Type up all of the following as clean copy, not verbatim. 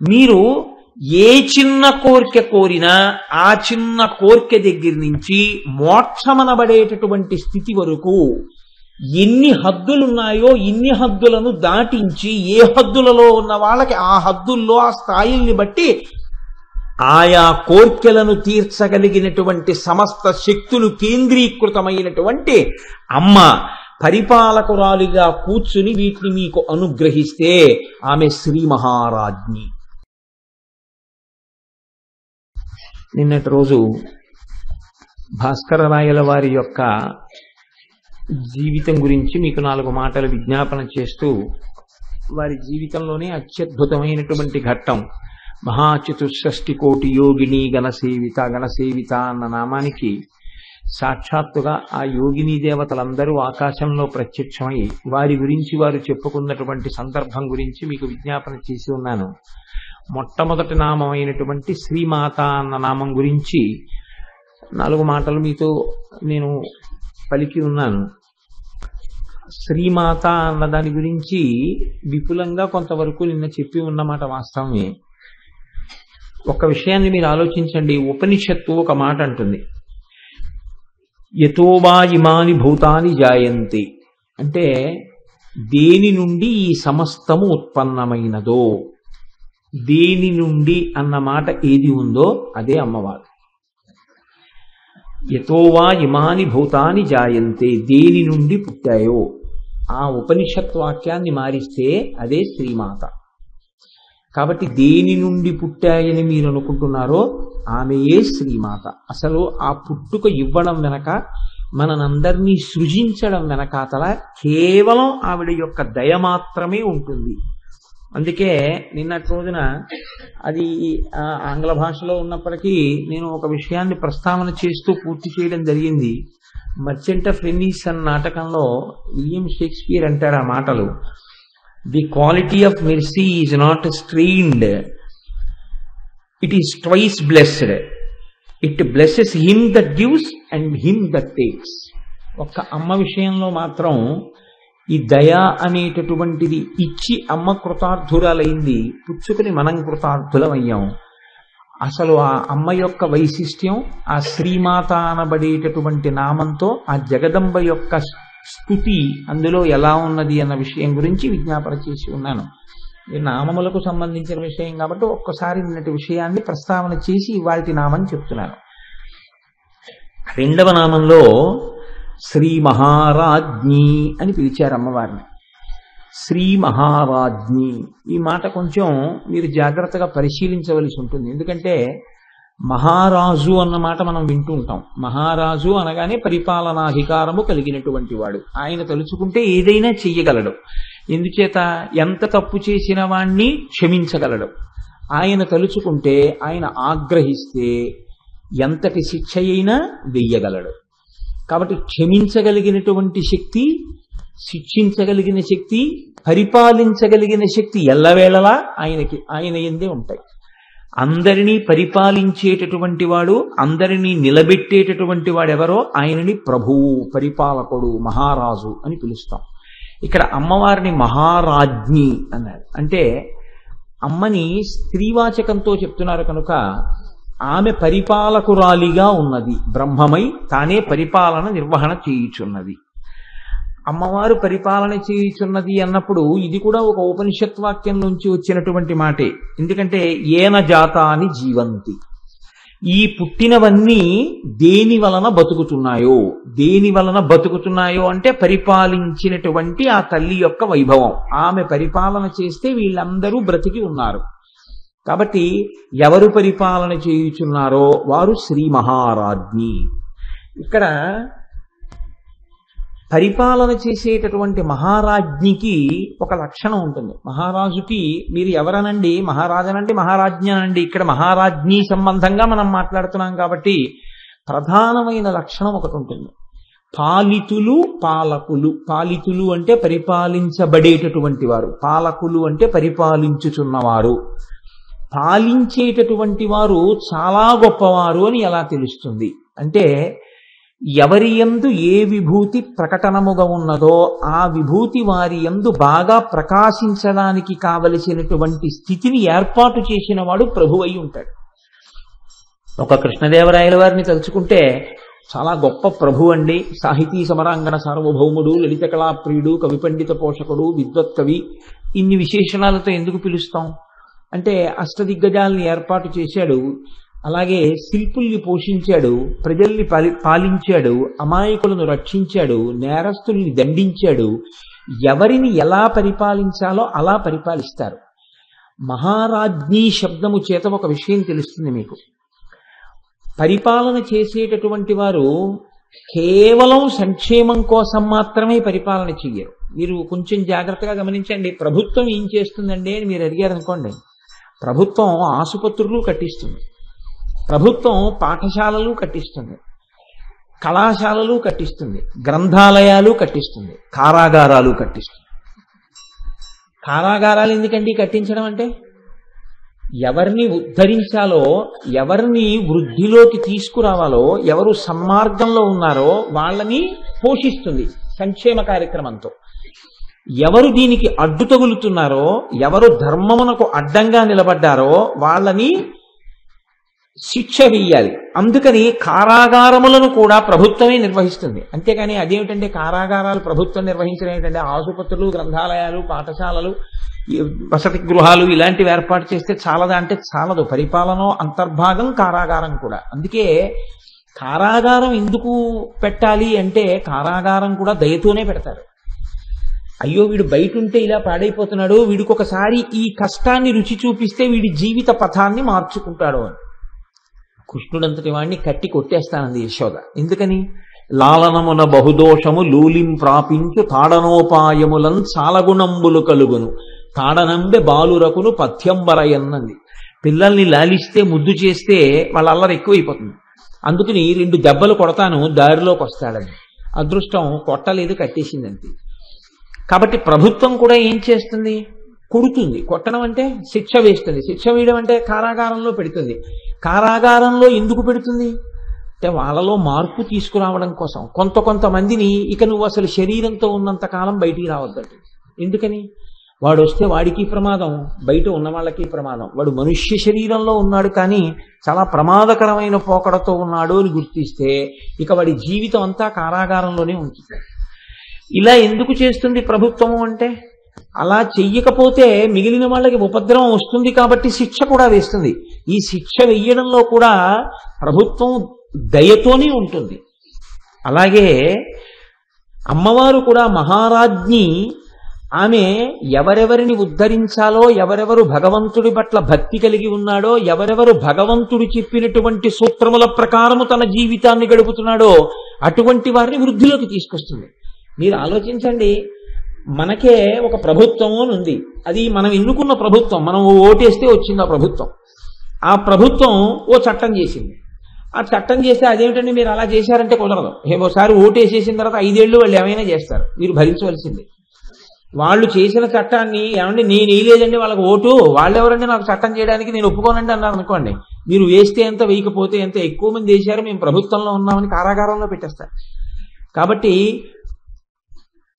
మీరు ఏ చిన్న కోరిక కోరినా ఆ చిన్న కోరిక దగ్గర నుంచి మోక్షమనబడేటటువంటి స్థితి వరకు ఎన్ని హద్దులున్నాయో ఇన్ని హద్దులను దాటించి ఏ హద్దులలో ఉన్న వాళ్ళకి ఆ హద్దుల్లో ఆ స్థాయిల్ని బట్టి ఆయా కోర్కెలను తీర్చగలిగినటువంటి సమస్త శక్తులు కేంద్రీకృతమైనటువంటి అమ్మ పరిపాలకురాలిగా కూర్చుని వీటిని మీకు అనుగ్రహిస్తే ఆమె శ్రీ మహారాజ్ఞి. నిన్నటి రోజు భాస్కరరాయల వారి యొక్క జీవితం గురించి మీకు 4 మాటలు విజ్ఞాపన చేస్తూ, వారి జీవితంలోనే అత్యద్భుతమైనటువంటి ఘట్టం మహాచతుషష్టి కోటి యోగిని గణసేవిత. గణసేవిత అన్న నామానికి సాక్షాత్తుగా ఆ యోగిని దేవతలందరూ ఆకాశంలో ప్రత్యక్షమై వారి గురించి వారు చెప్పుకున్నటువంటి సందర్భం గురించి మీకు విజ్ఞాపన చేసి ఉన్నాను. మొట్టమొదటి నామం అయినటువంటి శ్రీమాత అన్న నామం గురించి 4 మాటలు మీతో నేను పలికి ఉన్నాను. శ్రీమాత అన్న దాని గురించి విపులంగా కొంతవరకు నిన్న చెప్పి ఉన్నమాట వాస్తవమే. ఒక విషయాన్ని మీరు ఆలోచించండి. ఉపనిషత్తు ఒక మాట అంటుంది, యతోవా ఇమాని భూతాని జాయంతి, అంటే దేని నుండి ఈ సమస్తము ఉత్పన్నమైనదో, దేని నుండి అన్న మాట ఏది ఉందో అదే అమ్మవారు. యతోవా ఇమాని భూతాని జాయంతే, దేని నుండి పుట్టాయో ఆ ఉపనిషత్ వాక్యాన్ని మారిస్తే అదే శ్రీమాత. కాబట్టి దేని నుండి పుట్టాయని మీరు అనుకుంటున్నారో ఆమెయే శ్రీమాత. అసలు ఆ పుట్టుక ఇవ్వడం వెనక, మనందరినీ సృజించడం వెనకాతల కేవలం ఆవిడ యొక్క దయ మాత్రమే ఉంటుంది. అందుకే నిన్నటి రోజున అది ఆంగ్ల భాషలో ఉన్నప్పటికీ నేను ఒక విషయాన్ని ప్రస్తావన చేస్తూ పూర్తి చేయడం జరిగింది. మర్చెంట్ ఆఫ్ వెనీస్ అన్న నాటకంలో విలియం షేక్స్పియర్ అంటారు ఆ మాటలు, the quality of mercy is not strained, it is twice blessed, it blesses him that gives and him that takes. ఒక్క అమ్మ విషయంలో మాత్రం ఈ దయ అనేటటువంటిది ఇచ్చి అమ్మ కృతార్థురాలైంది, పుచ్చుకుని మనం కృతార్థులమయ్యాం. అసలు ఆ అమ్మ యొక్క వైశిష్ట్యం ఆ శ్రీమాత అనబడేటటువంటి నామంతో ఆ జగదంబ యొక్క స్తుతి అందులో ఎలా ఉన్నది అన్న విషయం గురించి విజ్ఞాపన చేసి ఉన్నాను. ఈ నామములకు సంబంధించిన విషయం కాబట్టి ఒక్కసారి నిన్నటి విషయాన్ని ప్రస్తావన చేసి ఇవాల్టి నామం చెప్తున్నాను. 2వ నామంలో శ్రీ మహారాజ్ఞి అని పిలిచారు అమ్మవారిని. శ్రీ మహారాజ్ఞి ఈ మాట కొంచెం మీరు జాగ్రత్తగా పరిశీలించవలసి ఉంటుంది. ఎందుకంటే మహారాజు అన్న మాట మనం వింటూ ఉంటాం. మహారాజు అనగానే పరిపాలనాధికారము కలిగినటువంటి వాడు. ఆయన తలుచుకుంటే ఏదైనా చెయ్యగలడు. ఎందుచేత ఎంత తప్పు చేసిన వాణ్ణి క్షమించగలడు. ఆయన తలుచుకుంటే, ఆయన ఆగ్రహిస్తే ఎంతటి శిక్ష అయినా వెయ్యగలడు. కాబట్టి క్షమించగలిగినటువంటి శక్తి, శిక్షించగలిగిన శక్తి, పరిపాలించగలిగిన శక్తి ఎల్లవేళలా ఆయన యందే ఉంటాయి. అందరినీ పరిపాలించేటటువంటి వాడు, అందరినీ నిలబెట్టేటటువంటి వాడెవరో ఆయనని ప్రభువు, పరిపాలకుడు, మహారాజు అని పిలుస్తాం. ఇక్కడ అమ్మవారిని మహారాజ్ఞి అన్నారు. అంటే అమ్మని స్త్రీవాచకంతో చెప్తున్నారు కనుక ఆమె పరిపాలకురాలిగా ఉన్నది. బ్రహ్మమై తానే పరిపాలన నిర్వహణ చేయుచున్నది. అమ్మవారు పరిపాలన చేయుచున్నది అన్నప్పుడు ఇది కూడా ఒక ఉపనిషత్ వాక్యం నుంచి వచ్చినటువంటి మాటే. ఎందుకంటే ఏన జాతాని జీవంతి, ఈ పుట్టినవన్నీ దేని వలన బతుకుతున్నాయో, దేని వలన బతుకుతున్నాయో అంటే పరిపాలించినటువంటి ఆ తల్లి యొక్క వైభవం. ఆమె పరిపాలన చేస్తే వీళ్ళందరూ బ్రతికి ఉన్నారు. కాబట్టి ఎవరు పరిపాలన చేయుచున్నారో వారు శ్రీ మహారాజ్ఞి. ఇక్కడ పరిపాలన చేసేటటువంటి మహారాజ్ఞికి ఒక లక్షణం ఉంటుంది. మహారాజుకి మీరు ఎవరనండి, మహారాజనండి, మహారాజ్ఞనండి, ఇక్కడ మహారాజ్ఞి సంబంధంగా మనం మాట్లాడుతున్నాం కాబట్టి ప్రధానమైన లక్షణం ఒకటి ఉంటుంది. పాలితులు, పాలకులు. పాలితులు అంటే పరిపాలించబడేటటువంటి వారు, పాలకులు అంటే పరిపాలించుచున్నవారు. పాలించేటటువంటి వారు చాలా గొప్పవారు అని ఎలా తెలుస్తుంది అంటే, ఎవరి యందు ఏ విభూతి ప్రకటనముగా ఉన్నదో ఆ విభూతి వారి యందు బాగా ప్రకాశించడానికి కావలసినటువంటి స్థితిని ఏర్పాటు చేసిన వాడు ప్రభు అయి ఉంటాడు. ఒక కృష్ణదేవరాయల వారిని తలుచుకుంటే చాలా గొప్ప ప్రభు అండి. సాహితీ సమరాంగణ సార్వభౌముడు, లలిత కళాప్రియుడు, కవి పండిత పోషకుడు, విద్వత్ కవి, ఇన్ని విశేషణాలతో ఎందుకు పిలుస్తాం అంటే అష్టదిగ్గజాలని ఏర్పాటు చేశాడు, అలాగే శిల్పుల్ని పోషించాడు, ప్రజల్ని పాలించాడు, అమాయకులను రక్షించాడు, నేరస్తుల్ని దండించాడు. ఎవరిని ఎలా పరిపాలించాలో అలా పరిపాలిస్తారు. మహారాజ్ఞీ శబ్దము చేత ఒక విషయం తెలుస్తుంది మీకు. పరిపాలన చేసేటటువంటి వారు కేవలం సంక్షేమం కోసం మాత్రమే పరిపాలన చెయ్యరు. మీరు కొంచెం జాగ్రత్తగా గమనించండి. ప్రభుత్వం ఏం చేస్తుందండి అని మీరు అడిగారు అనుకోండి, ప్రభుత్వం ఆసుపత్రులు కట్టిస్తుంది, ప్రభుత్వం పాఠశాలలు కట్టిస్తుంది, కళాశాలలు కట్టిస్తుంది, గ్రంథాలయాలు కట్టిస్తుంది, కారాగారాలు కట్టిస్తుంది. కారాగారాలు ఎందుకండి కట్టించడం అంటే? ఎవరిని ఉద్ధరించాలో, ఎవరిని వృద్ధిలోకి తీసుకురావాలో, ఎవరు సన్మార్గంలో ఉన్నారో వాళ్ళని పోషిస్తుంది సంక్షేమ కార్యక్రమంతో. ఎవరు దీనికి అడ్డు తగులుతున్నారో, ఎవరు ధర్మమునకు అడ్డంగా నిలబడ్డారో వాళ్ళని శిక్ష వెయ్యాలి. అందుకని కారాగారములను కూడా ప్రభుత్వమే నిర్వహిస్తుంది. అంతేకాని అదేమిటంటే కారాగారాలు ప్రభుత్వం నిర్వహించడం ఏంటంటే ఆసుపత్రులు, గ్రంథాలయాలు, పాఠశాలలు, వసతి గృహాలు ఇలాంటివి ఏర్పాటు చేస్తే చాలదా అంటే చాలదు. పరిపాలన అంతర్భాగం కారాగారం కూడా. అందుకే కారాగారం ఎందుకు పెట్టాలి అంటే కారాగారం కూడా దయతోనే పెడతారు. అయ్యో వీడు బయట ఉంటే ఇలా పాడైపోతున్నాడు, వీడికి ఒకసారి ఈ కష్టాన్ని రుచి చూపిస్తే వీడి జీవిత పథాన్ని మార్చుకుంటాడు అని. కృష్ణుడంతటి వాడిని కట్టి కొట్టేస్తానంది యశోద. ఎందుకని? లాలనమున బహుదోషము లూలిం ప్రాపించు తాడనోపాయములన్ చాలగుణంబులు కలుగును తాడనంబె బాలురకును పథ్యంబరయన్నది. పిల్లల్ని లాలిస్తే, ముద్దు చేస్తే వాళ్ళ అల్లరి ఎక్కువైపోతుంది. అందుకని 2 దెబ్బలు కొడతాను దారిలోకి వస్తాడని. అదృష్టం కొట్టలేదు, కట్టేసిందంతే. కాబట్టి ప్రభుత్వం కూడా ఏం చేస్తుంది? కొడుతుంది. కొట్టడం అంటే శిక్ష వేస్తుంది. శిక్ష వేయడం అంటే కారాగారంలో పెడుతుంది. కారాగారంలో ఎందుకు పెడుతుంది అంటే వాళ్ళలో మార్పు తీసుకురావడం కోసం. కొంతమందిని ఇక నువ్వు అసలు శరీరంతో ఉన్నంత కాలం బయటికి రావద్దండి. ఎందుకని? వాడు వస్తే వాడికి ప్రమాదం, బయట ఉన్న వాళ్ళకి ప్రమాదం. వాడు మనుష్య శరీరంలో ఉన్నాడు కానీ చాలా ప్రమాదకరమైన పోకడతో ఉన్నాడు అని గుర్తిస్తే ఇక వాడి జీవితం అంతా కారాగారంలోనే ఉంటుంది. ఇలా ఎందుకు చేస్తుంది ప్రభుత్వము అంటే, అలా చెయ్యకపోతే మిగిలిన వాళ్ళకి ఉపద్రవం వస్తుంది కాబట్టి శిక్ష కూడా వేస్తుంది. ఈ శిక్ష వెయ్యడంలో కూడా ప్రభుత్వం దయతోనే ఉంటుంది. అలాగే అమ్మవారు కూడా మహారాజ్ఞి. ఆమె ఎవరెవరిని ఉద్ధరించాలో, ఎవరెవరు భగవంతుడి పట్ల భక్తి కలిగి ఉన్నాడో, ఎవరెవరు భగవంతుడు చెప్పినటువంటి సూత్రముల ప్రకారము తన జీవితాన్ని గడుపుతున్నాడో అటువంటి వారిని వృద్ధిలోకి తీసుకొస్తుంది. మీరు ఆలోచించండి, మనకే ఒక ప్రభుత్వం అని ఉంది. అది మనం ఎన్నుకున్న ప్రభుత్వం, మనం ఓటేస్తే వచ్చింది ఆ ప్రభుత్వం. ఆ ప్రభుత్వం ఓ చట్టం చేసింది. ఆ చట్టం చేస్తే అదేమిటండి మీరు అలా చేశారంటే కుదరదు. ఒకసారి ఓటేసేసిన తర్వాత 5 ఏళ్ళు వాళ్ళు ఏమైనా చేస్తారు, మీరు భరించవలసింది. వాళ్ళు చేసిన చట్టాన్ని ఏమంటే నేను వేయలేదండి వాళ్ళకి ఓటు, వాళ్ళెవరండి నాకు చట్టం చేయడానికి, నేను ఒప్పుకోనండి అన్నారు అనుకోండి, మీరు వేస్తే ఎంత వేయకపోతే ఎంత, ఎక్కువ మంది వేశారు మేము ప్రభుత్వంలో ఉన్నామని కారాగారంలో పెట్టేస్తారు. కాబట్టి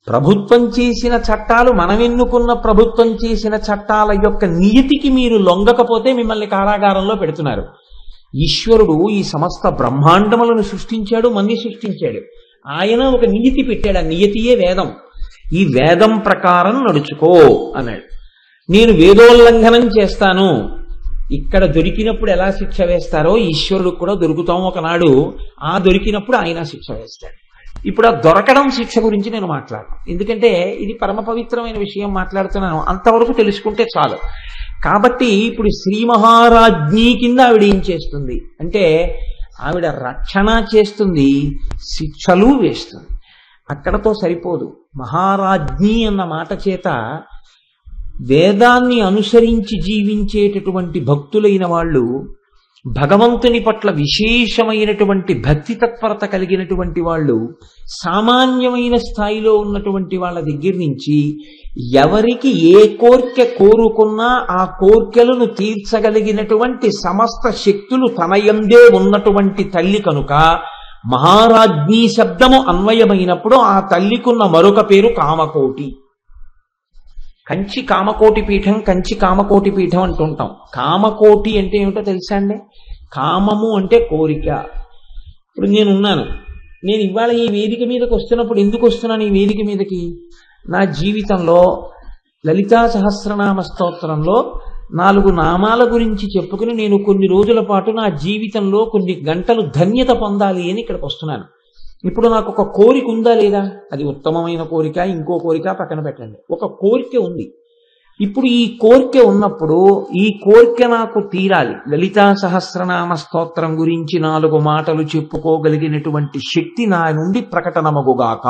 ప్రభుత్వం చేసిన చట్టాలు, మనం ఎన్నుకున్న ప్రభుత్వం చేసిన చట్టాల యొక్క నియతికి మీరు లొంగకపోతే మిమ్మల్ని కారాగారంలో పెడుతున్నారు. ఈశ్వరుడు ఈ సమస్త బ్రహ్మాండములను సృష్టించాడు, మన్ని సృష్టించాడు. ఆయన ఒక నియతి పెట్టాడు. ఆ నియతియే వేదం. ఈ వేదం ప్రకారం నడుచుకో అన్నాడు. నేను వేదోల్లంఘనం చేస్తాను, ఇక్కడ దొరికినప్పుడు ఎలా శిక్ష వేస్తారో ఈశ్వరుడు కూడా దొరుకుతాం ఒకనాడు. ఆ దొరికినప్పుడు ఆయన శిక్ష వేస్తాడు. ఇప్పుడు ఆ దొరకడం శిక్ష గురించి నేను మాట్లాడను, ఎందుకంటే ఇది పరమ పవిత్రమైన విషయం మాట్లాడుతున్నాను. అంతవరకు తెలుసుకుంటే చాలు. కాబట్టి ఇప్పుడు శ్రీ మహారాజ్ఞి కింద ఆవిడ ఏం చేస్తుంది అంటే, ఆవిడ రక్షణ చేస్తుంది, శిక్షలు వేస్తుంది. అక్కడతో సరిపోదు. మహారాజ్ఞి అన్న మాట చేత వేదాన్ని అనుసరించి జీవించేటటువంటి భక్తులైన వాళ్ళు, భగవంతుని పట్ల విశేషమైనటువంటి భక్తి తత్పరత కలిగినటువంటి వాళ్ళు, సామాన్యమైన స్థాయిలో ఉన్నటువంటి వాళ్ళ దగ్గర నుంచి ఎవరికి ఏ కోర్కె కోరుకున్నా ఆ కోర్కెలను తీర్చగలిగినటువంటి సమస్త శక్తులు తన యందే ఉన్నటువంటి తల్లి కనుక మహారాజ్ఞీ శబ్దము అన్వయమైనప్పుడు ఆ తల్లికున్న మరొక పేరు కామకోటి. కంచి కామకోటి పీఠం, కంచి కామకోటి పీఠం అంటుంటాం. కామకోటి అంటే ఏమిటో తెలుసా అండి? కామము అంటే కోరిక. ఇప్పుడు నేనున్నాను, నేను ఇవాళ ఈ వేదిక మీదకి వస్తున్నప్పుడు ఎందుకు వస్తున్నాను ఈ వేదిక మీదకి? నా జీవితంలో లలితా సహస్రనామ స్తోత్రంలో 4 నామాల గురించి చెప్పుకుని నేను కొన్ని రోజుల పాటు నా జీవితంలో కొన్ని గంటలు ధన్యత పొందాలి అని ఇక్కడికి వస్తున్నాను. ఇప్పుడు నాకు ఒక కోరిక ఉందా లేదా? అది ఉత్తమమైన కోరిక, ఇంకో కోరిక పక్కన పెట్టండి. ఒక కోరిక ఉంది. ఇప్పుడు ఈ కోరిక ఉన్నప్పుడు ఈ కోరిక నాకు తీరాలి. లలితా సహస్రనామ స్తోత్రం గురించి 4 మాటలు చెప్పుకోగలిగినటువంటి శక్తి నా నుండి ప్రకటనమగుగాక.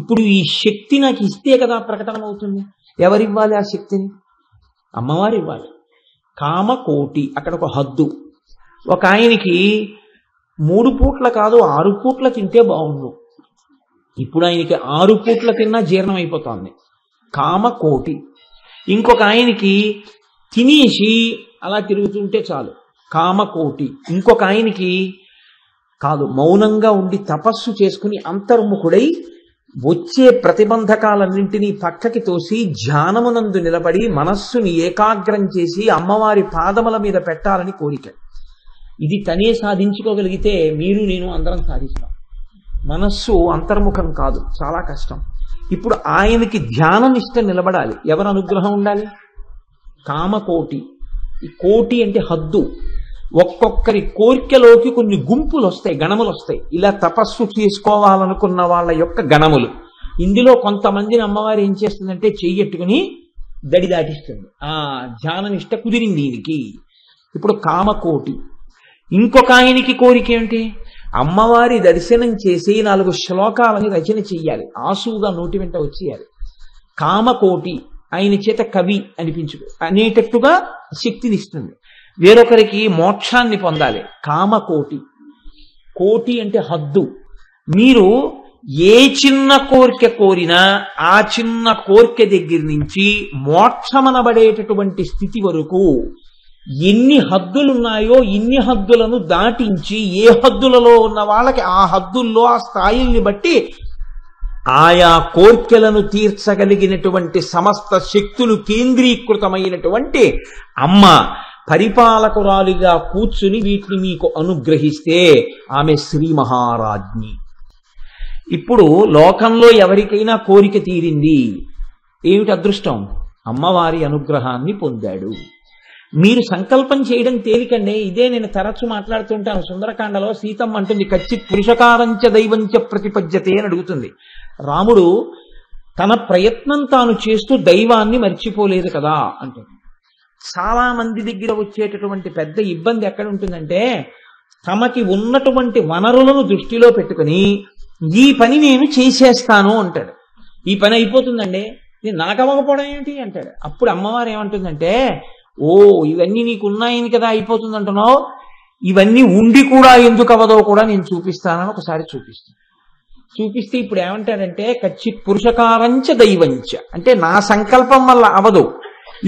ఇప్పుడు ఈ శక్తి నాకు ఇస్తే కదా ప్రకటనమవుతుంది. ఎవరివ్వాలి ఆ శక్తిని? అమ్మవారు ఇవ్వాలి. కామకోటి, అక్కడ ఒక హద్దు. ఒక ఆయనకి 3 పూట్ల కాదు 6 పూట్ల తింటే బాగుండు. ఇప్పుడు ఆయనకి 6 పూట్ల తిన్నా జీర్ణం అయిపోతుంది. కామకోటి. ఇంకొక ఆయనకి తినేసి అలా తిరుగుతుంటే చాలు, కామకోటి. ఇంకొక ఆయనకి కాదు, మౌనంగా ఉండి తపస్సు చేసుకుని అంతర్ముఖుడై వచ్చే ప్రతిబంధకాలన్నింటినీ పక్కకి తోసి ధ్యానమునందు నిలబడి మనస్సుని ఏకాగ్రం చేసి అమ్మవారి పాదముల మీద పెట్టాలని కోరిక. ఇది తనే సాధించుకోగలిగితే మీరు నేను అందరం సాధిస్తాం. మనస్సు అంతర్ముఖం కాదు, చాలా కష్టం. ఇప్పుడు ఆయనకి ధ్యానం ఇష్టం నిలబడాలి. ఎవరి అనుగ్రహం ఉండాలి? కామకోటి. ఈ కోటి అంటే హద్దు. ఒక్కొక్కరి కోరికలోకి కొన్ని గుంపులు వస్తాయి, గణములు వస్తాయి. ఇలా తపస్సు చేసుకోవాలనుకున్న వాళ్ళ యొక్క గణములు. ఇందులో కొంతమందిని అమ్మవారు ఏం చేస్తుందంటే చెయ్యెట్టుకుని దడి దాటిస్తుంది. ఆ ధ్యాననిష్ట కుదిరింది దీనికి. ఇప్పుడు కామకోటి. ఇంకొక ఆయనకి కోరిక ఏంటి? అమ్మవారి దర్శనం చేసి 4 శ్లోకాలని రచన చెయ్యాలి, ఆసువుగా నోటి వెంట వచ్చేయాలి. కామకోటి. ఆయన చేత కవి అనేటట్టుగా శక్తినిస్తుంది. వేరొకరికి మోక్షాన్ని పొందాలి, కామకోటి. కోటి అంటే హద్దు. మీరు ఏ చిన్న కోరిక కోరినా ఆ చిన్న కోరిక దగ్గర నుంచి మోక్షమనబడేటటువంటి స్థితి వరకు ఎన్ని హద్దులున్నాయో ఇన్ని హద్దులను దాటించి ఏ హద్దులలో ఉన్న వాళ్ళకి ఆ హద్దుల్లో ఆ స్థాయిల్ని బట్టి ఆయా కోర్కెలను తీర్చగలిగినటువంటి సమస్త శక్తులు కేంద్రీకృతమైనటువంటి అమ్మ పరిపాలకురాలిగా కూర్చుని వీటిని మీకు అనుగ్రహిస్తే ఆమె శ్రీ మహారాజ్ఞి. ఇప్పుడు లోకంలో ఎవరికైనా కోరిక తీరింది, ఏమిటి అదృష్టం? అమ్మవారి అనుగ్రహాన్ని పొందాడు. మీరు సంకల్పం చేయడం తేలికండి. ఇదే నేను తరచు మాట్లాడుతుంటాను. సుందరకాండలో సీతమ్మ అంటుంది, కచ్చిత్ పురుషకారంచ దైవంచ ప్రతిపద్యతే అని అడుగుతుంది. రాముడు తన ప్రయత్నం తాను చేస్తూ దైవాన్ని మర్చిపోలేదు కదా అంటుంది. చాలా మంది దగ్గర వచ్చేటటువంటి పెద్ద ఇబ్బంది ఎక్కడ ఉంటుందంటే, తమకి ఉన్నటువంటి వనరులను దృష్టిలో పెట్టుకుని ఈ పని నేను చేసేస్తాను అంటాడు. ఈ పని అయిపోతుందండి, నేను నాకవ్వకపోవడం ఏంటి అంటాడు. అప్పుడు అమ్మవారు ఏమంటుందంటే, ఓ ఇవన్నీ నీకు ఉన్నాయని కదా అయిపోతుంది అంటున్నావు, ఇవన్నీ ఉండి కూడా ఎందుకు అవ్వదో కూడా నేను చూపిస్తానని ఒకసారి చూపిస్తే ఇప్పుడు ఏమంటాడంటే, కచ్చిత్ పురుషకారంచ దైవంచ అంటే నా సంకల్పం వల్ల అవదు,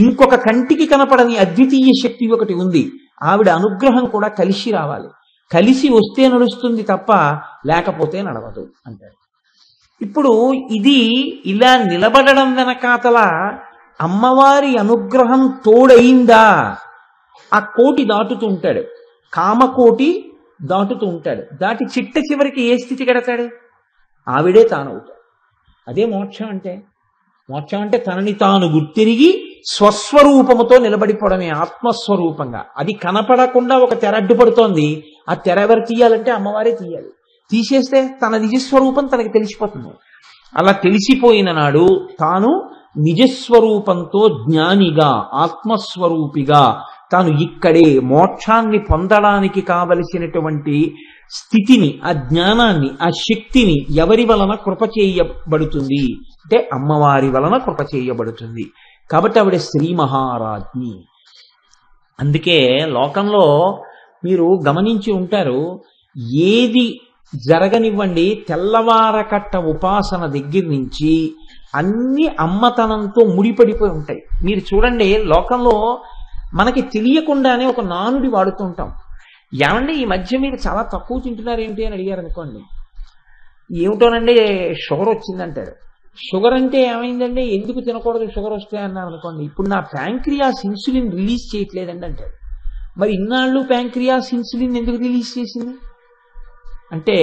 ఇంకొక కంటికి కనపడని అద్వితీయ శక్తి ఒకటి ఉంది, ఆవిడ అనుగ్రహం కూడా కలిసి రావాలి, కలిసి వస్తే నడుస్తుంది తప్ప లేకపోతే నడవదు అంటాడు. ఇప్పుడు ఇది ఇలా నిలబడడం వెనకాతల అమ్మవారి అనుగ్రహం తోడయిందా? ఆ కోటి దాటుతూ ఉంటాడు, కామకోటి దాటుతూ ఉంటాడు. దాటి చిట్ట చివరికి ఏ స్థితి కడతాడు? ఆవిడే తానవుతాడు. అదే మోక్షం అంటే. మోక్షం అంటే తనని తాను గుర్తిరిగి స్వస్వరూపముతో నిలబడిపోవడమే, ఆత్మస్వరూపంగా. అది కనపడకుండా ఒక తెర అడ్డుపడుతోంది, ఆ తెర ఎవరు తీయాలంటే అమ్మవారే తీయాలి. తీసేస్తే తన నిజస్వరూపం తనకి తెలిసిపోతుంది. అలా తెలిసిపోయిన నాడు తాను నిజస్వరూపంతో జ్ఞానిగా ఆత్మస్వరూపిగా తాను ఇక్కడే మోక్షాన్ని పొందడానికి కావలసినటువంటి స్థితిని, ఆ జ్ఞానాన్ని, ఆ శక్తిని ఎవరి వలన కృప చేయబడుతుంది అంటే అమ్మవారి వలన కృప చేయబడుతుంది. కాబట్టి ఆవిడ శ్రీ మహారాజ్ఞి. అందుకే లోకంలో మీరు గమనించి ఉంటారు, ఏది జరగనివ్వండి, తెల్లవారకట్ట ఉపాసన దగ్గర నుంచి అన్ని అమ్మతనంతో ముడిపడిపోయి ఉంటాయి. మీరు చూడండి, లోకంలో మనకి తెలియకుండానే ఒక నానుడి వాడుతుంటాం. ఏమండి ఈ మధ్య మీరు చాలా తక్కువ తింటున్నారు ఏంటి అని అడిగారు అనుకోండి, ఏమిటోనండి షుగర్ వచ్చిందంటారు. షుగర్ అంటే ఏమైందండి, ఎందుకు తినకూడదు షుగర్ వస్తే అన్నారు అనుకోండి, ఇప్పుడు నా ప్యాంక్రియాస్ ఇన్సులిన్ రిలీజ్ చేయట్లేదండి అంటారు. మరి ఇన్నాళ్ళు ప్యాంక్రియాస్ ఇన్సులిన్ ఎందుకు రిలీజ్ చేసింది అంటే,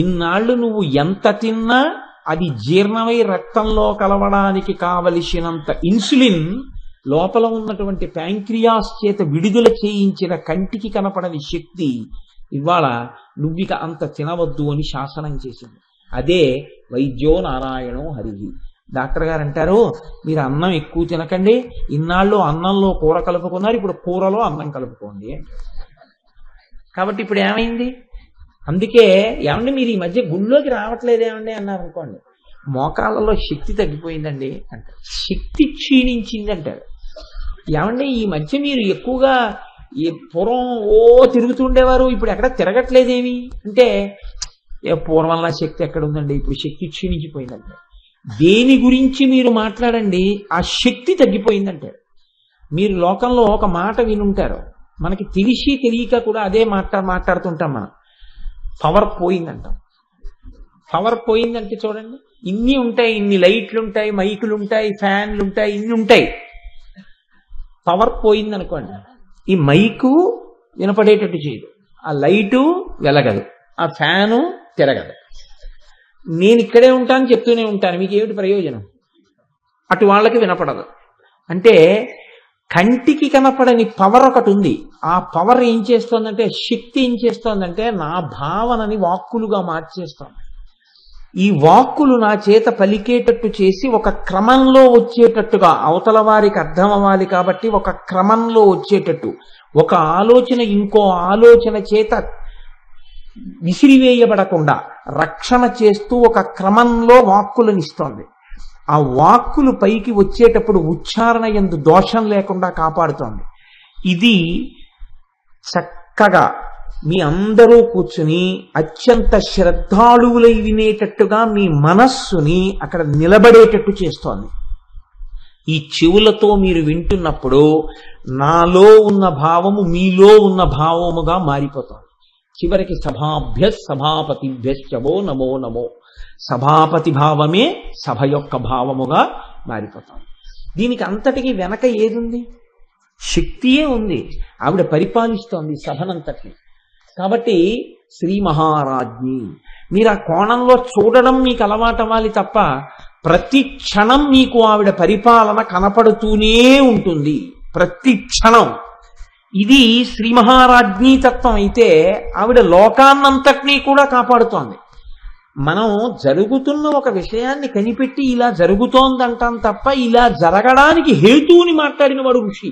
ఇన్నాళ్ళు నువ్వు ఎంత తిన్నా అది జీర్ణమై రక్తంలో కలవడానికి కావలసినంత ఇన్సులిన్ లోపల ఉన్నటువంటి ప్యాంక్రియాస్ చేత విడుదల చేయించిన కంటికి కనపడని శక్తి ఇవాళ నువ్విక అంత తినవద్దు అని శాసనం చేసింది. అదే వైద్యో నారాయణో హరిహి. డాక్టర్ గారు అంటారు, మీరు అన్నం ఎక్కువ తినకండి, ఇన్నాళ్ళు అన్నంలో కూర కలుపుకున్నారు, ఇప్పుడు కూరలో అన్నం కలుపుకోండి. కాబట్టి ఇప్పుడు ఏమైంది? అందుకే ఏమండి మీరు ఈ మధ్య గుళ్ళోకి రావట్లేదేమండి అన్నారు అనుకోండి, మోకాళ్ళలో శక్తి తగ్గిపోయిందండి అంటారు, శక్తి క్షీణించింది అంటారు. ఏమండి ఈ మధ్య మీరు ఎక్కువగా పూర్వం తిరుగుతుండేవారు, ఇప్పుడు ఎక్కడ తిరగట్లేదేమి అంటే, పూర్వంలా శక్తి ఎక్కడ ఉందండి, ఇప్పుడు శక్తి క్షీణించిపోయిందంటే. దేని గురించి మీరు మాట్లాడండి ఆ శక్తి తగ్గిపోయిందంటారు. మీరు లోకంలో ఒక మాట వినుంటారు, మనకి తెలిసి తెలియక కూడా అదే మాట్లాడుతుంటాం మనం. పవర్ పోయిందంటాం. పవర్ పోయిందంటే చూడండి, ఇన్ని ఉంటాయి, ఇన్ని లైట్లు ఉంటాయి, మైకులు ఉంటాయి, ఫ్యాన్లు ఉంటాయి, ఇన్ని ఉంటాయి. పవర్ పోయిందనుకోండి, ఈ మైకు వినపడేటట్టు చేయదు, ఆ లైటు వెలగదు, ఆ ఫ్యాను తిరగదు. నేను ఇక్కడే ఉంటాను చెప్తూనే ఉంటాను, మీకు ఏమిటి ప్రయోజనం? అటు వాళ్ళకి వినపడదు. అంటే కంటికి కనపడని పవర్ ఒకటి ఉంది. ఆ పవర్ ఏం చేస్తోందంటే, శక్తి ఏం చేస్తోందంటే నా భావనని వాక్కులుగా మార్చేస్తోంది. ఈ వాక్కులు నా చేత పలికేటట్టు చేసి ఒక క్రమంలో వచ్చేటట్టుగా, అవతల వారికి అర్థం అవ్వాలి కాబట్టి ఒక క్రమంలో వచ్చేటట్టు, ఒక ఆలోచన ఇంకో ఆలోచన చేత విసిరివేయబడకుండా రక్షణ చేస్తూ ఒక క్రమంలో వాక్కులను ఇస్తోంది. ఆ వాక్కులు పైకి వచ్చేటప్పుడు ఉచ్చారణ యందు దోషం లేకుండా కాపాడుతోంది. ఇది చక్కగా మీ అందరూ కూర్చుని అత్యంత శ్రద్ధాళువులై వినేటట్టుగా మీ మనస్సుని అక్కడ నిలబడేటట్టు చేస్తోంది. ఈ చెవులతో మీరు వింటున్నప్పుడు నాలో ఉన్న భావము మీలో ఉన్న భావముగా మారిపోతోంది. చివరికి సభాపతిభ్యశ్చవో నమో నమో, సభాపతి భావమే సభ యొక్క భావముగా మారిపోతాం. దీనికి అంతటికి వెనక ఏదుంది? శక్తియే ఉంది. ఆవిడ పరిపాలిస్తోంది సభనంతటిని. కాబట్టి శ్రీ మహారాజ్ఞి, మీరు ఆ కోణంలో చూడడం మీకు అలవాటవ్వాలి తప్ప ప్రతి క్షణం మీకు ఆవిడ పరిపాలన కనపడుతూనే ఉంటుంది, ప్రతి క్షణం. ఇది శ్రీ మహారాజ్ఞీ తత్వం అయితే ఆవిడ లోకాన్నంతటినీ కూడా కాపాడుతోంది. మనం జరుగుతున్న ఒక విషయాన్ని కనిపెట్టి ఇలా జరుగుతోందంటాం తప్ప ఇలా జరగడానికి హేతువుని మాట్లాడిన వాడు ఋషి,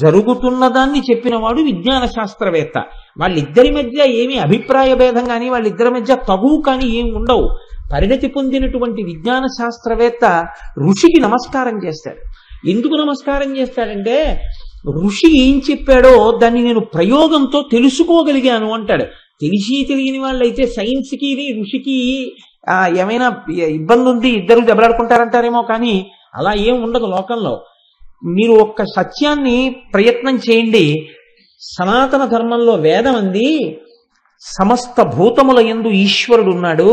జరుగుతున్న దాన్ని చెప్పినవాడు విజ్ఞాన శాస్త్రవేత్త. వాళ్ళిద్దరి మధ్య ఏమీ అభిప్రాయ భేదం కానీ వాళ్ళిద్దరి మధ్య తగువు కానీ ఏమి ఉండవు. పరిణతి పొందినటువంటి విజ్ఞాన శాస్త్రవేత్త ఋషికి నమస్కారం చేస్తాడు. ఎందుకు నమస్కారం చేస్తాడంటే, ఋషి ఏం చెప్పాడో దాన్ని నేను ప్రయోగంతో తెలుసుకోగలిగాను అంటాడు. తెలిసి తెలియని వాళ్ళైతే సైన్స్కి ఋషికి ఏమైనా ఇబ్బంది ఉంది, ఇద్దరు దెబ్బలాడుకుంటారంటారేమో, కానీ అలా ఏం ఉండదు లోకంలో. మీరు ఒక్క సత్యాన్ని ప్రయత్నం చేయండి. సనాతన ధర్మంలో వేదం అంది, సమస్త భూతముల యందు ఈశ్వరుడు ఉన్నాడు,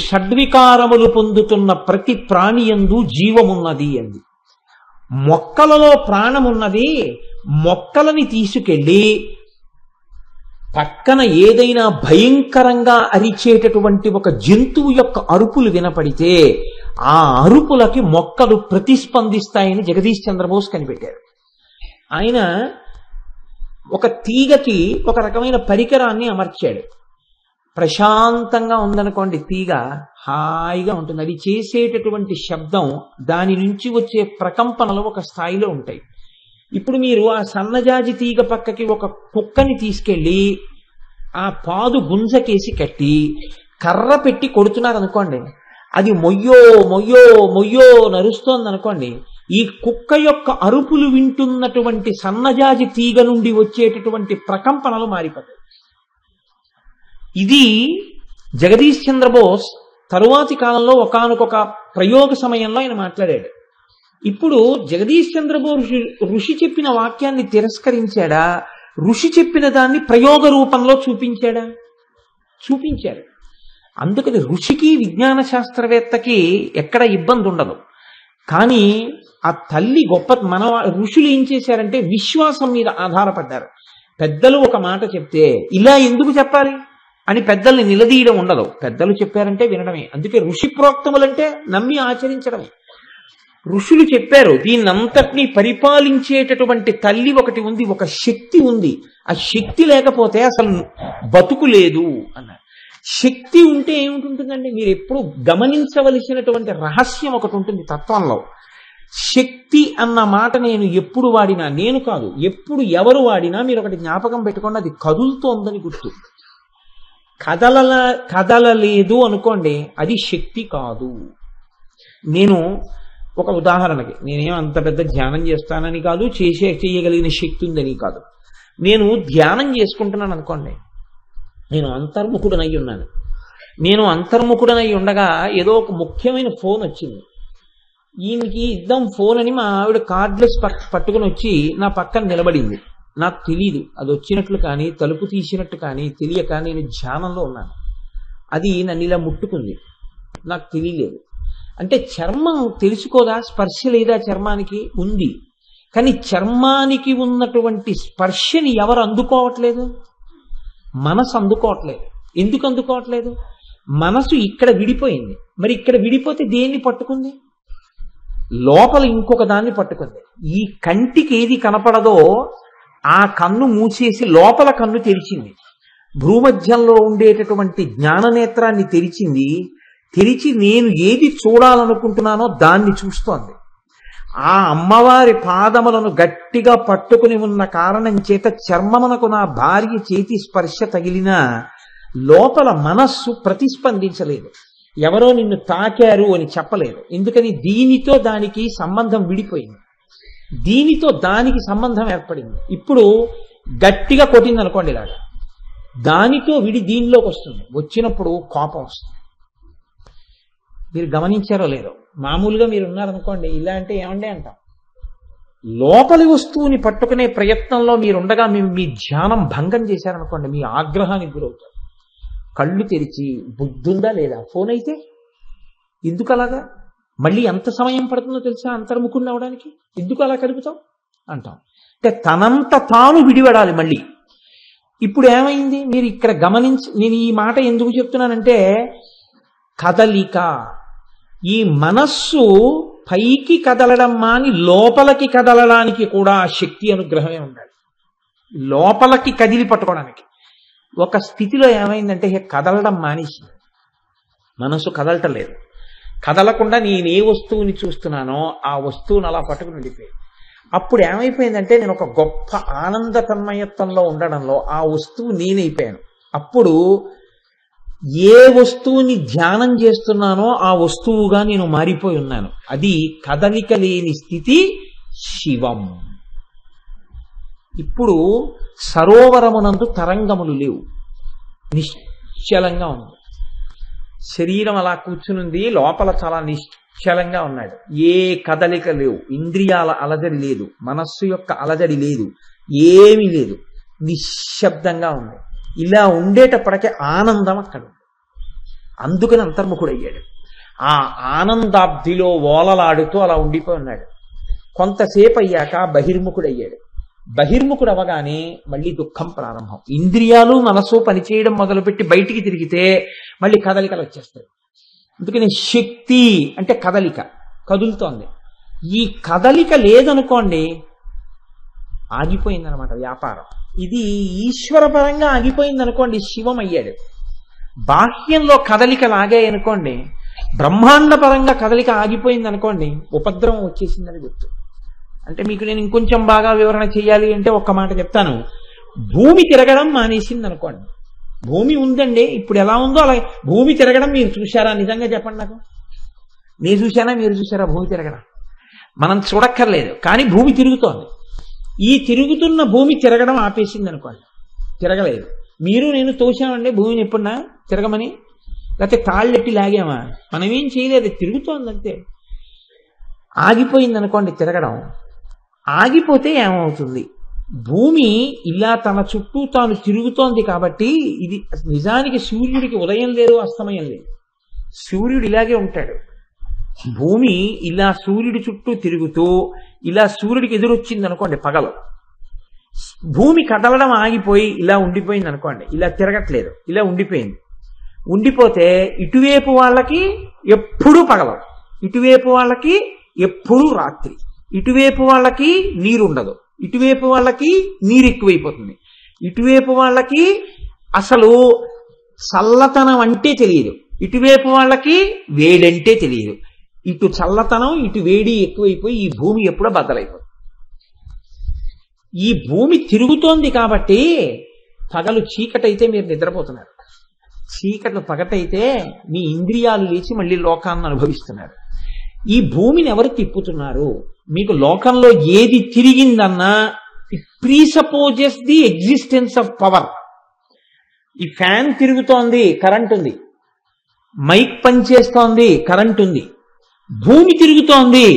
షడ్వికారములు పొందుతున్న ప్రతి ప్రాణి యందు జీవమున్నది అంది. మొక్కలలో ప్రాణమున్నది, మొక్కలని తీసుకెళ్ళి పక్కన ఏదైనా భయంకరంగా అరిచేటటువంటి ఒక జంతువు యొక్క అరుపులు వినపడితే ఆ అరుపులకి మొక్కలు ప్రతిస్పందిస్తాయని జగదీష్ చంద్రబోస్ కనిపెట్టారు. ఆయన ఒక తీగకి ఒక రకమైన పరికరాన్ని అమర్చాడు. ప్రశాంతంగా ఉందనుకోండి, తీగ హాయిగా ఉంటుంది. అది చేసేటటువంటి శబ్దం, దాని నుంచి వచ్చే ప్రకంపనలు ఒక స్థాయిలో ఉంటాయి. ఇప్పుడు మీరు ఆ సన్నజాజి తీగ పక్కకి ఒక కుక్కని తీసుకెళ్ళి ఆ పాదు గుంజకేసి కట్టి కర్ర పెట్టి కొడుతున్నారు అనుకోండి, అది మొయ్యో మొయ్యో మొయ్యో నరుస్తోంది అనుకోండి, ఈ కుక్క యొక్క అరుపులు వింటున్నటువంటి సన్నజాజి తీగ నుండి వచ్చేటటువంటి ప్రకంపనలు మారిపోతాయి. ఇది జగదీష్ చంద్రబోస్ తరువాతి కాలంలో ఒకానొక ప్రయోగ సమయంలో ఆయన మాట్లాడాడు. ఇప్పుడు జగదీష్ చంద్రబోస్ ఋషి చెప్పిన వాక్యాన్ని తిరస్కరించాడా, ఋషి చెప్పిన దాన్ని ప్రయోగ రూపంలో చూపించాడా? చూపించాడు. అందుకని ఋషికి విజ్ఞాన శాస్త్రవేత్తకి ఎక్కడ ఇబ్బంది ఉండదు. కానీ ఆ తల్లి గొప్ప ఋషులు ఏం చేశారంటే విశ్వాసం మీద ఆధారపడ్డారు. పెద్దలు ఒక మాట చెప్తే ఇలా ఎందుకు చెప్పాలి అని పెద్దల్ని నిలదీయడం ఉండదు. పెద్దలు చెప్పారంటే వినడమే. అందుకే ఋషి ప్రోక్తములంటే నమ్మి ఆచరించడమే. ఋషులు చెప్పారు. దీన్నంతటినీ పరిపాలించేటటువంటి తల్లి ఒకటి ఉంది, ఒక శక్తి ఉంది. ఆ శక్తి లేకపోతే అసలు బతుకు లేదు అన్నారు. శక్తి ఉంటే ఏమిటి మీరు ఎప్పుడు గమనించవలసినటువంటి రహస్యం ఒకటి ఉంటుంది తత్వంలో. శక్తి అన్న మాట నేను ఎప్పుడు వాడినా, నేను కాదు ఎప్పుడు ఎవరు వాడినా మీరు ఒకటి జ్ఞాపకం పెట్టుకోండి, అది కదులుతోందని గుర్తు. కదలలేదు అనుకోండి, అది శక్తి కాదు. నేను ఒక ఉదాహరణకి, నేనేం అంత పెద్ద ధ్యానం చేస్తానని కాదు, చేయగలిగిన శక్తి ఉందని కాదు. నేను ధ్యానం చేసుకుంటున్నాను అనుకోండి, నేను అంతర్ముఖుడనై ఉన్నాను. నేను అంతర్ముఖుడనై ఉండగా ఏదో ఒక ముఖ్యమైన ఫోన్ వచ్చింది. ఈయనకి ఇద్దాం ఫోన్ అని మా ఆవిడ కార్డ్లెస్ పట్టుకుని వచ్చి నా పక్కన నిలబడింది. నాకు తెలియదు అది వచ్చినట్లు కానీ తలుపు తీసినట్టు కానీ తెలియక నేను ధ్యానంలో ఉన్నాను. అది నన్ను ఇలా ముట్టుకుంది, నాకు తెలియలేదు. అంటే చర్మం తెలుసుకోదా? స్పర్శ లేదా చర్మానికి? ఉంది. కానీ చర్మానికి ఉన్నటువంటి స్పర్శని ఎవరు అందుకోవట్లేదు? మనసు అందుకోవట్లేదు. ఎందుకు అందుకోవట్లేదు? మనసు ఇక్కడ విడిపోయింది. మరి ఇక్కడ విడిపోతే దేన్ని పట్టుకుంది? లోపల ఇంకొక దాన్ని పట్టుకుంది. ఈ కంటికి ఏది కనపడదో ఆ కన్ను మూసేసి లోపల కన్ను తెరిచింది. భూమధ్యంలో ఉండేటటువంటి జ్ఞాననేత్రాన్ని తెరిచింది. తెరిచి నేను ఏది చూడాలనుకుంటున్నానో దాన్ని చూస్తోంది. ఆ అమ్మవారి పాదములను గట్టిగా పట్టుకుని ఉన్న కారణం చేత చర్మమునకు నా భార్య చేతి స్పర్శ తగిలినా లోపల మనస్సు ప్రతిస్పందించలేదు. ఎవరో నిన్ను తాకారు అని చెప్పలేదు. ఎందుకని? దీనితో దానికి సంబంధం విడిపోయింది, దీనితో దానికి సంబంధం ఏర్పడింది. ఇప్పుడు గట్టిగా కొట్టింది అనుకోండి, ఇలాగా దానితో విడి దీనిలోకి వస్తుంది. వచ్చినప్పుడు కోపం వస్తుంది. మీరు గమనించారో లేదో? మామూలుగా మీరు ఉన్నారనుకోండి, ఇలా అంటే ఏమండే అంటాం. లోపలి వస్తువుని పట్టుకునే ప్రయత్నంలో మీరుండగా మీ ధ్యానం భంగం చేశారనుకోండి, మీ ఆగ్రహానికి గురవుతారు. కళ్ళు తెరిచి బుద్ధుందా లేదా? ఫోన్ అయితే ఎందుకు అలాగా? మళ్ళీ ఎంత సమయం పడుతుందో తెలుసా అంతర్ముఖుడిని అవడానికి? ఎందుకు అలా కలుపుతాం అంటాం. అంటే తనంత తాను విడిపడాలి మళ్ళీ. ఇప్పుడు ఏమైంది మీరు ఇక్కడ గమనించి, నేను ఈ మాట ఎందుకు చెప్తున్నానంటే కదలిక, ఈ మనస్సు పైకి కదలడం మాని లోపలికి కదలడానికి కూడా ఆ శక్తి అనుగ్రహమే ఉండాలి. లోపలికి కదిలి పట్టుకోవడానికి. ఒక స్థితిలో ఏమైందంటే కదలడం మానేసి మనసు కదలటం లేదు. కదలకుండా నేను ఏ వస్తువుని చూస్తున్నానో ఆ వస్తువుని అలా పట్టుకుని వెళ్ళిపోయింది. అప్పుడు ఏమైపోయిందంటే నేను ఒక గొప్ప ఆనంద తన్మయత్వంలో ఉండడంలో ఆ వస్తువు నేనైపోయాను. అప్పుడు ఏ వస్తువుని ధ్యానం చేస్తున్నానో ఆ వస్తువుగా నేను మారిపోయి ఉన్నాను. అది కదలిక లేని స్థితి శివం. ఇప్పుడు సరోవరమునందు తరంగములు లేవు, నిశ్చలంగా ఉంది. శరీరం అలా కూర్చునుంది, లోపల చాలా నిశ్చలంగా ఉన్నాడు. ఏ కదలిక లేవు, ఇంద్రియాల అలజడి లేదు, మనస్సు యొక్క అలజడి లేదు, ఏమీ లేదు, నిశ్శబ్దంగా ఉంది. ఇలా ఉండేటప్పటికే ఆనందం అక్కడ. అందుకని అంతర్ముఖుడయ్యాడు. ఆ ఆనందాబ్దిలో ఓలలాడుతూ అలా ఉండిపోయి ఉన్నాడు. కొంతసేపు అయ్యాక బహిర్ముఖుడయ్యాడు. బహిర్ముఖుడు అవగానే మళ్ళీ దుఃఖం ప్రారంభం. ఇంద్రియాలు మనసు పనిచేయడం మొదలుపెట్టి బయటికి తిరిగితే మళ్ళీ కదలికలు వచ్చేస్తాయి. అందుకని శక్తి అంటే కదలిక, కదులుతోంది. ఈ కదలిక లేదనుకోండి ఆగిపోయిందనమాట వ్యాపారం. ఇది ఈశ్వరపరంగా ఆగిపోయిందనుకోండి శివం అయ్యాడు. బాహ్యంలో కదలిక లాగాయనుకోండి, బ్రహ్మాండ పరంగా కదలిక ఆగిపోయిందనుకోండి ఉపద్రవం వచ్చేసిందని గుర్తు. అంటే మీకు నేను ఇంకొంచెం బాగా వివరణ చేయాలి అంటే ఒక్క మాట చెప్తాను. భూమి తిరగడం మానేసింది అనుకోండి. భూమి ఉందండి, ఇప్పుడు ఎలా ఉందో అలా భూమి తిరగడం మీరు చూశారా? నిజంగా చెప్పండి నాకు. నేను చూశానా, మీరు చూసారా భూమి తిరగడం? మనం చూడక్కర్లేదు, కానీ భూమి తిరుగుతోంది. ఈ తిరుగుతున్న భూమి తిరగడం ఆపేసింది అనుకోండి, తిరగలేదు. మీరు నేను తోసామండి భూమిని ఎప్పుడన్నా తిరగమని, లేకపోతే తాళ్ళెట్టి లాగామా? మనం ఏం చేయలేదు, తిరుగుతోంది అంతే. ఆగిపోయింది అనుకోండి తిరగడం. ఆగిపోతే ఏమవుతుంది? భూమి ఇలా తన చుట్టూ తాను తిరుగుతోంది కాబట్టి ఇది నిజానికి సూర్యుడికి ఉదయం లేదు అస్తమయం లేదు. సూర్యుడు ఇలాగే ఉంటాడు. భూమి ఇలా సూర్యుడి చుట్టూ తిరుగుతూ ఇలా సూర్యుడికి ఎదురొచ్చింది అనుకోండి పగలు, భూమి కదలడం ఆగిపోయి ఇలా ఉండిపోయింది అనుకోండి, ఇలా తిరగట్లేదు, ఇలా ఉండిపోయింది. ఉండిపోతే ఇటువైపు వాళ్ళకి ఎప్పుడూ పగలం, ఇటువైపు వాళ్ళకి ఎప్పుడూ రాత్రి, ఇటువైపు వాళ్ళకి నీరు ఉండదు, ఇటువైపు వాళ్ళకి నీరు ఎక్కువైపోతుంది, ఇటువైపు వాళ్ళకి అసలు చల్లతనం అంటే తెలియదు, ఇటువైపు వాళ్ళకి వేడంటే తెలియదు. ఇటు చల్లతనం ఇటు వేడి ఎక్కువైపోయి ఈ భూమి ఎప్పుడో బద్దలైపోతుంది. ఈ భూమి తిరుగుతోంది కాబట్టి పగలు చీకటైతే మీరు నిద్రపోతున్నారు, చీకట్లు పగటైతే మీ ఇంద్రియాలు లేచి మళ్ళీ లోకాన్ని అనుభవిస్తున్నారు. ఈ భూమిని ఎవరు తిప్పుతున్నారు? మీకు లోకంలో ఏది తిరిగిందన్నా it presupposes the existence of power. ఈ ఫ్యాన్ తిరుగుతోంది, కరెంట్ ఉంది, మైక్ పనిచేస్తోంది, కరెంట్ ఉంది, భూమి తిరుగుతోంది,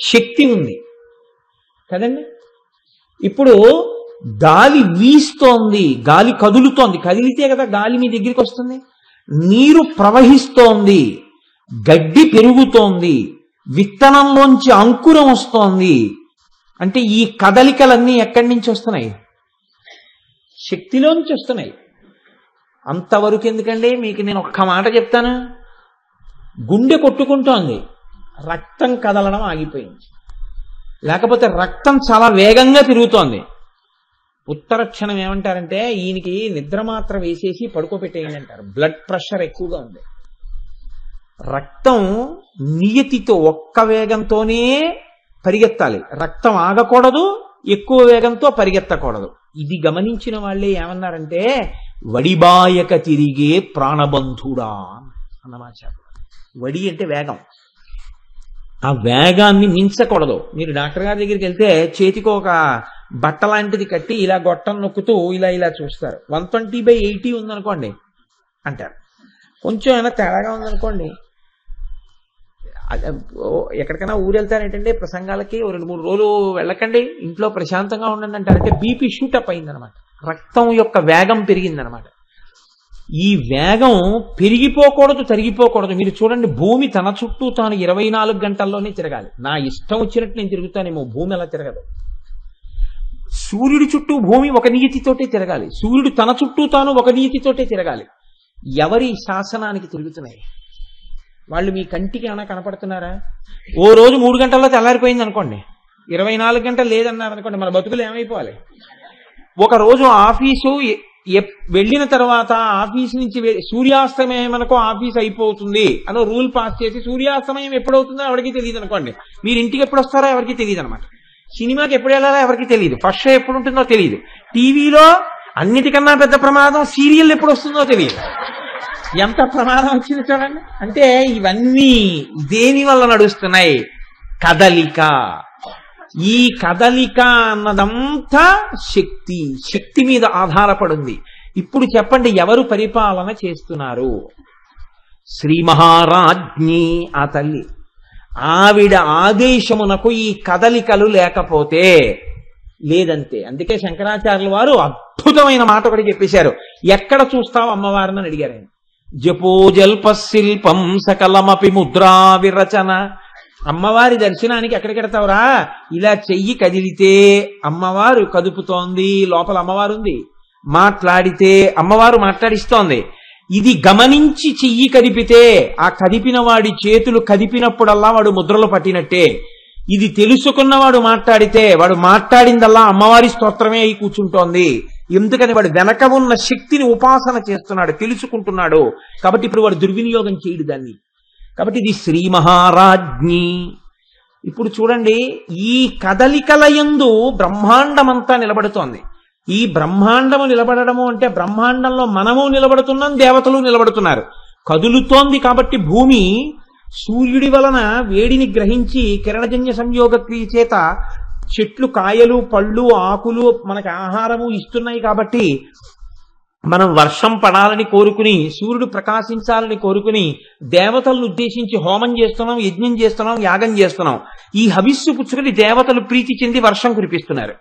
శక్తి ఉంది కదండి. ఇప్పుడు గాలి వీస్తోంది, గాలి కదులుతోంది, కదిలితే కదా గాలి మీ దగ్గరికి వస్తుంది. నీరు ప్రవహిస్తోంది, గడ్డి పెరుగుతోంది, విత్తనంలోంచి అంకురం వస్తోంది. అంటే ఈ కదలికలన్నీ ఎక్కడి నుంచి వస్తున్నాయి? శక్తిలోంచి వస్తున్నాయి. అంతవరకు ఎందుకండి, మీకు నేను ఒక్క మాట చెప్తాను. గుండె కొట్టుకుంటోంది, రక్తం కదలడం ఆగిపోయింది. లేకపోతే రక్తం చాలా వేగంగా తిరుగుతోంది. ఉత్తర క్షణం ఏమంటారంటే ఈయనకి నిద్ర మాత్ర వేసేసి పడుకోబెట్టేయండి అంటారు, బ్లడ్ ప్రెషర్ ఎక్కువగా ఉంది. రక్తం నియతితో ఒక్క వేగంతోనే పరిగెత్తాలి, రక్తం ఆగకూడదు, ఎక్కువ వేగంతో పరిగెత్తకూడదు. ఇది గమనించిన వాళ్ళే ఏమన్నారంటే వడిబాయక తిరిగే ప్రాణబంధుడా అన్నమాట. వడి అంటే వేగం, ఆ వేగాన్ని మించకూడదు. మీరు డాక్టర్ గారి దగ్గరికి వెళ్తే చేతికి ఒక బట్ట లాంటిది కట్టి ఇలా గొట్టం నొక్కుతూ ఇలా ఇలా చూస్తారు. 120/80 ఉందనుకోండి అంటారు. కొంచెం ఏమైనా తేడాగా ఉందనుకోండి, ఎక్కడికైనా ఊరు వెళ్తారేంటంటే ప్రసంగాలకి 2-3 రోజులు వెళ్ళకండి, ఇంట్లో ప్రశాంతంగా ఉండండి అంటారంటే బీపీ షూటప్ అయిందనమాట, రక్తం యొక్క వేగం పెరిగిందనమాట. ఈ వేగం పెరిగిపోకూడదు, తరిగిపోకూడదు. మీరు చూడండి, భూమి తన చుట్టూ తాను 24 గంటల్లోనే తిరగాలి. నా ఇష్టం వచ్చినట్టు నేను తిరుగుతానేమో, భూమి అలా తిరగదు. సూర్యుడి చుట్టూ భూమి ఒక నియతితోటే తిరగాలి, సూర్యుడు తన చుట్టూ తాను ఒక నియతితోటే తిరగాలి. ఎవరి శాసనానికి తిరుగుతున్నాయి? వాళ్ళు మీ కంటికి ఏమైనా కనపడుతున్నారా? ఓ రోజు 3 గంటల్లో తెల్లారిపోయింది అనుకోండి, 24 గంటలు లేదన్నారు అనుకోండి, మన బతుకులు ఏమైపోవాలి? ఒక రోజు ఆఫీసు వెళ్ళిన తర్వాత ఆఫీస్ నుంచి సూర్యాస్తమయం మనకు ఆఫీస్ అయిపోతుంది అని రూల్ పాస్ చేసి సూర్యాస్తమయం ఎప్పుడవుతుందో ఎవరికి తెలియదు అనుకోండి, మీరు ఇంటికి ఎప్పుడు వస్తారో ఎవరికి తెలియదు అనమాట. సినిమాకి ఎప్పుడు వెళ్ళాలో ఎవరికి తెలియదు, ఫస్ట్ షో ఎప్పుడు ఉంటుందో తెలియదు, టీవీలో అన్నిటికన్నా పెద్ద ప్రమాదం సీరియల్ ఎప్పుడు వస్తుందో తెలియదు. ఎంత ప్రమాదం వచ్చింది చూడండి. అంటే ఇవన్నీ దేని వల్ల నడుస్తున్నాయి? కదలిక. ఈ కదలిక అన్నదంతా శక్తి, శక్తి మీద ఆధారపడింది. ఇప్పుడు చెప్పండి, ఎవరు పరిపాలన చేస్తున్నారు? శ్రీ మహారాజ్ఞి ఆ తల్లి. ఆవిడ ఆదేశమునకు ఈ కదలికలు లేకపోతే లేదంతే. అందుకే శంకరాచార్యుల వారు అద్భుతమైన మాట ఒకటి చెప్పేశారు. ఎక్కడ చూస్తావు అమ్మవారిని అని అడిగారు ఆయన. జపోజల్పశిల్పం సకలమపి ముద్రా విరచన. అమ్మవారి దర్శనానికి ఎక్కడికెడతావురా? ఇలా చెయ్యి కదిలితే అమ్మవారు కదుపుతోంది, లోపల అమ్మవారు ఉంది. మాట్లాడితే అమ్మవారు మాట్లాడిస్తోంది. ఇది గమనించి చెయ్యి కదిపితే ఆ కదిపిన వాడి చేతులు కదిపినప్పుడల్లా వాడు ముద్రలు పట్టినట్టే. ఇది తెలుసుకున్నవాడు మాట్లాడితే వాడు మాట్లాడిందల్లా అమ్మవారి స్తోత్రమే అయి కూర్చుంటోంది. ఎందుకని వాడు వెనక ఉన్న శక్తిని ఉపాసన చేస్తున్నాడు, తెలుసుకుంటున్నాడు. కాబట్టి ఇప్పుడు వాడు దుర్వినియోగం చేయడు దాన్ని. కాబట్టి ఇది శ్రీ మహారాజ్ఞి. ఇప్పుడు చూడండి, ఈ కదలికల యందు బ్రహ్మాండమంతా నిలబడుతోంది. ఈ బ్రహ్మాండము నిలబడము అంటే బ్రహ్మాండంలో మనము నిలబడుతున్నాం, దేవతలు నిలబడుతున్నారు. కదులుతోంది కాబట్టి భూమి సూర్యుడి వలన వేడిని గ్రహించి కిరణజన్య సంయోగ క్రియ చేత చెట్లు కాయలు పళ్ళు ఆకులు మనకు ఆహారము ఇస్తున్నాయి. కాబట్టి మనం వర్షం పడాలని కోరుకుని, సూర్యుడు ప్రకాశించాలని కోరుకుని దేవతలను ఉద్దేశించి హోమం చేస్తున్నాం, యజ్ఞం చేస్తున్నాం, యాగం చేస్తున్నాం. ఈ హవిస్సు పుచ్చుకొని దేవతలు ప్రీతి చెంది వర్షం కురిపిస్తున్నారు.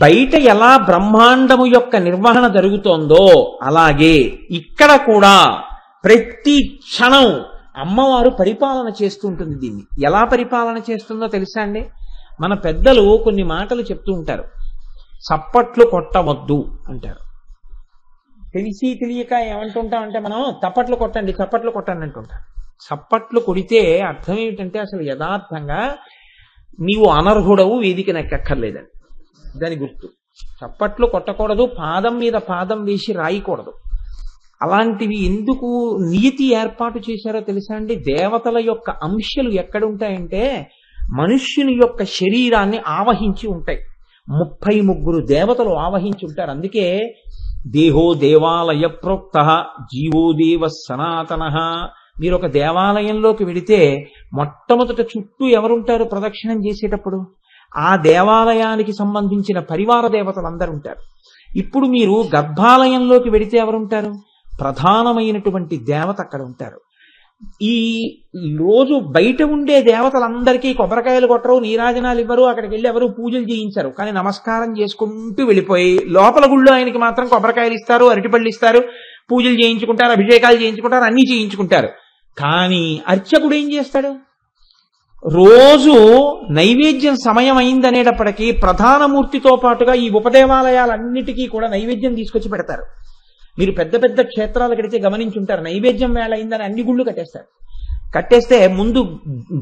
బయట ఎలా బ్రహ్మాండము యొక్క నిర్వహణ జరుగుతోందో అలాగే ఇక్కడ కూడా ప్రతి క్షణం అమ్మవారు పరిపాలన చేస్తుంటుంది. దీన్ని ఎలా పరిపాలన చేస్తుందో తెలుసా అండి? మన పెద్దలు కొన్ని మాటలు చెప్తూ ఉంటారు. చప్పట్లు కొట్టవద్దు అంటారు. తెలిసి తెలియక ఏమంటుంటామంటే మనం చప్పట్లు కొట్టండి చప్పట్లు కొట్టండి అంటుంటాం. చప్పట్లు కొడితే అర్థం ఏమిటంటే అసలు యథార్థంగా నీవు అనర్హుడవు, వేదిక నెక్కక్కర్లేదని దాని గుర్తు. చప్పట్లు కొట్టకూడదు, పాదం మీద పాదం వేసి రాయకూడదు. అలాంటివి ఎందుకు నియతి ఏర్పాటు చేశారో తెలుసా అండి? దేవతల యొక్క అంశాలు ఎక్కడుంటాయంటే మనుష్యుని యొక్క శరీరాన్ని ఆవహించి ఉంటాయి. 33 దేవతలు ఆవహించి ఉంటారు. అందుకే దేహో దేవాలయ ప్రోక్త జీవో దేవ సనాతన. మీరు ఒక దేవాలయంలోకి వెడితే మొట్టమొదట చుట్టూ ఎవరుంటారు ప్రదక్షిణం చేసేటప్పుడు? ఆ దేవాలయానికి సంబంధించిన పరివార దేవతలు అందరూ ఉంటారు. ఇప్పుడు మీరు గర్భాలయంలోకి వెడితే ఎవరుంటారు? ప్రధానమైనటువంటి దేవత అక్కడ ఉంటారు. ఈ రోజు బయట ఉండే దేవతలందరికీ కొబ్బరికాయలు కొట్టరు, నీరాజనాలు ఇవ్వరు, అక్కడికి వెళ్ళి ఎవరు పూజలు చేయించరు. కానీ నమస్కారం చేసుకుంటూ వెళ్ళిపోయి లోపల గుళ్ళో ఆయనకి మాత్రం కొబ్బరికాయలు ఇస్తారు, అరటిపళ్ళు ఇస్తారు, పూజలు చేయించుకుంటారు, అభిషేకాలు చేయించుకుంటారు, అన్నీ చేయించుకుంటారు. కానీ అర్చకుడు ఏం చేస్తాడు? రోజు నైవేద్యం సమయం అయిందనేటప్పటికీ ప్రధానమూర్తితో పాటుగా ఈ ఉపదేవాలయాలన్నిటికీ కూడా నైవేద్యం తీసుకొచ్చి పెడతారు. మీరు పెద్ద పెద్ద క్షేత్రాలు కడితే గమనించుంటారు, నైవేద్యం వేళ అయిందని అన్ని గుళ్ళు కట్టేస్తారు. కట్టేస్తే ముందు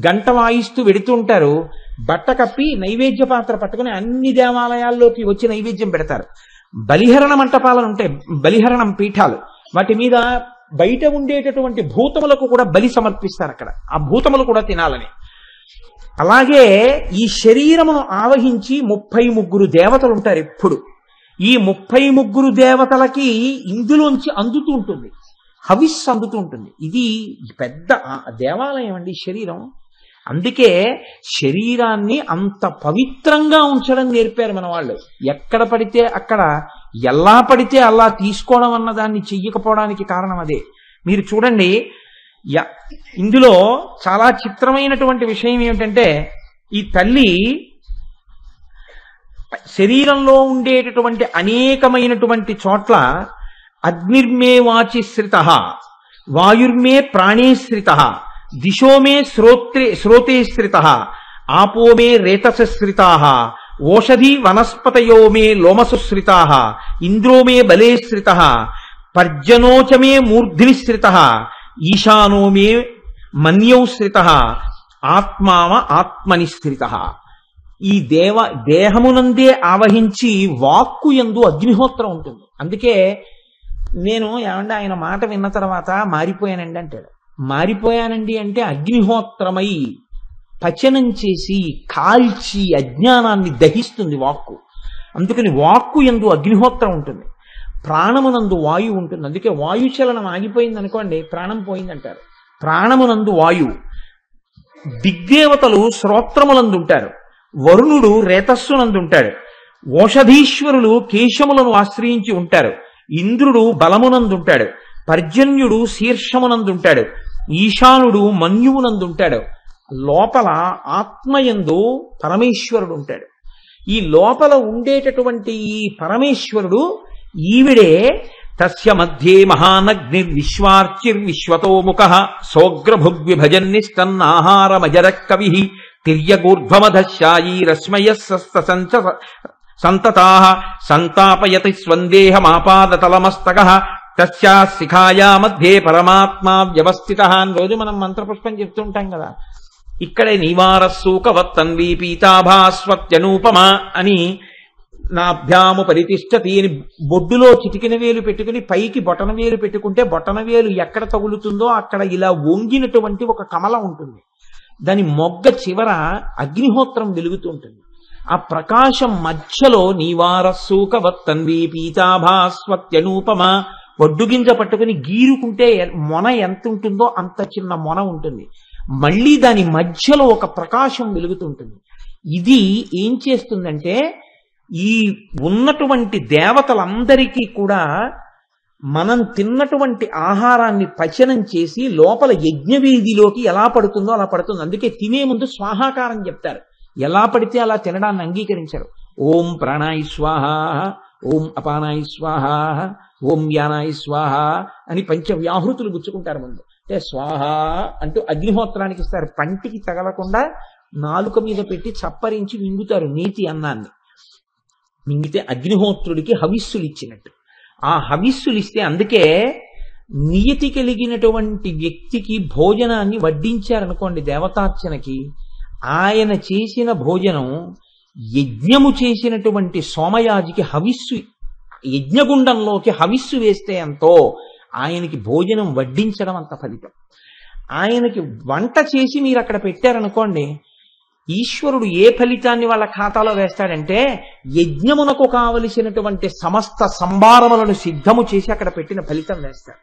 గంట వాయిస్తూ వెడుతుంటారు, బట్ట కప్పి నైవేద్య పాత్ర పట్టుకుని అన్ని దేవాలయాల్లోకి వచ్చి నైవేద్యం పెడతారు. బలిహరణ మంటపాలను ఉంటాయి, బలిహరణం పీఠాలు, వాటి మీద బయట ఉండేటటువంటి భూతములకు కూడా బలి సమర్పిస్తారు అక్కడ, ఆ భూతములు కూడా తినాలని. అలాగే ఈ శరీరమును ఆవహించి 33 దేవతలు ఉంటారు ఎప్పుడు. ఈ 33 దేవతలకి ఇందులోంచి అందుతూ ఉంటుంది, హవిస్సు అందుతూ ఉంటుంది. ఇది పెద్ద దేవాలయం అండి శరీరం. అందుకే శరీరాన్ని అంత పవిత్రంగా ఉంచడం నేర్పారు మన వాళ్ళు. ఎక్కడ పడితే అక్కడ, ఎలా పడితే అలా తీసుకోవడం అన్న దాన్ని చెయ్యకపోవడానికి కారణం అదే. మీరు చూడండి, ఇందులో చాలా చిత్రమైనటువంటి విషయం ఏమిటంటే ఈ తల్లి శరీరంలో ఉండేటటువంటి అనేకమైనటువంటి చోట్ల అగ్నిర్మే వాచి శ్రిత, వాయుర్మే ప్రాణే శ్రిత, దిశోమే శ్రోతే శ్రిత, ఆపోమే రేతస శ్రితా, ఓషధి వనస్పతయో మే లోమసు శ్రితా, ఇంద్రోమే బలే శ్రిత, పర్జనోచమే మూర్ధిని శ్రిత, ఈశానో మే మన్యౌ శ్రిత, ఆత్మావ ఆత్మని శ్రిత. ఈ దేహమునందే ఆవహించి వాక్కు యందు అగ్నిహోత్రం ఉంటుంది. అందుకే నేను ఏమంటే ఆయన మాట విన్న తర్వాత మారిపోయానండి అంటాడు. మారిపోయానండి అంటే అగ్నిహోత్రమై పచనం చేసి కాల్చి అజ్ఞానాన్ని దహిస్తుంది వాక్కు. అందుకని వాక్కు యందు అగ్నిహోత్రం ఉంటుంది, ప్రాణమునందు వాయువు ఉంటుంది. అందుకే వాయుచలనం ఆగిపోయింది అనుకోండి, ప్రాణం పోయిందంటారు. ప్రాణమునందు వాయువు. దిగ్దేవతలు శ్రోత్రములందుంటారు, వరుణుడు రేతస్సునందుంటాడు, ఓషధీశ్వరులు కేశములను ఆశ్రయించి ఉంటారు, ఇంద్రుడు బలమునందుంటాడు, పర్జన్యుడు శీర్షమునందుంటాడు, ఈశానుడు మన్యువునందుంటాడు. లోపల ఆత్మయందు పరమేశ్వరుడు ఉంటాడు. ఈ లోపల ఉండేటటువంటి ఈ పరమేశ్వరుడు ఈవిడే. తస్య మధ్యే మహానగ్నిర్విశ్వార్చిర్విశ్వతోముఖ సోగ్రభుగ్విభజన్నిస్తన్నాహారమజర కవి తిర్యగూర్ధ్వమధశాయీ రశ్మయస్సంత సంతతా సంతాపయతి స్వందేహమాపాదతలమస్తక తస్యా శిఖాయా మధ్యే పరమాత్మా వ్యవస్థిత అని రోజు మనం మంత్రపుష్పం చెప్తుంటాం కదా. ఇక్కడే నివారస్సూకవత్తన్వీ పీతాభాస్వత్యనూపమ అని నాభ్యాము పరితిష్టతి అని బొడ్డులో చిటికిన వేలు పెట్టుకుని పైకి బొటన వేలు పెట్టుకుంటే బొటన వేలు ఎక్కడ తగులుతుందో అక్కడ ఇలా వంగినటువంటి ఒక కమలం ఉంటుంది. దాని మొగ్గ చివర అగ్నిహోత్రం వెలుగుతూ ఉంటుంది. ఆ ప్రకాశం మధ్యలో నీవారస్సూకవత్తన్వీ పీతాభాస్వత్యనూపమ, బొడ్డుగింజ పట్టుకుని గీరుకుంటే మొన ఎంత ఉంటుందో అంత చిన్న మొన ఉంటుంది. మళ్ళీ దాని మధ్యలో ఒక ప్రకాశం వెలుగుతుంటుంది. ఇది ఏం చేస్తుందంటే ఈ ఉన్నటువంటి దేవతలందరికీ కూడా మనం తిన్నటువంటి ఆహారాన్ని పచనం చేసి లోపల యజ్ఞవేదిలోకి ఎలా పడుతుందో అలా పడుతుంది. అందుకే తినే ముందు స్వాహాకారం చెప్తారు, ఎలా పడితే అలా తినడాన్ని అంగీకరించరు. ఓం ప్రాణాయ స్వాహ, ఓం అపానాయ స్వాహ, ఓం యానాయ స్వాహ అని పంచవ్యాహృతులు గుచ్చుకుంటారు ముందు. అంటే స్వాహ అంటూ అగ్నిహోత్రానికి ఇస్తారు. పంటికి తగలకుండా నాలుక మీద పెట్టి చప్పరించి మింగుతారు నీతి అన్నాన్ని. మింగితే అగ్నిహోత్రుడికి హవిస్సులు ఇచ్చినట్టు. ఆ హవిస్సులు ఇస్తే, అందుకే నియతి కలిగినటువంటి వ్యక్తికి భోజనాన్ని వడ్డించారనుకోండి దేవతార్చనకి, ఆయన చేసిన భోజనం యజ్ఞము చేసినటువంటి సోమయాజికి హవిస్సు, యజ్ఞగుండంలోకి హవిస్సు వేస్తే ఎంతో ఆయనకి భోజనం వడ్డించడం అంత ఫలితం. ఆయనకి వంట చేసి మీరు అక్కడ పెట్టారనుకోండి, ఈశ్వరుడు ఏ ఫలితాన్ని వాళ్ళ ఖాతాలో వేస్తాడంటే యజ్ఞమునకు కావలసినటువంటి సమస్త సంభారములను సిద్ధము చేసి అక్కడ పెట్టిన ఫలితం వేస్తాడు.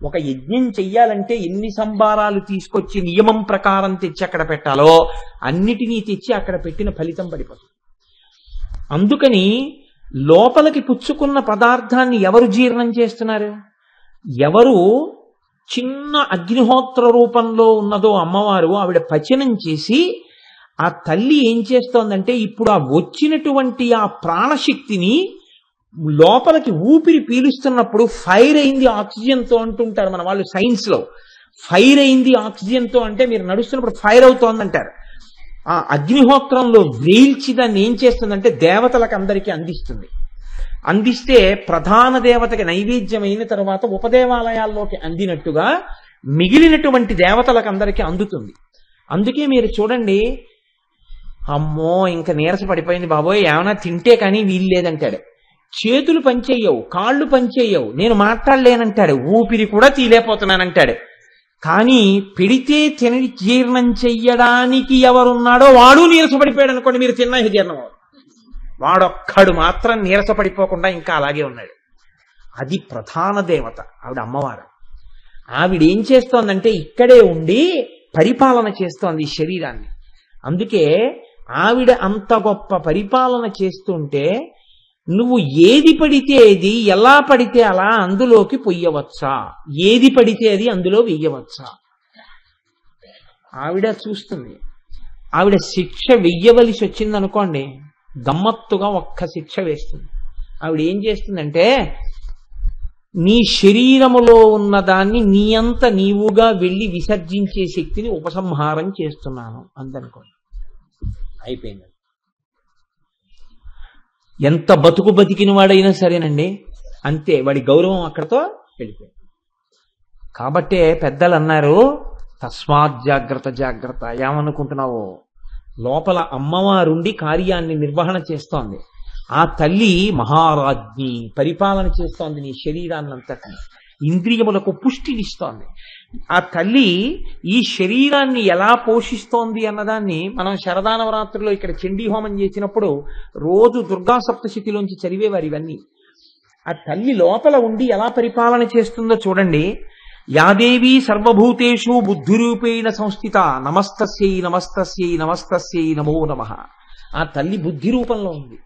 ఒక యజ్ఞం చెయ్యాలంటే ఎన్ని సంభారాలు తీసుకొచ్చి నియమం ప్రకారం తెచ్చి అక్కడ పెట్టాలో అన్నిటినీ తెచ్చి అక్కడ పెట్టిన ఫలితం పడిపోతుంది. అందుకని లోపలికి పుచ్చుకున్న పదార్థాన్ని ఎవరు జీర్ణం చేస్తున్నారు? ఎవరు చిన్న అగ్నిహోత్ర రూపంలో ఉన్నదో అమ్మవారు, ఆవిడ పచనం చేసి ఆ తల్లి ఏం చేస్తోందంటే ఇప్పుడు ఆ వచ్చినటువంటి ఆ ప్రాణశక్తిని లోపలికి ఊపిరి పీలుస్తున్నప్పుడు ఫైర్ అయింది ఆక్సిజన్తో అంటుంటారు మన వాళ్ళు సైన్స్ లో. ఫైర్ అయింది ఆక్సిజన్తో అంటే మీరు నడుస్తున్నప్పుడు ఫైర్ అవుతోందంటారు. ఆ అగ్నిహోత్రంలో వేల్చి దాన్ని ఏం చేస్తుందంటే దేవతలకు అందరికీ అందిస్తుంది. అందిస్తే ప్రధాన దేవతకి నైవేద్యం అయిన తర్వాత ఉపదేవాలయాల్లోకి అందినట్టుగా మిగిలినటువంటి దేవతలకు అందరికీ అందుతుంది. అందుకే మీరు చూడండి, అమ్మో ఇంకా నీరస పడిపోయింది బాబోయ్, ఏమైనా తింటే కానీ వీలు లేదంటాడు. చేతులు పనిచేయవు, కాళ్ళు పనిచేయవు, నేను మాట్లాడలేనంటాడు, ఊపిరి కూడా తీలేపోతున్నానంటాడు. కానీ పెడితే తిని జీర్ణం చెయ్యడానికి ఎవరున్నాడో వాడు నీరసపడిపోయాడు అనుకోండి, మీరు తిన్నా జీర్ణం అవ్వదు. వాడొక్కడు మాత్రం నీరసపడిపోకుండా ఇంకా అలాగే ఉన్నాడు. అది ప్రధాన దేవత ఆవిడ అమ్మవారు. ఆవిడ ఏం చేస్తోందంటే ఇక్కడే ఉండి పరిపాలన చేస్తోంది ఈ శరీరాన్ని. అందుకే ఆవిడ అంత గొప్ప పరిపాలన చేస్తుంటే నువ్వు ఏది పడితే ఏది, ఎలా పడితే అలా అందులోకి పొయ్యవచ్చా, ఏది పడితే అది అందులో వెయ్యవచ్చా ఆవిడ చూస్తుంది. ఆవిడ శిక్ష వెయ్యవలసి వచ్చిందనుకోండి, గమ్మత్తుగా ఒక్క శిక్ష వేస్తుంది. ఆవిడ ఏం చేస్తుందంటే నీ శరీరములో ఉన్నదాన్ని నీ అంత నీవుగా వెళ్ళి విసర్జించే శక్తిని ఉపసంహారం చేస్తున్నాను అందనుకోండి, అయిపోయింది. ఎంత బతుకు బతికిన వాడైనా సరేనండి అంతే, వాడి గౌరవం అక్కడతో వెళ్ళిపోయింది. కాబట్టే పెద్దలు అన్నారు, తస్మాత్ జాగ్రత్త జాగ్రత్త. ఏమనుకుంటున్నావో, లోపల అమ్మవారుండి కార్యాన్ని నిర్వహణ చేస్తోంది. ఆ తల్లి మహారాజ్ఞి, పరిపాలన చేస్తోంది నీ శరీరాన్నంతటిని, ఇంద్రియములకు పుష్టినిస్తోంది. ఆ తల్లి ఈ శరీరాన్ని ఎలా పోషిస్తోంది అన్నదాన్ని మనం శరదానవరాత్రిలో ఇక్కడ చండీ హోమం చేసినప్పుడు రోజు దుర్గా సప్తశతిలోంచి చదివేవారు ఇవన్నీ. ఆ తల్లి లోపల ఉండి ఎలా పరిపాలన చేస్తుందో చూడండి. యాదేవి సర్వభూతేషు బుద్ధిరూపేణ సంస్థిత నమస్తస్యై నమస్తస్యై నమస్తస్యై నమో నమః. ఆ తల్లి బుద్ధి రూపంలో ఉంది.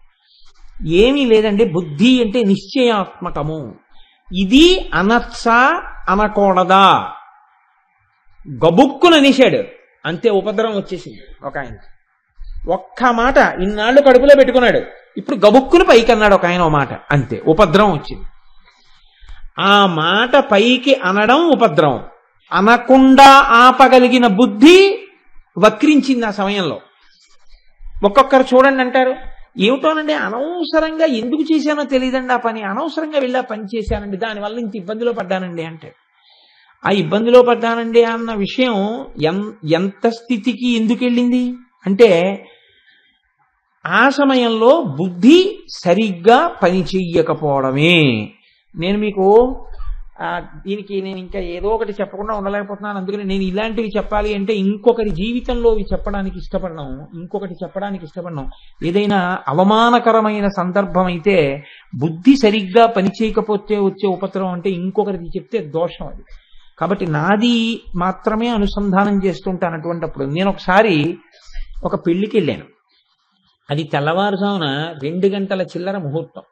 ఏమీ లేదండి, బుద్ధి అంటే నిశ్చయాత్మకము. ఇది అనచ్చా అనకూడదా, గబుక్కున అనేశాడు అంతే, ఉపద్రవం వచ్చేసింది. ఒక ఆయన ఒక్క మాట ఇన్నాళ్ళు కడుపులో పెట్టుకున్నాడు, ఇప్పుడు గబుక్కును పైకి అన్నాడు ఒక ఆయన, ఓ మాట అంతే, ఉపద్రవం వచ్చింది. ఆ మాట పైకి అనడం ఉపద్రవం, అనకుండా ఆపగలిగిన బుద్ధి వక్రించింది ఆ సమయంలో. ఒక్కొక్కరు చూడండి అంటారు, ఏమిటోనండి అనవసరంగా ఎందుకు చేశానో తెలియదండి ఆ పని, అనవసరంగా వెళ్ళి ఆ పని చేశానండి, దానివల్ల ఇంత ఇబ్బందిలో పడ్డానండి అంటే. ఆ ఇబ్బందిలో పడ్డానండి అన్న విషయం ఎంత స్థితికి ఎందుకు వెళ్ళింది అంటే ఆ సమయంలో బుద్ధి సరిగ్గా పని చెయ్యకపోవడమే. నేను మీకు దీనికి నేను ఇంకా ఏదో ఒకటి చెప్పకుండా ఉండలేకపోతున్నాను. అందుకని నేను ఇలాంటివి చెప్పాలి అంటే ఇంకొకరి జీవితంలో చెప్పడానికి ఇష్టపడడం, ఇంకొకటి చెప్పడానికి ఇష్టపడడం. ఏదైనా అవమానకరమైన సందర్భం అయితే బుద్ధి సరిగ్గా పనిచేయకపోతే వచ్చే ఉపద్రవం అంటే ఇంకొకరికి చెప్తే దోషం అది. కాబట్టి నాది మాత్రమే అనుసంధానం చేస్తుంటాను. అటువంటిప్పుడు నేను ఒకసారి ఒక పెళ్లికి వెళ్ళాను. అది తెల్లవారుజామున 2 గంటల చిల్లర ముహూర్తం.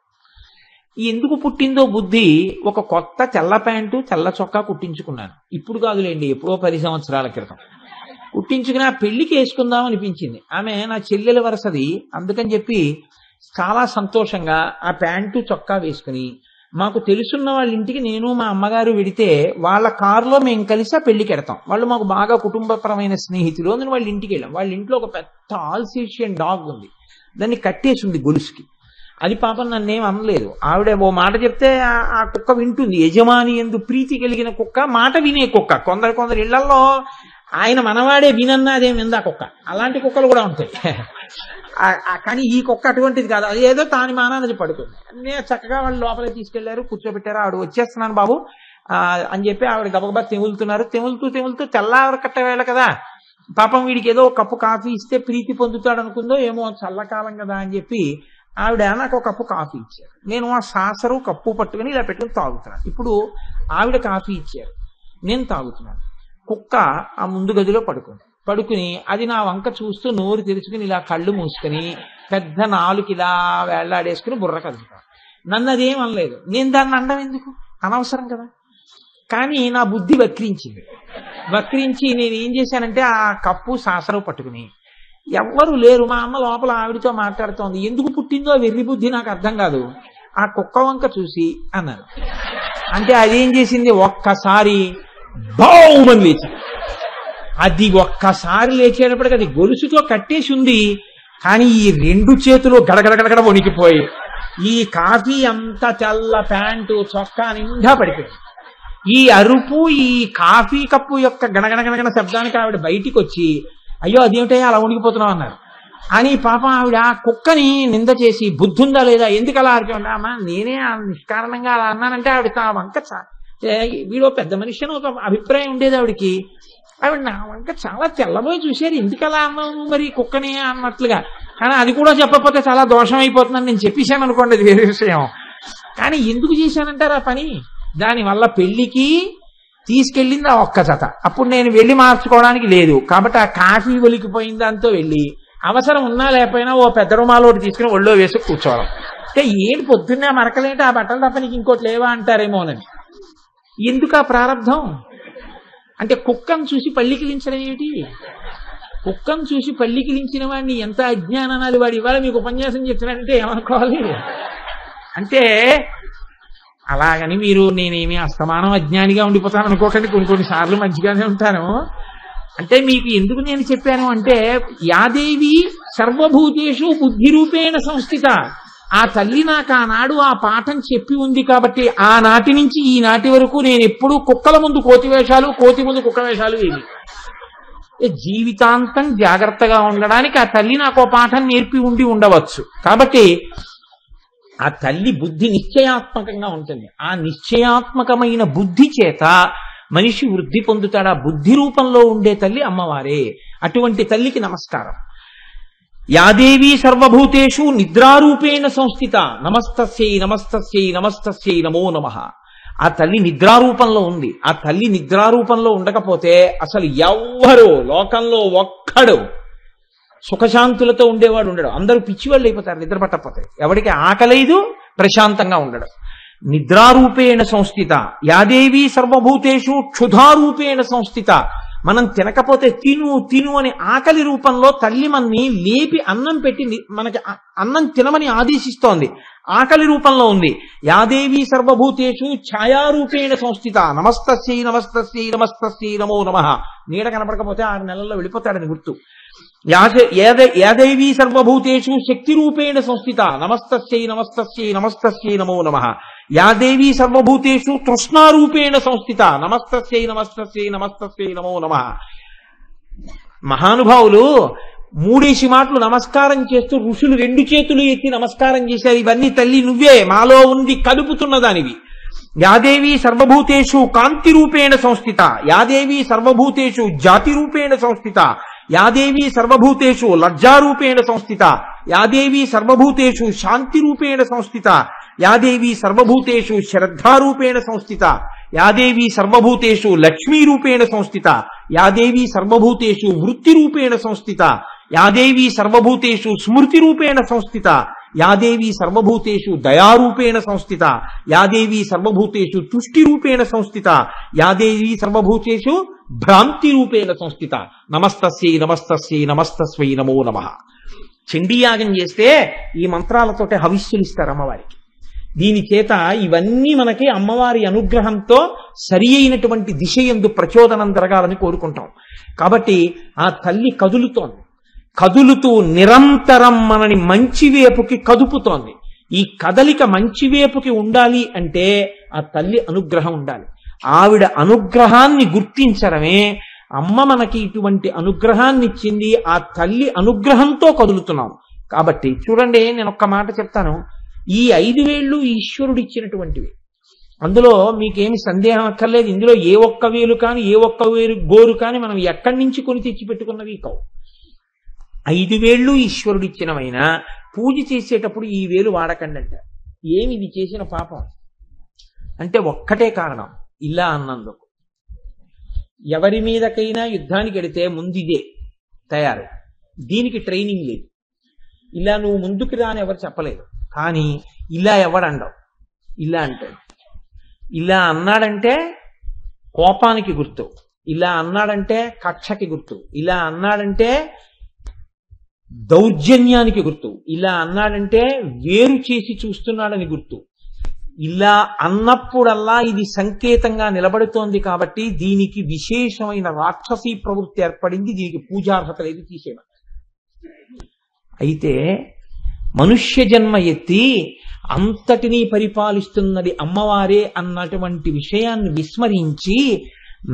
ఎందుకు పుట్టిందో బుద్ధి, ఒక కొత్త తెల్ల ప్యాంటు తెల్ల చొక్కా కుట్టించుకున్నాను. ఇప్పుడు కాదులేండి, ఎప్పుడో 10 సంవత్సరాల క్రితం కుట్టించుకుని ఆ పెళ్లికి వేసుకుందాం అనిపించింది. ఆమె నా చెల్లెల వరసది, అందుకని చెప్పి చాలా సంతోషంగా ఆ ప్యాంటు చొక్కా వేసుకుని, మాకు తెలుసున్న వాళ్ళ ఇంటికి నేను మా అమ్మగారు వెడితే వాళ్ళ కారులో మేము కలిసి ఆ పెళ్లికి వెడతాం. వాళ్ళు మాకు బాగా కుటుంబపరమైన స్నేహితులు. అందులో వాళ్ళ ఇంటికి వెళ్ళాం. వాళ్ళ ఇంట్లో ఒక పెద్ద ఆల్సేషియన్ డాగ్ ఉంది. దాన్ని కట్టేసి ఉంది గొలుసుకి. అది పాపం నన్నేం అనలేదు. ఆవిడ ఓ మాట చెప్తే ఆ కుక్క వింటుంది. యజమాని యందు ప్రీతి కలిగిన కుక్క, మాట వినే కుక్క. కొందరు ఇళ్లలో ఆయన మనవాడే వినన్నా అదేం విందా కుక్క. అలాంటి కుక్కలు కూడా ఉంటాయి. కానీ ఈ కుక్క అటువంటిది కాదు. అది ఏదో తాని మానాన్ని పడుతుంది. నేను చక్కగా వాళ్ళు లోపలికి తీసుకెళ్లారు, కూర్చోబెట్టారు. ఆవిడ వచ్చేస్తున్నాను బాబు అని చెప్పి ఆవిడ గబగబా తెములుతున్నారు. తెములుతూ తెల్లార కట్ట వేళ కదా, పాపం వీడికి ఏదో కప్పు కాఫీ ఇస్తే ప్రీతి పొందుతాడు అనుకుందో ఏమో, చల్లకాలం కదా అని చెప్పి ఆవిడ నాకు ఒక కప్పు కాఫీ ఇచ్చారు. నేను ఆ సాసరు కప్పు పట్టుకుని ఇలా పెట్టుకుని తాగుతున్నాను. ఇప్పుడు ఆవిడ కాఫీ ఇచ్చారు, నేను తాగుతున్నాను. కుక్క ఆ ముందు గదిలో పడుకుని అది నా వంక చూస్తూ నోరు తెరుచుకుని ఇలా కళ్ళు మూసుకుని పెద్ద నాలుగు ఇలా వేళ్లాడేసుకుని బుర్ర కదుపుతాను. నన్ను అదేం అనలేదు. నేను దాన్ని అనడం ఎందుకు, అనవసరం కదా. కానీ నా బుద్ధి వక్రించి నేను ఏం చేశానంటే ఆ కప్పు సాసరు పట్టుకుని, ఎవ్వరు లేరు, మా అమ్మ లోపల ఆవిడతో మాట్లాడుతోంది. ఎందుకు పుట్టిందో వెర్రి బుద్ధి నాకు అర్థం కాదు. ఆ కుక్క వంక చూసి అన్నాను. అంటే అదేం చేసింది, ఒక్కసారి బౌమని లేచింది. అది ఒక్కసారి లేచేటప్పటికి అది గొలుసుతో కట్టేసి ఉంది. కానీ ఈ రెండు చేతులు గడగడగడగడ వణికిపోయి ఈ కాఫీ అంతా తెల్ల ప్యాంటు చొక్కా నిండా పడిపోయింది. ఈ అరుపు, ఈ కాఫీ కప్పు యొక్క గణగణగణగణ శబ్దానికి ఆవిడ బయటికి వచ్చి, అయ్యో అదేమిటయ్యా అలా వణికిపోతున్నావు అన్నారు. అని పాపం ఆవిడ ఆ కుక్కని నింద చేసి, బుద్ధుందా లేదా, ఎందుకు అలా అరిచావు అమ్మా, నేనే నిష్కారణంగా అలా అన్నానంటే ఆవిడ ఆ వంక వీడో పెద్ద మనిషి అని ఒక అభిప్రాయం ఉండేది ఆవిడికి. ఆవిడ నా వంక చాలా తెల్లబోయి చూశారు, ఎందుకు అలా అన్నావు మరి కుక్కని అన్నట్లుగా. కానీ అది కూడా చెప్పకపోతే చాలా దోషం అయిపోతుందని నేను చెప్పేశాను అనుకోండి, అది వేరే విషయం. కానీ ఎందుకు చేశానంటారు ఆ పని, దానివల్ల పెళ్లికి తీసుకెళ్ళింది ఆ ఒక్క జత. అప్పుడు నేను వెళ్ళి మార్చుకోవడానికి లేదు కాబట్టి ఆ కాఫీ ఒలికిపోయిన దాంతో వెళ్ళి, అవసరం ఉన్నా లేకపోయినా ఓ పెద్ద రుమాలోటి తీసుకుని ఒళ్ళో వేసి కూర్చోవడం. అంటే ఏంటి పొద్దున్నే మరకలేంటి, ఆ బట్టలు తప్ప నీకు ఇంకోటి లేవా అంటారేమోనని. ఎందుకు ఆ ప్రారంధం అంటే, కుక్కను చూసి పళ్ళికిలించడం ఏమిటి? కుక్కను చూసి పళ్ళికిలించిన వాడిని ఎంత అజ్ఞానాలు వాడు ఇవాళ మీకు ఉపన్యాసం చెప్తున్నాడంటే ఏమనుకోవాలి. అంటే అలాగని మీరు నేనేమి అస్తమానం అజ్ఞానిగా ఉండిపోతాను అనుకోకండి, కొన్నిసార్లు మంచిగానే ఉంటాను. అంటే మీకు ఎందుకు నేను చెప్పాను అంటే, యాదేవి సర్వభూతేషు బుద్ధి రూపేణ సంస్థిత. ఆ తల్లి నాకు ఆనాడు ఆ పాఠం చెప్పి ఉంది కాబట్టి ఆనాటి నుంచి ఈనాటి వరకు నేను ఎప్పుడూ కుక్కల ముందు కోతి వేషాలు, కోతి ముందు కుక్క వేషాలు ఏమి. జీవితాంతం జాగ్రత్తగా ఉండడానికి ఆ తల్లి నాకు పాఠం నేర్పి ఉండవచ్చు. కాబట్టి ఆ తల్లి బుద్ధి నిశ్చయాత్మకంగా ఉంటుంది. ఆ నిశ్చయాత్మకమైన బుద్ధి చేత మనిషి వృద్ధి పొందుతాడు. ఆ బుద్ధి రూపంలో ఉండే తల్లి అమ్మవారే. అటువంటి తల్లికి నమస్కారం. యాదేవి సర్వభూతేషు నిద్రారూపేణ సంస్థిత నమస్తస్యై నమస్తస్యై నమస్తస్యై నమో నమః. ఆ తల్లి నిద్రారూపంలో ఉంది. ఆ తల్లి నిద్రారూపంలో ఉండకపోతే అసలు ఎవ్వరు లోకంలో ఒక్కడు సుఖశాంతులతో ఉండేవాడు ఉండడు. అందరూ పిచ్చివాళ్ళు అయిపోతారు నిద్ర పట్టకపోతే. ఎవరికి ఆకలేదు, ప్రశాంతంగా ఉండడు. నిద్రారూపేణ సంస్థిత యాదేవి సర్వభూతేషు క్షుధారూపేణ సంస్థిత. మనం తినకపోతే తిను అని ఆకలి రూపంలో తల్లి మనని లేపి అన్నం పెట్టి మనకి అన్నం తినమని ఆదేశిస్తోంది. ఆకలి రూపంలో ఉంది. యాదేవి సర్వభూతేషు ఛాయారూపేణ సంస్థిత నమస్తస్యై నమస్తస్యై నమస్తస్యై నమో నమః. నీడ కనపడకపోతే 6 నెలల్లో వెళ్ళిపోతాడని గుర్తు. యాదేవి సర్వభూతేషు శక్తి రూపేణ సంస్థిత నమస్తస్యై నమస్తస్యై నమస్తస్యై నమో నమః. యాదేవి సర్వభూతేషు తృష్ణారూపేణ సంస్థిత నమస్తస్యై నమస్తస్యై నమస్తస్యై నమో నమః. మహానుభావులు 3 మాటలు నమస్కారం చేస్తూ ఋషులు 2 చేతులు ఎత్తి నమస్కారం చేశారు. ఇవన్నీ తల్లి నువ్వే మాలో ఉండి కలుపుతున్నదానివి. యాదేవి సర్వభూతేషు కాంతి రూపేణ సంస్థిత యాదేవి సర్వభూతేషు జాతి రూపేణ సంస్థిత యాదేవి సర్వభూతేషు లజ్జారూపేణ సంస్థిత యాదేవి సర్వభూతేషు శాంతి రూపేణ సంస్థిత యాదేవి సర్వభూతేషు శ్రద్ధారూపేణ సంస్థిత యాదేవి సర్వభూతేషు లక్ష్మీ రూపేణ సంస్థిత యాదేవి సర్వభూతేషు వృత్తి రూపేణ సంస్థిత యాదేవి సర్వభూతేషు స్మృతి రూపేణ సంస్థిత యాదేవి సర్వభూతేషు దయారూపేణ సంస్థిత యాదేవి సర్వభూతేషు తుష్టి రూపేణ సంస్థిత యాదేవి సర్వభూతేషు భ్రాంతి రూపేణ సంస్థిత నమస్తస్యై నమస్తస్యై నమస్తస్వై నమో నమః. చండీయాగం చేస్తే ఈ మంత్రాలతోటే హవిస్సులు ఇస్తారు అమ్మవారికి. దీని చేత ఇవన్నీ మనకి అమ్మవారి అనుగ్రహంతో సరి అయినటువంటి దిశ యందు ప్రచోదనం జరగాలని కోరుకుంటాం. కాబట్టి ఆ తల్లి కదులుతూ నిరంతరం మనని మంచివేపుకి కదుపుతోంది. ఈ కదలిక మంచివేపుకి ఉండాలి అంటే ఆ తల్లి అనుగ్రహం ఉండాలి. ఆవిడ అనుగ్రహాన్ని గుర్తించడమే, అమ్మ మనకి ఇటువంటి అనుగ్రహాన్ని ఇచ్చింది, ఆ తల్లి అనుగ్రహంతో కదులుతున్నాం. కాబట్టి చూడండి, నేను ఒక్క మాట చెప్తాను. ఈ 5 వేళ్ళు ఈశ్వరుడు ఇచ్చినటువంటివి. అందులో మీకేమి సందేహం అక్కర్లేదు. ఇందులో ఏ ఒక్క వేలు కానీ ఏ ఒక్క వేలు గోరు కానీ మనం ఎక్కడి నుంచి కొని తెచ్చి పెట్టుకున్నవి కావు. 5 వేళ్ళు ఈశ్వరుడు ఇచ్చినవైనా పూజ చేసేటప్పుడు ఈ వేలు వాడకండి అంటారు. ఏమి ఇది చేసిన పాపం అంటే ఒక్కటే కారణం, ఇలా అన్నందుకు. ఎవరి మీదకైనా యుద్ధానికి వెడితే ముందు ఇదే తయారు. దీనికి ట్రైనింగ్ లేదు. ఇలా నువ్వు ముందుకు రాని ఎవరు చెప్పలేదు. కానీ ఇలా ఎవడండవు, ఇలా అంటాడు. ఇలా అన్నాడంటే కోపానికి గుర్తు, ఇలా అన్నాడంటే కక్షకి గుర్తు, ఇలా అన్నాడంటే దౌర్జన్యానికి గుర్తు, ఇలా అన్నాడంటే వేరు చేసి చూస్తున్నాడని గుర్తు. ఇలా అన్నప్పుడల్లా ఇది సంకేతంగా నిలబడుతోంది. కాబట్టి దీనికి విశేషమైన రాక్షసీ ప్రవృత్తి ఏర్పడింది. దీనికి పూజార్హత లేదు, తీసేయడం. అయితే మనుష్య జన్మ ఎత్తి అంతటినీ పరిపాలిస్తున్నది అమ్మవారే అన్నటువంటి విషయాన్ని విస్మరించి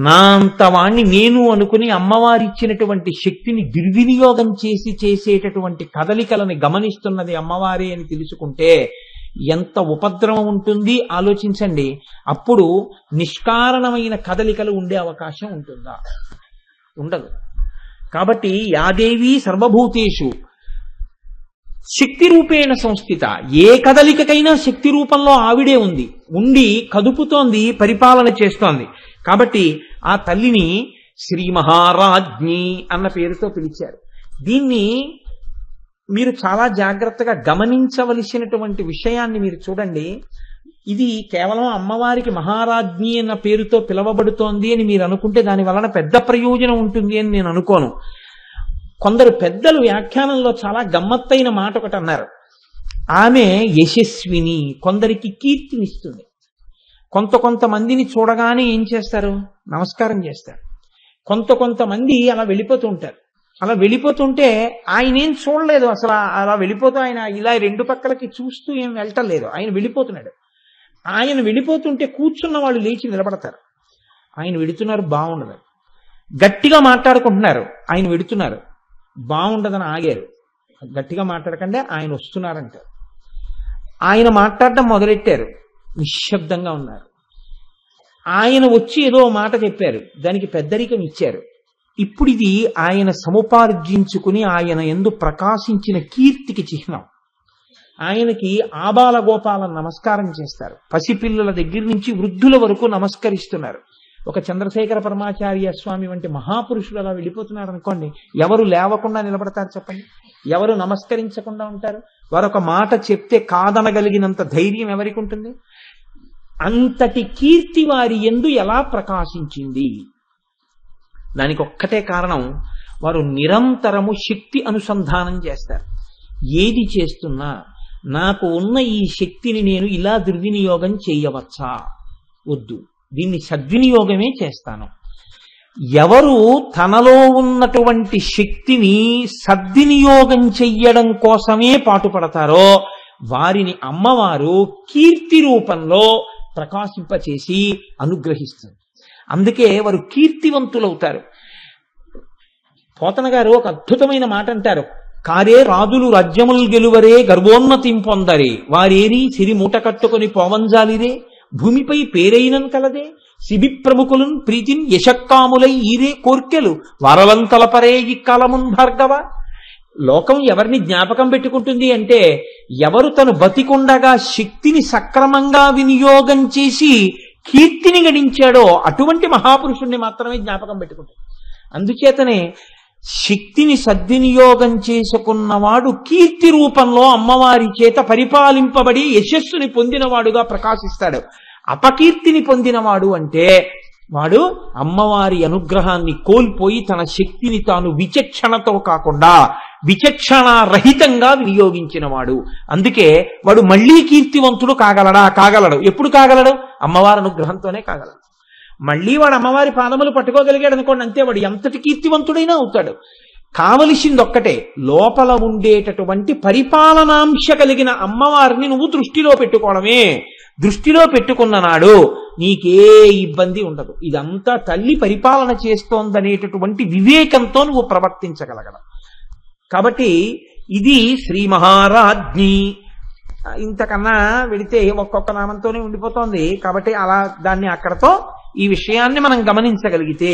నా అంతవాణ్ణి నేను అనుకుని అమ్మవారిచ్చినటువంటి శక్తిని దుర్వినియోగం చేసి చేసేటటువంటి కదలికలను గమనిస్తున్నది అమ్మవారే అని తెలుసుకుంటే ఎంత ఉపద్రవం ఉంటుంది ఆలోచించండి. అప్పుడు నిష్కారణమైన కదలికలు ఉండే అవకాశం ఉంటుందా? ఉండదు. కాబట్టి యాదేవి సర్వభూతేషు శక్తి రూపేణ సంస్థిత. ఏ కదలికకైనా శక్తి రూపంలో ఆవిడే ఉండి కదుపుతోంది, పరిపాలన చేస్తోంది. కాబట్టి ఆ తల్లిని శ్రీ మహారాజ్ఞి అన్న పేరుతో పిలిచారు. దీన్ని మీరు చాలా జాగ్రత్తగా గమనించవలసినటువంటి విషయాన్ని మీరు చూడండి. ఇది కేవలం అమ్మవారికి మహారాజ్ఞి అన్న పేరుతో పిలవబడుతోంది అని మీరు అనుకుంటే దాని వలన పెద్ద ప్రయోజనం ఉంటుంది అని నేను అనుకోను. కొందరు పెద్దలు వ్యాఖ్యానంలో చాలా గమ్మత్తైన మాట ఒకటి అన్నారు. ఆమె యశస్విని, కొందరికి కీర్తినిస్తుంది. కొంతమందిని చూడగానే ఏం చేస్తారు? నమస్కారం చేస్తారు. కొంతమంది అలా వెళ్ళిపోతూ ఉంటారు. అలా వెళ్ళిపోతుంటే ఆయన ఏం చూడలేదు అసలు. అలా వెళ్ళిపోతూ ఆయన ఇలా 2 పక్కలకి చూస్తూ ఏం వెళ్ళటలేదు. ఆయన వెళ్ళిపోతున్నాడు. ఆయన వెళ్ళిపోతుంటే కూర్చున్న వాళ్ళు లేచి నిలబడతారు. ఆయన వెడుతున్నారు, బాగుండదు. గట్టిగా మాట్లాడుకుంటున్నారు, ఆయన వెడుతున్నారు, బాగుండదని ఆగారు. గట్టిగా మాట్లాడకండి, ఆయన వస్తున్నారంటారు. ఆయన మాట్లాడడం మొదలెట్టారు, నిశ్శబ్దంగా ఉన్నారు. ఆయన వచ్చి ఏదో మాట చెప్పారు, దానికి పెద్దరికం ఇచ్చారు. ఇప్పుడు ఇది ఆయన సముపార్జించుకుని ఆయన యందు ప్రకాశించిన కీర్తికి చిహ్నం. ఆయనకి ఆబాల గోపాలను నమస్కారం చేస్తారు. పసిపిల్లల దగ్గర నుంచి వృద్ధుల వరకు నమస్కరిస్తున్నారు. ఒక చంద్రశేఖర పరమాచార్య స్వామి వంటి మహాపురుషులు అలా వెళ్ళిపోతున్నారు అనుకోండి, ఎవరు లేవకుండా నిలబడతారు చెప్పండి? ఎవరు నమస్కరించకుండా ఉంటారు? వారొక మాట చెప్తే కాదనగలిగినంత ధైర్యం ఎవరికి ఉంటుంది? అంతటి కీర్తి వారి యందు ఎలా ప్రకాశించింది? దానికి ఒక్కటే కారణం, వారు నిరంతరము శక్తి అనుసంధానం చేస్తారు. ఏది చేస్తున్నా నాకు ఉన్న ఈ శక్తిని నేను ఇలా దుర్వినియోగం చేయవచ్చా? వద్దు, దీన్ని సద్వినియోగమే చేస్తాను. ఎవరు తనలో ఉన్నటువంటి శక్తిని సద్వినియోగం చెయ్యడం కోసమే పాటుపడతారో వారిని అమ్మవారు కీర్తి రూపంలో ప్రకాశింపచేసి అనుగ్రహిస్తుంది. అందుకే వారు కీర్తివంతులవుతారు. పోతన గారు ఒక అద్భుతమైన మాట అంటారు, కారే రాజులు రాజ్యములు గెలువరే గర్వోన్నతిం పొందరే, వారేరి సిరి మూట కట్టుకొని పోవంజాలిరే, భూమిపై పేరైనన్ కలదే, శిబి ప్రముఖులను ప్రీతిన్ యశక్కాములై ఈరే కోర్కెలు వారలంతలపరే ఇక్కలమున్ భార్గవ. లోకం ఎవరిని జ్ఞాపకం పెట్టుకుంటుంది అంటే ఎవరు తను బతికుండగా శక్తిని సక్రమంగా వినియోగం చేసి కీర్తిని గడించాడో అటువంటి మహాపురుషుణ్ణి మాత్రమే జ్ఞాపకం పెట్టుకుంటాడు. అందుచేతనే శక్తిని సద్వినియోగం చేసుకున్నవాడు కీర్తి రూపంలో అమ్మవారి చేత పరిపాలింపబడి యశస్సుని పొందినవాడుగా ప్రకాశిస్తాడు. అపకీర్తిని పొందినవాడు అంటే వాడు అమ్మవారి అనుగ్రహాన్ని కోల్పోయి తన శక్తిని తాను విచక్షణతో కాకుండా విచక్షణారహితంగా వినియోగించినవాడు. అందుకే వాడు మళ్ళీ కీర్తివంతుడు కాగలడా? కాగలడు. ఎప్పుడు కాగలడు? అమ్మవారి అనుగ్రహంతోనే కాగలడు. మళ్ళీ వాడు అమ్మవారి పాదములు పట్టుకోగలిగాడు అనుకోండి, అంతే, వాడు ఎంతటి కీర్తివంతుడైనా అవుతాడు. కావలసింది ఒక్కటే, లోపల ఉండేటటువంటి పరిపాలనాంశ కలిగిన అమ్మవారిని నువ్వు దృష్టిలో పెట్టుకోవడమే. దృష్టిలో పెట్టుకున్న నాడు నీకే ఇబ్బంది ఉండదు. ఇదంతా తల్లి పరిపాలన చేస్తోందనేటటువంటి వివేకంతో నువ్వు ప్రవర్తించగలగడం. కాబట్టి ఇది శ్రీ మహారాజ్ఞి. ఇంతకన్నా వెడితే ఒక్కొక్క నామంతోనే ఉండిపోతోంది. కాబట్టి అలా దాన్ని అక్కడతో ఈ విషయాన్ని మనం గమనించగలిగితే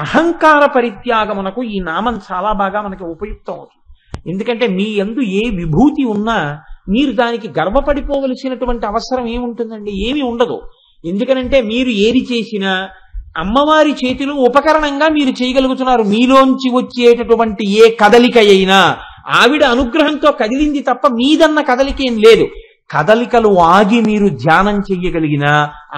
అహంకార పరిత్యాగమునకు ఈ నామం చాలా బాగా మనకి ఉపయుక్తం అవుతుంది. ఎందుకంటే మీ యందు ఏ విభూతి ఉన్నా మీరు దానికి గర్వపడిపోవలసినటువంటి అవసరం ఏముంటుందండి? ఏమీ ఉండదు. ఎందుకనంటే మీరు ఏది చేసినా అమ్మవారి చేతిలో ఉపకరణంగా మీరు చేయగలుగుతున్నారు. మీలోంచి వచ్చేటటువంటి ఏ కదలిక అయినా ఆవిడ అనుగ్రహంతో కదిలింది తప్ప మీదన్న కదలిక ఏం లేదు. కదలికలు ఆగి మీరు ధ్యానం చెయ్యగలిగినా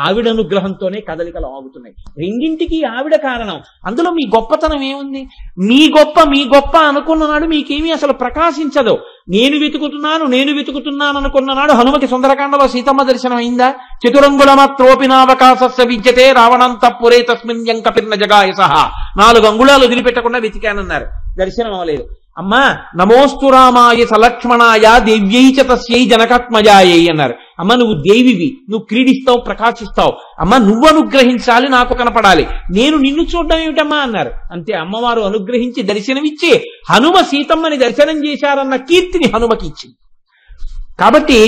ఆవిడ అనుగ్రహంతోనే కదలికలు ఆగుతున్నాయి. రెండింటికి ఆవిడ కారణం. అందులో మీ గొప్పతనం ఏముంది? మీ గొప్ప అనుకున్ననాడు మీకేమీ అసలు ప్రకాశించదు. నేను వెతుకుతున్నాను అనుకున్ననాడు హనుమకి సుందరకాండలో సీతమ్మ దర్శనం అయిందా? చతురంగుల మాత్రోపినావకాశస్య విద్యతే రావణంత పురే తస్మిన్ యంకపిర్న జగాయసః. 4 అంగుళాలు వదిలిపెట్టకుండా వెతికానన్నారు, దర్శనం అవ్వలేదు. అమ్మా నమోస్తు రామాయ సలక్ష్మణాయ దేవ్యై చ తస్యై జనకాత్మజాయై అన్నారు. అమ్మ నువ్వు దేవివి, నువ్వు క్రీడిస్తావు, ప్రకాశిస్తావు. అమ్మ నువ్వు అనుగ్రహించాలి, నాకు కనపడాలి. నేను నిన్ను చూడడం ఏమిటమ్మా అన్నారు. అంతే, అమ్మవారు అనుగ్రహించి దర్శనమిచ్చి హనుమ సీతమ్మని దర్శనం చేశారన్న కీర్తిని హనుమకి ఇచ్చింది. కాబట్టి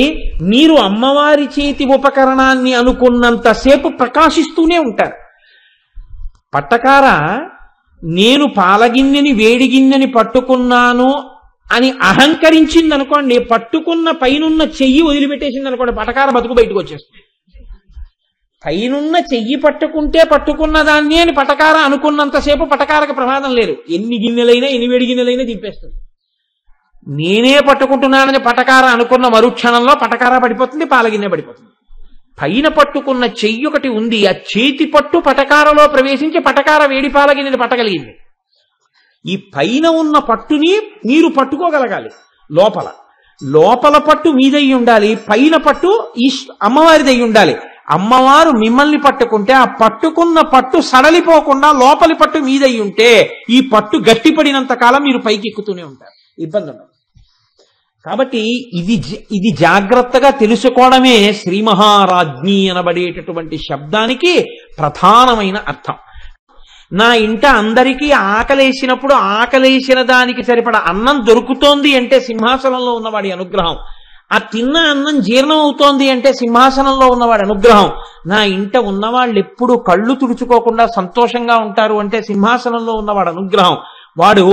మీరు అమ్మవారి చేతి ఉపకరణాన్ని అనుకున్నంతసేపు ప్రకాశిస్తూనే ఉంటారు. పట్టకార నేను పాలగిన్నెని వేడిగిన్నెని పట్టుకున్నాను అని అహంకరించింది అనుకోండి, పట్టుకున్న పైనున్న చెయ్యి వదిలిపెట్టేసింది అనుకోండి, పటకార బతుకు బయటకు వచ్చేస్తుంది. పైనున్న చెయ్యి పట్టుకుంటే పట్టుకున్న దాన్ని అని పటకార అనుకున్నంతసేపు పటకారకు ప్రమాదం లేదు. ఎన్ని గిన్నెలైనా ఎన్ని వేడి గిన్నెలైనా దింపేస్తుంది. నేనే పట్టుకుంటున్నానని పటకార అనుకున్న మరుక్షణంలో పటకార పడిపోతుంది, పాలగిన్నె పడిపోతుంది. పైన పట్టుకున్న చెయ్యి ఒకటి ఉంది, ఆ చేతి పట్టు పటకారలో ప్రవేశించి పటకార వేడి పాలగిన్నెని పట్టగలిగింది. ఈ పైన ఉన్న పట్టుని మీరు పట్టుకోగలగాలి. లోపల పట్టు మీదై ఉండాలి, పైన పట్టు అమ్మవారిదై ఉండాలి. అమ్మవారు మిమ్మల్ని పట్టుకుంటే ఆ పట్టుకున్న పట్టు సడలిపోకుండా లోపలి పట్టు మీదై ఉంటే ఈ పట్టు గట్టిపడినంత కాలం మీరు పైకి ఎక్కుతూనే ఉంటారు, ఇబ్బంది ఉండదు. కాబట్టి ఇది జాగ్రత్తగా తెలుసుకోవడమే శ్రీ మహారాజ్ఞి అనబడేటటువంటి శబ్దానికి ప్రధానమైన అర్థం. నా ఇంట అందరికీ ఆకలేసినప్పుడు ఆకలేసిన దానికి సరిపడ అన్నం దొరుకుతోంది అంటే సింహాసనంలో ఉన్నవాడి అనుగ్రహం. ఆ తిన్న అన్నం జీర్ణం అవుతోంది అంటే సింహాసనంలో ఉన్నవాడి అనుగ్రహం. నా ఇంట ఉన్నవాళ్ళు ఎప్పుడు కళ్ళు తుడుచుకోకుండా సంతోషంగా ఉంటారు అంటే సింహాసనంలో ఉన్నవాడు అనుగ్రహం. వాడు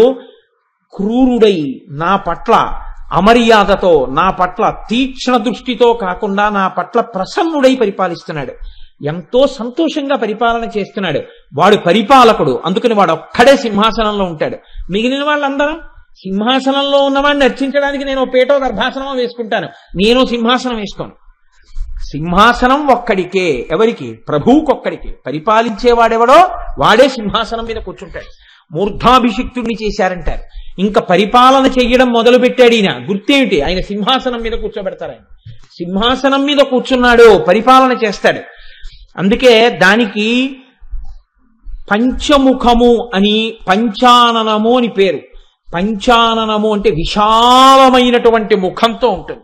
క్రూరుడై నా పట్ల అమర్యాదతో, నా పట్ల తీక్ష్ణ దృష్టితో కాకుండా నా పట్ల ప్రసన్నుడై పరిపాలిస్తున్నాడు, ఎంతో సంతోషంగా పరిపాలన చేస్తున్నాడు. వాడు పరిపాలకుడు, అందుకని వాడు ఒక్కడే సింహాసనంలో ఉంటాడు. మిగిలిన వాళ్ళందరం సింహాసనంలో ఉన్నవాడిని అర్చించడానికి నేను పేటో గర్భాసనమో వేసుకుంటాను, నేను సింహాసనం వేసుకోను. సింహాసనం ఒక్కడికే. ఎవరికి? ప్రభువుకొక్కడికే. పరిపాలించేవాడెవడో వాడే సింహాసనం మీద కూర్చుంటాడు. మూర్ధాభిషిక్తుడిని చేశారంటారు. ఇంకా పరిపాలన చెయ్యడం మొదలు పెట్టాడు ఈయన. గుర్తేమిటి? ఆయన సింహాసనం మీద కూర్చోబెడతారు. ఆయన సింహాసనం మీద కూర్చున్నాడు, పరిపాలన చేస్తాడు. అందుకే దానికి పంచముఖము అని, పంచాననము అని పేరు. పంచాననము అంటే విశాలమైనటువంటి ముఖంతో ఉంటుంది.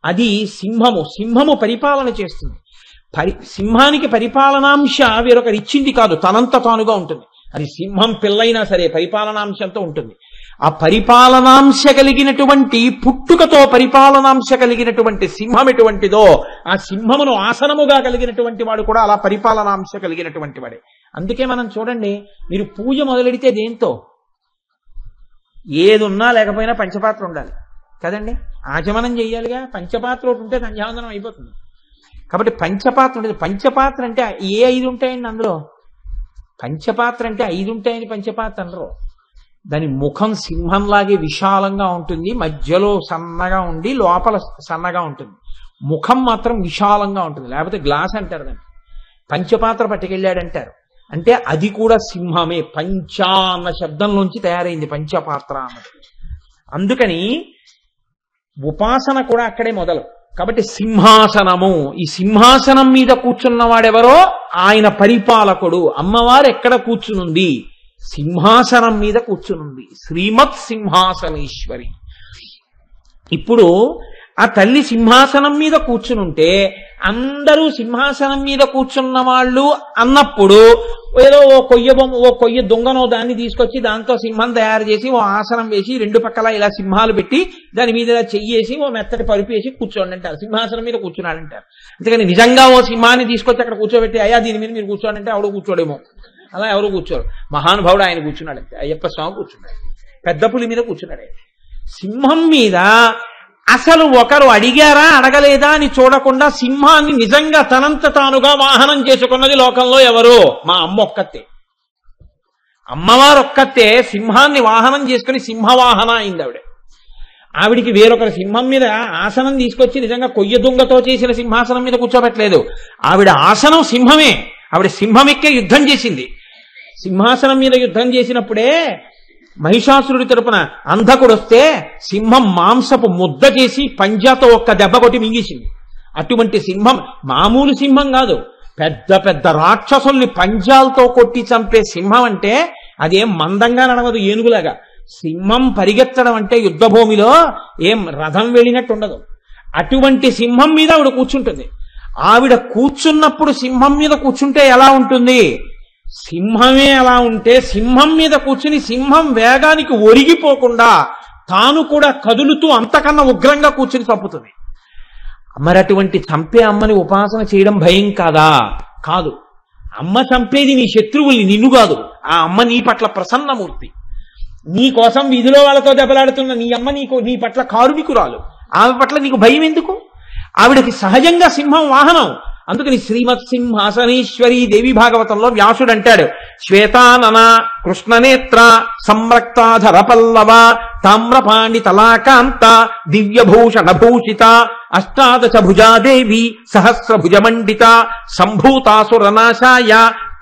అది సింహము పరిపాలన చేస్తుంది. సింహానికి పరిపాలనాంశ వేరొకరు ఇచ్చింది కాదు, తనంత తానుగా ఉంటుంది. అది సింహం పిల్లైనా సరే పరిపాలనాంశంతో ఉంటుంది. ఆ పరిపాలనాంశ కలిగినటువంటి పుట్టుకతో పరిపాలనాంశ కలిగినటువంటి సింహం ఎటువంటిదో ఆ సింహమును ఆసనముగా కలిగినటువంటి వాడు కూడా అలా పరిపాలనాంశ కలిగినటువంటి వాడే. అందుకే మనం చూడండి, మీరు పూజ మొదలెడితే దేంతో? ఏదున్నా లేకపోయినా పంచపాత్ర ఉండాలి కదండి. ఆచమనం చెయ్యాలిగా. పంచపాత్ర ఒకటి ఉంటే సంధ్యావందనం అయిపోతుంది. కాబట్టి పంచపాత్ర ఉండేది. పంచపాత్ర అంటే ఏ 5 ఉంటాయండి అందులో? పంచపాత్ర అంటే 5 ఉంటాయని పంచపాత్ర అనరు. దాని ముఖం సింహంలాగే విశాలంగా ఉంటుంది, మధ్యలో సన్నగా ఉండి లోపల సన్నగా ఉంటుంది. ముఖం మాత్రం విశాలంగా ఉంటుంది, లేకపోతే గ్లాస్ అంటారు దాన్ని. పంచపాత్ర పట్టుకెళ్ళాడంటారు. అంటే అది కూడా సింహమే. పంచ అన్న శబ్దంలోంచి తయారైంది పంచపాత్ర అన్నది. అందుకని ఉపాసన కూడా అక్కడే మొదలు. కాబట్టి సింహాసనము, ఈ సింహాసనం మీద కూర్చున్నవాడెవరో ఆయన పరిపాలకుడు. అమ్మవారు ఎక్కడ కూర్చునుంది? సింహాసనం మీద కూర్చునుంది. శ్రీమత్ సింహాసనేశ్వరి. ఇప్పుడు ఆ తల్లి సింహాసనం మీద కూర్చునుంటే అందరూ సింహాసనం మీద కూర్చున్న వాళ్ళు అన్నప్పుడు ఏదో ఓ కొయ్య దొంగనో దాన్ని తీసుకొచ్చి దాంతో సింహం తయారు చేసి ఓ ఆసనం వేసి రెండు పక్కల ఇలా సింహాలు పెట్టి దాని మీద ఇలా చెయ్యేసి ఓ మెత్తటి పరుపు వేసి కూర్చోండి అంటారు. సింహాసనం మీద కూర్చున్నాడంటారు. అంతేకాని నిజంగా ఓ సింహాన్ని తీసుకొచ్చి అక్కడ కూర్చోబెట్టి అయ్యా దీని మీద మీరు కూర్చోండి అంటే ఎవడో కూర్చోడేమో. అలా ఎవరు కూర్చోరు. మహానుభావుడు ఆయన కూర్చున్నాడంటే అయ్యప్ప స్వామి కూర్చున్నాడు. పెద్ద పులి మీద కూర్చున్నాడు. సింహం మీద అసలు ఒకరు అడిగారా అడగలేదా అని చూడకుండా సింహాన్ని నిజంగా తనంత తానుగా వాహనం చేసుకున్నది లోకంలో ఎవరు? మా అమ్మ ఒక్కతే. అమ్మవారు ఒక్కతే సింహాన్ని వాహనం చేసుకుని సింహవాహన అయింది ఆవిడ. ఆవిడికి వేరొకరు సింహం మీద ఆసనం తీసుకొచ్చి నిజంగా కొయ్య దుంగతో చేసిన సింహాసనం మీద కూర్చోబెట్టలేదు. ఆవిడ ఆసనం సింహమే. ఆవిడ సింహం ఎక్కే యుద్ధం చేసింది. సింహాసనం మీద యుద్ధం చేసినప్పుడే మహిషాసురుడి తరపున అంధకుడు వస్తే సింహం మాంసపు ముద్ద చేసి పంజాతో ఒక్క దెబ్బ కొట్టి మింగేసింది. అటువంటి సింహం మామూలు సింహం కాదు. పెద్ద పెద్ద రాక్షసుల్ని పంజాలతో కొట్టి చంపే సింహం అంటే అదేం మందంగా నడవదు ఏనుగులాగా. సింహం పరిగెత్తడం అంటే యుద్ధభూమిలో ఏం రథం వెళ్ళినట్టు ఉండదు. అటువంటి సింహం మీద ఆవిడ కూర్చుంటుంది. ఆవిడ కూర్చున్నప్పుడు సింహం మీద కూర్చుంటే ఎలా ఉంటుంది? సింహమే అలా ఉంటే సింహం మీద కూర్చుని సింహం వేగానికి ఒరిగిపోకుండా తాను కూడా కదులుతూ అంతకన్నా ఉగ్రంగా కూర్చుని చంపుతుంది. మరి అటువంటి చంపే అమ్మని ఉపాసన చేయడం భయం కాదా? కాదు. అమ్మ చంపేది నీ శత్రువుల్ని, నిన్ను కాదు. ఆ అమ్మ నీ పట్ల ప్రసన్నమూర్తి. నీ కోసం వీధిలో వాళ్ళతో దెబ్బలాడుతున్న నీ అమ్మ నీ పట్ల కారుణికురాలు. ఆమె పట్ల నీకు భయం ఎందుకు? ఆవిడకి సహజంగా సింహం వాహనం. అందుకని శ్రీమత్ సింహాసనేశ్వరి దేవి భాగవతంలో వ్యాసుడు అంటాడు, శ్వేతానన కృష్ణనేత్ర సంరక్తాధర పల్లవ తామ్రపాణి తలాకాంత దివ్యభూషణ భూషిత అష్టాదశ భుజాదేవి సహస్రభుజమండిత సంభూతాసురనాశాయ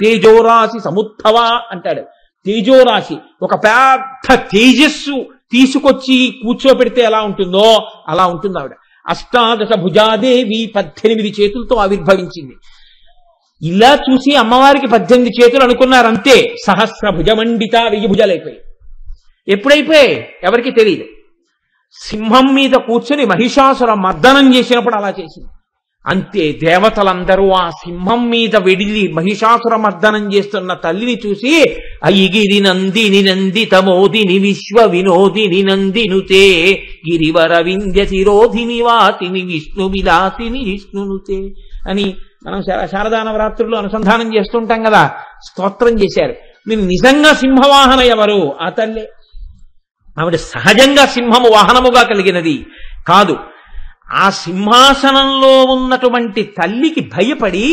తేజోరాశి సముద్భవ అంటాడు. తేజోరాశి, ఒక పెద్ద తేజస్సు తీసుకొచ్చి కూర్చోబెడితే ఎలా ఉంటుందో అలా ఉంటుంది ఆవిడ. అష్టాదశ భుజాదేవి 18 చేతులతో ఆవిర్భవించింది. ఇలా చూసి అమ్మవారికి 18 చేతులు అనుకున్నారంతే. సహస్ర భుజమండిత 1000 భుజాలైపోయాయి. ఎప్పుడైపోయాయి ఎవరికి తెలియదు. సింహం మీద కూర్చొని మహిషాసుర మర్దనం చేసినప్పుడు అలా చేసింది. అంతే. దేవతలందరూ ఆ సింహం మీద వెడిలి మహిషాసుర మర్దనం చేస్తున్న తల్లిని చూసి అయిగిరి నందిని నందితమోదిని విశ్వ వినోదిని నందినుతే గిరివర వింధ్య శిరోధిని వాసిని విష్ణు విలాసిని విష్ణునుతే అని మనం శారదా నవరాత్రుల్లో అనుసంధానం చేస్తుంటాం కదా. స్తోత్రం చేశారు. మీరు నిజంగా సింహవాహన ఎవరు? ఆ తల్లే. ఆవిడ సహజంగా సింహము వాహనముగా కలిగినది కాదు. ఆ సింహాసనంలో ఉన్నటువంటి తల్లికి భయపడి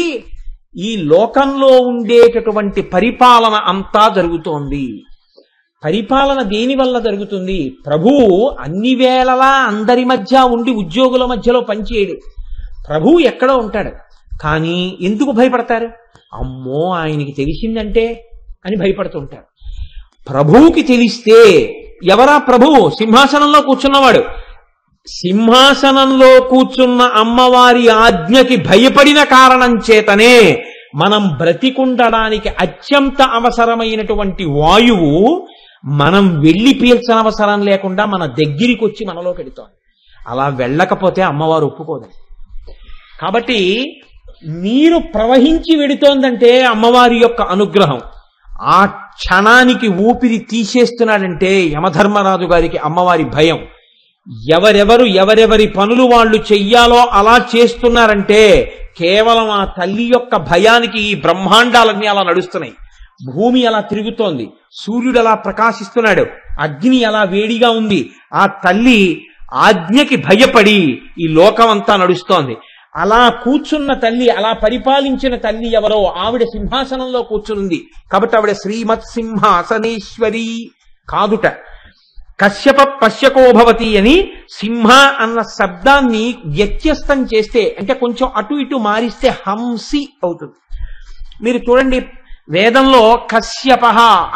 ఈ లోకంలో ఉండేటటువంటి పరిపాలన అంతా జరుగుతోంది. పరిపాలన దేని వల్ల జరుగుతుంది? ప్రభువు అన్ని వేళలా అందరి మధ్య ఉండి ఉద్యోగుల మధ్యలో పనిచేయడు. ప్రభువు ఎక్కడో ఉంటాడు. కానీ ఎందుకు భయపడతారు? అమ్మో ఆయనకి తెలిసిందంటే అని భయపడుతుంటారు. ప్రభువుకి తెలిస్తే ఎవరా ప్రభువు? సింహాసనంలో కూర్చున్నవాడు. సింహాసనంలో కూర్చున్న అమ్మవారి ఆజ్ఞకి భయపడిన కారణం చేతనే మనం బ్రతికుండడానికి అత్యంత అవసరమైనటువంటి వాయువు మనం వెళ్ళి పీల్చనవసరం లేకుండా మన దగ్గరికి వచ్చి మనలో పెడుతోంది. అలా వెళ్ళకపోతే అమ్మవారు ఒప్పుకోదు. కాబట్టి నీరు ప్రవహించి వెడుతోందంటే అమ్మవారి యొక్క అనుగ్రహం. ఆ క్షణానికి ఊపిరి తీసేస్తున్నాడంటే యమధర్మరాజు గారికి అమ్మవారి భయం. ఎవరెవరి పనులు వాళ్ళు చెయ్యాలో అలా చేస్తున్నారంటే కేవలం ఆ తల్లి యొక్క భయానికి ఈ బ్రహ్మాండాలన్నీ అలా నడుస్తున్నాయి. భూమి అలా తిరుగుతోంది, సూర్యుడు అలా ప్రకాశిస్తున్నాడు, అగ్ని అలా వేడిగా ఉంది. ఆ తల్లి ఆజ్ఞకి భయపడి ఈ లోకం అంతా నడుస్తోంది. అలా కూర్చున్న తల్లి, అలా పరిపాలించిన తల్లి ఎవరో ఆవిడ సింహాసనంలో కూర్చుంది. కాబట్టి ఆవిడ శ్రీమత్ సింహాసనేశ్వరి కాదుట. కశ్యప పశ్యకోభవతి అని సింహ అన్న శబ్దాన్ని వ్యత్యస్తం చేస్తే, అంటే కొంచెం అటు ఇటు మారిస్తే హంసి అవుతుంది. మీరు చూడండి, వేదంలో కశ్యప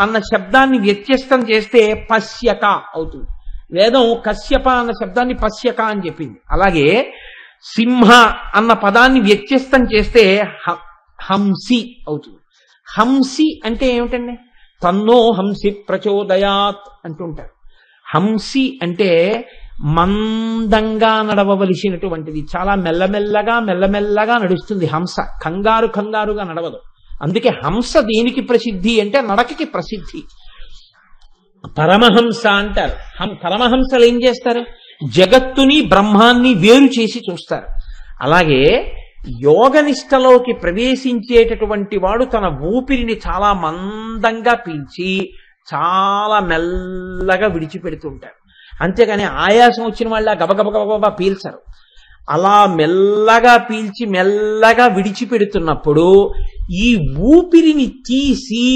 అన్న శబ్దాన్ని వ్యత్యస్తం చేస్తే పశ్యక అవుతుంది. వేదం కశ్యప అన్న శబ్దాన్ని పశ్యక అని చెప్పింది. అలాగే సింహ అన్న పదాన్ని వ్యత్యస్తం చేస్తే హంసి అవుతుంది. హంసి అంటే ఏమిటండి? తన్నో హంసి ప్రచోదయాత్ అంటుంటారు. హంసి అంటే మందంగా నడవవలసినటువంటిది, చాలా మెల్లమెల్లగా మెల్లమెల్లగా నడుస్తుంది హంస, కంగారు కంగారుగా నడవదు. అందుకే హంస దేనికి ప్రసిద్ధి అంటే నడకకి ప్రసిద్ధి. పరమహంస అంటారు. పరమహంసలు ఏం చేస్తారు? జగత్తుని బ్రహ్మాన్ని వేరు చేసి చూస్తారు. అలాగే యోగనిష్టలోకి ప్రవేశించేటటువంటి వాడు తన ఊపిరిని చాలా మందంగా పీల్చి చాలా మెల్లగా విడిచిపెడుతుంటారు. అంతేగాని ఆయాసం వచ్చిన వాళ్ళ గబగబగబా పీల్చరు. అలా మెల్లగా పీల్చి మెల్లగా విడిచిపెడుతున్నప్పుడు ఈ ఊపిరిని తీసి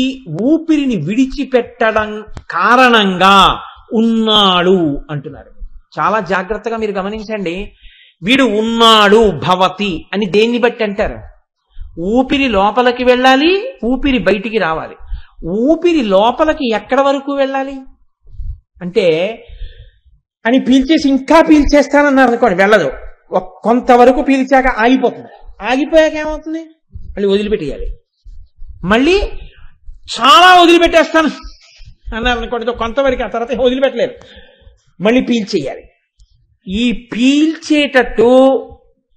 ఊపిరిని విడిచిపెట్టడం కారణంగా ఉన్నాడు అంటున్నారు. చాలా జాగ్రత్తగా మీరు గమనించండి. వీడు ఉన్నాడు భవతి అని దేన్ని బట్టి అంటారు? ఊపిరి లోపలికి వెళ్ళాలి, ఊపిరి బయటికి రావాలి. ఊపిరి లోపలికి ఎక్కడ వరకు వెళ్ళాలి అంటే అని పీల్చేసి ఇంకా పీల్చేస్తానన్నారు అనుకోండి, వెళ్ళదు. కొంతవరకు పీల్చాక ఆగిపోతుంది. ఆగిపోయాక ఏమవుతుంది? మళ్ళీ వదిలిపెట్టేయాలి. మళ్ళీ చాలా వదిలిపెట్టేస్తాను అన్నారు అనుకోండి, కొంతవరకు, ఆ తర్వాత వదిలిపెట్టలేరు, మళ్ళీ పీల్చేయాలి. ఈ పీల్చేటట్టు